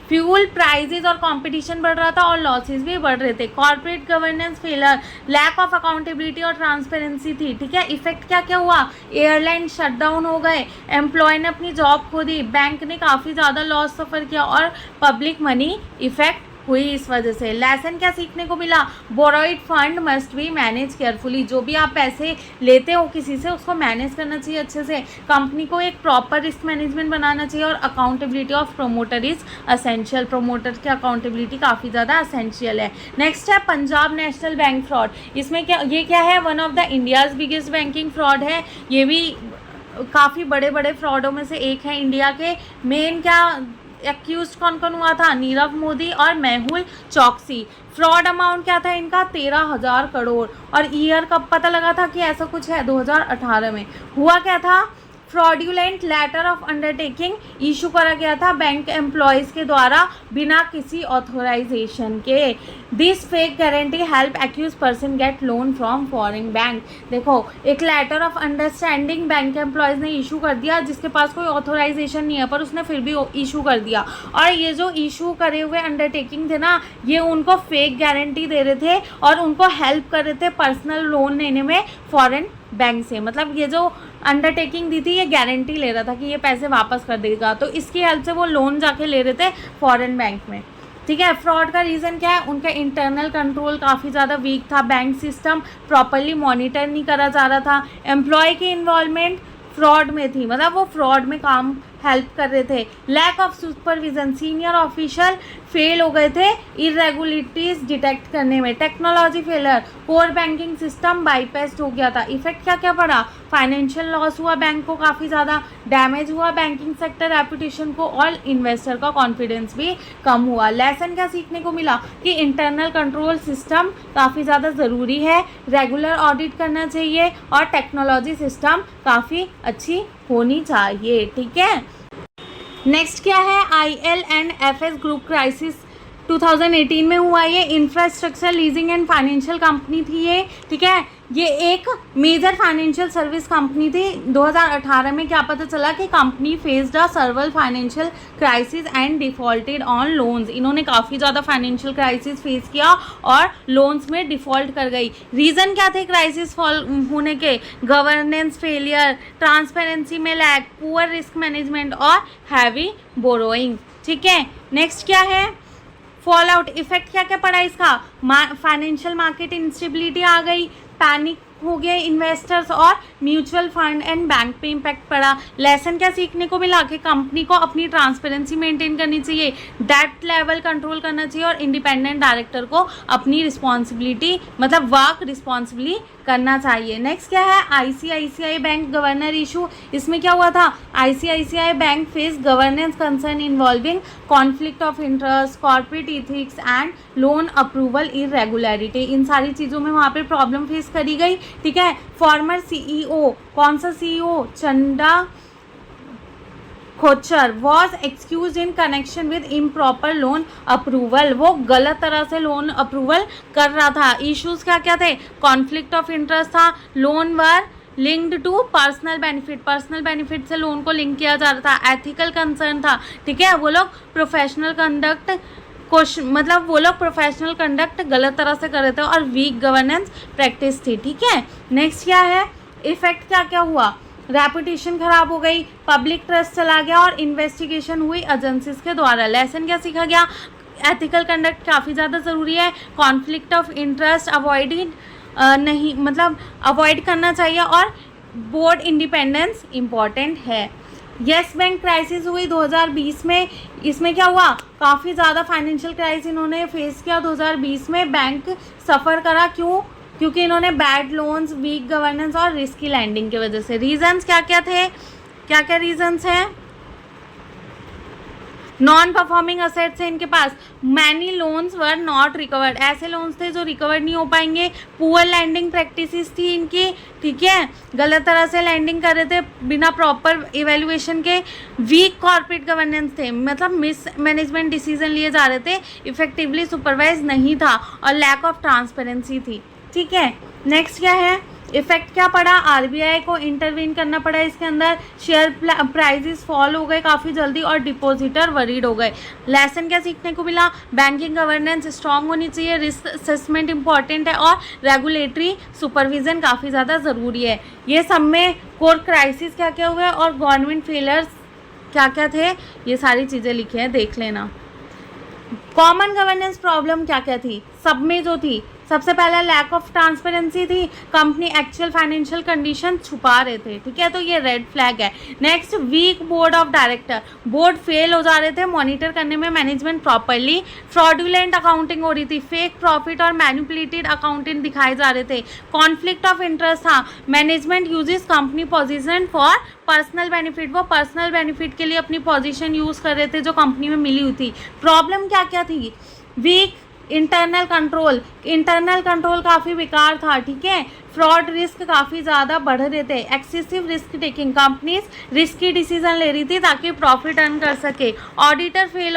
फ्यूल प्राइसेस और कंपटीशन बढ़ रहा था और लॉसेस भी बढ़ रहे थे। Corporate governance failure, lack of accountability और ट्रांसपेरेंसी थी। ठीक है, इफेक्ट क्या क्या हुआ? एयरलाइन शटडाउन हो गए, एम्प्लॉय ने अपनी जॉब खो दी, बैंक ने काफ़ी ज़्यादा लॉस सफ़र किया और पब्लिक मनी इफेक्ट हुई इस वजह से। लेसन क्या सीखने को मिला? Borrowed fund must be manage carefully. जो भी आप पैसे लेते हो किसी से, उसको मैनेज करना चाहिए अच्छे से। कंपनी को एक प्रॉपर रिस्क मैनेजमेंट बनाना चाहिए और accountability of promoter is essential. Promoter की अकाउंटेबिलिटी काफ़ी ज़्यादा असेंशियल है। नेक्स्ट है पंजाब नेशनल बैंक फ्रॉड। इसमें क्या, ये क्या है? One of the India's biggest banking fraud है। ये भी काफ़ी बड़े बड़े फ्रॉडों में से एक है इंडिया के। मेन क्या एक्यूज कौन कौन हुआ था? नीरव मोदी और मेहुल चौकसी। फ्रॉड अमाउंट क्या था इनका? 13,000 करोड़। और ईयर कब पता लगा था कि ऐसा कुछ है? 2018 में। हुआ क्या था? Fraudulent letter of undertaking issue करा गया था बैंक एम्प्लॉयज़ के द्वारा बिना किसी ऑथोराइजेशन के। This fake guarantee help accuse person get loan from foreign bank. देखो, एक letter of understanding bank employees ने इशू कर दिया जिसके पास कोई ऑथोराइजेशन नहीं है, पर उसने फिर भी इशू कर दिया, और ये जो इशू करे हुए अंडरटेकिंग थे ना, ये उनको फेक गारंटी दे रहे थे और उनको हेल्प कर रहे थे पर्सनल लोन लेने में फॉरेन बैंक से। मतलब ये जो अंडरटेकिंग दी थी, ये गारंटी ले रहा था कि ये पैसे वापस कर देगा, तो इसकी हेल्प से वो लोन जाके ले रहे थे फॉरेन बैंक में। ठीक है, फ्रॉड का रीज़न क्या है? उनका इंटरनल कंट्रोल काफ़ी ज़्यादा वीक था, बैंक सिस्टम प्रॉपरली मॉनिटर नहीं करा जा रहा था, एम्प्लॉय की इन्वॉल्वमेंट फ्रॉड में थी, मतलब वो फ्रॉड में काम हेल्प कर रहे थे। Lack of supervision, senior official fail हो गए थे इरेगुलरिटीज डिटेक्ट करने में। Technology failure, core banking system bypass हो गया था। इफेक्ट क्या क्या पड़ा? फाइनेंशियल लॉस हुआ, बैंक को काफ़ी ज़्यादा डैमेज हुआ, बैंकिंग सेक्टर रेपुटेशन को, और इन्वेस्टर का कॉन्फिडेंस भी कम हुआ। लेसन क्या सीखने को मिला? कि इंटरनल कंट्रोल सिस्टम काफ़ी ज़्यादा ज़रूरी है, रेगुलर ऑडिट करना चाहिए, और टेक्नोलॉजी सिस्टम काफ़ी अच्छी होनी चाहिए। ठीक है, नेक्स्ट क्या है? IL&FS ग्रुप क्राइसिस 2018 में हुआ। ये infrastructure leasing and financial company थी ये। ठीक है, ये एक मेजर फाइनेंशियल सर्विस कंपनी थी। 2018 में क्या पता चला कि company faced a सर्वल financial crisis and defaulted on loans. इन्होंने काफ़ी ज़्यादा फाइनेंशियल क्राइसिस फेस किया और लोन्स में डिफ़ॉल्ट कर गई। रीज़न क्या थे क्राइसिस होने के? गवर्नेंस फेलियर, ट्रांसपेरेंसी में लैक, पुअर रिस्क मैनेजमेंट और हैवी बोरोइंग। ठीक है, नेक्स्ट क्या है? Fall out. इफेक्ट क्या क्या पड़ा इसका? फाइनेंशियल मार्केट इंस्टेबिलिटी आ गई, पैनिक हो गए इन्वेस्टर्स, और म्यूचुअल फंड एंड बैंक पे इम्पैक्ट पड़ा। लेसन क्या सीखने को मिला? कि कंपनी को अपनी ट्रांसपेरेंसी मेंटेन करनी चाहिए, डेट लेवल कंट्रोल करना चाहिए, और इंडिपेंडेंट डायरेक्टर को अपनी रिस्पॉन्सिबिलिटी मतलब वर्क रिस्पॉन्सिबली करना चाहिए। नेक्स्ट क्या है? ICICI bank governor issue. इसमें क्या हुआ था? ICICI bank face governance concern involving conflict of interest, corporate ethics and loan approval irregularity. इन सारी चीज़ों में वहाँ पे प्रॉब्लम फेस करी गई। ठीक है, फॉर्मर CEO, कौन सा CEO? Chanda Kochhar was excuse in connection with improper loan approval. वो गलत तरह से लोन अप्रूवल कर रहा था। इश्यूज क्या क्या थे? कॉन्फ्लिक्ट ऑफ इंटरेस्ट था, loan were linked to personal benefit, personal benefit से लोन को लिंक किया जा रहा था। एथिकल कंसर्न था। ठीक है, वो लोग प्रोफेशनल कंडक्ट वो लोग प्रोफेशनल कंडक्ट गलत तरह से कर रहे थे, और वीक गवर्नेंस प्रैक्टिस थी। ठीक है, नेक्स्ट क्या है? इफेक्ट क्या क्या हुआ? रेपुटेशन खराब हो गई, पब्लिक ट्रस्ट चला गया, और इन्वेस्टिगेशन हुई एजेंसीज के द्वारा। लेसन क्या सीखा गया? एथिकल कंडक्ट काफ़ी ज़्यादा ज़रूरी है, कॉन्फ्लिक्ट ऑफ इंटरेस्ट अवॉइड करना चाहिए, और बोर्ड इंडिपेंडेंस इम्पॉर्टेंट है। येस बैंक क्राइसिस हुई 2020 में। इसमें क्या हुआ? काफ़ी ज़्यादा फाइनेंशियल क्राइसिस इन्होंने फेस किया 2020 में। बैंक सफ़र करा, क्यों? क्योंकि इन्होंने बैड लोन्स, वीक गवर्नेंस और रिस्की लैंडिंग की वजह से। रीजंस क्या क्या थे? क्या क्या रीजंस हैं? नॉन परफॉर्मिंग असेट्स है इनके पास, many loans were not recovered, ऐसे लोन्स थे जो रिकवर नहीं हो पाएंगे। पुअर लैंडिंग प्रैक्टिसेस थी इनकी। ठीक है, गलत तरह से लैंडिंग कर रहे थे बिना प्रॉपर इवेल्युएशन के। वीक कॉर्पोरेट गवर्नेंस थे, मतलब मिस मैनेजमेंट डिसीजन लिए जा रहे थे, इफेक्टिवली सुपरवाइज नहीं था, और लैक ऑफ ट्रांसपेरेंसी थी। ठीक है, नेक्स्ट क्या है? इफेक्ट क्या पड़ा? RBI को इंटरवीन करना पड़ा इसके अंदर। शेयर प्राइजेस फॉल हो गए काफ़ी जल्दी, और डिपॉजिटर वरीड हो गए। लेसन क्या सीखने को मिला? बैंकिंग गवर्नेंस स्ट्रांग होनी चाहिए, रिस्क असेसमेंट इंपॉर्टेंट है, और रेगुलेटरी सुपरविजन काफ़ी ज़्यादा ज़रूरी है। ये सब में कोर क्राइसिस क्या क्या हुए और गवर्नमेंट फेलियर्स क्या क्या थे, ये सारी चीज़ें लिखी हैं, देख लेना। कॉमन गवर्नेंस प्रॉब्लम क्या क्या थी? सब में जो थी, सबसे पहला लैक ऑफ ट्रांसपेरेंसी थी, कंपनी एक्चुअल फाइनेंशियल कंडीशन छुपा रहे थे। ठीक है, तो ये रेड फ्लैग है। Next, weak board of director, board fail हो जा रहे थे मॉनिटर करने में मैनेजमेंट प्रॉपरली। फ्रॉडुलेंट अकाउंटिंग हो रही थी, फेक प्रॉफिट और मैनिपुलेटेड अकाउंटिंग दिखाए जा रहे थे। कॉन्फ्लिक्ट ऑफ इंटरेस्ट था, management uses company position for personal benefit, वो पर्सनल बेनिफिट के लिए अपनी पोजीशन यूज़ कर रहे थे जो कंपनी में मिली हुई थी। प्रॉब्लम क्या क्या थी? Weak internal control, internal control काफ़ी बेकार था। ठीक है, फ्रॉड रिस्क काफ़ी ज़्यादा बढ़ रहे थे, excessive risk taking, companies risky decision ले रही थी ताकि प्रॉफिट अर्न कर सके, ऑडिटर फेल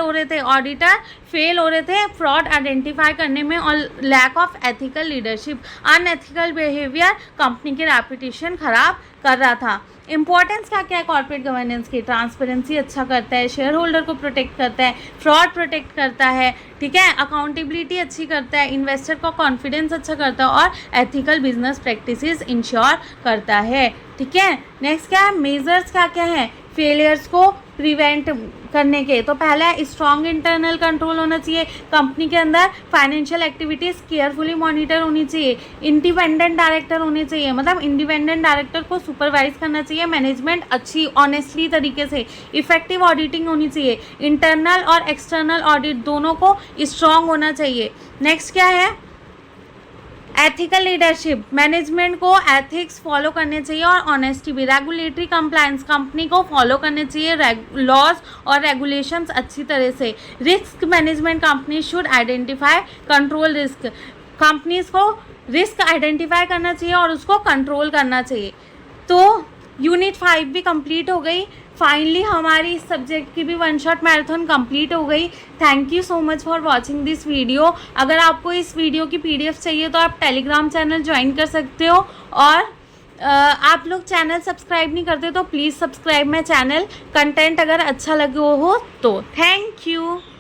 हो रहे थे फ्रॉड आइडेंटिफाई करने में, और lack of ethical leadership, unethical behaviour company की रेपुटेशन खराब कर रहा था। इंपॉर्टेंस क्या क्या है कॉर्पोरेट गवर्नेंस की? ट्रांसपेरेंसी अच्छा करता है, शेयर होल्डर को प्रोटेक्ट करता है, फ्रॉड प्रोटेक्ट करता है, ठीक है, अकाउंटेबिलिटी अच्छी करता है, इन्वेस्टर का कॉन्फिडेंस अच्छा करता है, और एथिकल बिजनेस प्रैक्टिसेस इंश्योर करता है, ठीक है। नेक्स्ट क्या है? मेजर्स क्या क्या है फेलियर्स को प्रिवेंट करने के? तो पहला है स्ट्रॉन्ग इंटरनल कंट्रोल होना चाहिए, कंपनी के अंदर फाइनेंशियल एक्टिविटीज़ केयरफुली मॉनिटर होनी चाहिए, इंडिपेंडेंट डायरेक्टर होने चाहिए, मतलब इंडिपेंडेंट डायरेक्टर को सुपरवाइज करना चाहिए, मैनेजमेंट अच्छी ऑनेस्टली तरीके से, इफेक्टिव ऑडिटिंग होनी चाहिए, इंटरनल और एक्सटर्नल ऑडिट दोनों को स्ट्रॉन्ग होना चाहिए। नेक्स्ट क्या है? एथिकल लीडरशिप, मैनेजमेंट को एथिक्स फॉलो करने चाहिए और ऑनेस्टी भी। रेगुलेटरी कंप्लायंस, कंपनी को फॉलो करने चाहिए लॉज और रेगुलेशंस अच्छी तरह से। Risk management, company should identify control risk, companies को रिस्क आइडेंटिफाई करना चाहिए और उसको कंट्रोल करना चाहिए। तो यूनिट 5 भी कंप्लीट हो गई। फाइनली हमारी इस सब्जेक्ट की भी वन शॉट मैराथन कंप्लीट हो गई। Thank you so much for watching this video. अगर आपको इस वीडियो की PDF चाहिए तो आप टेलीग्राम चैनल ज्वाइन कर सकते हो, और आप लोग चैनल सब्सक्राइब नहीं करते तो please subscribe my channel. Content अगर अच्छा लगे हो तो थैंक यू।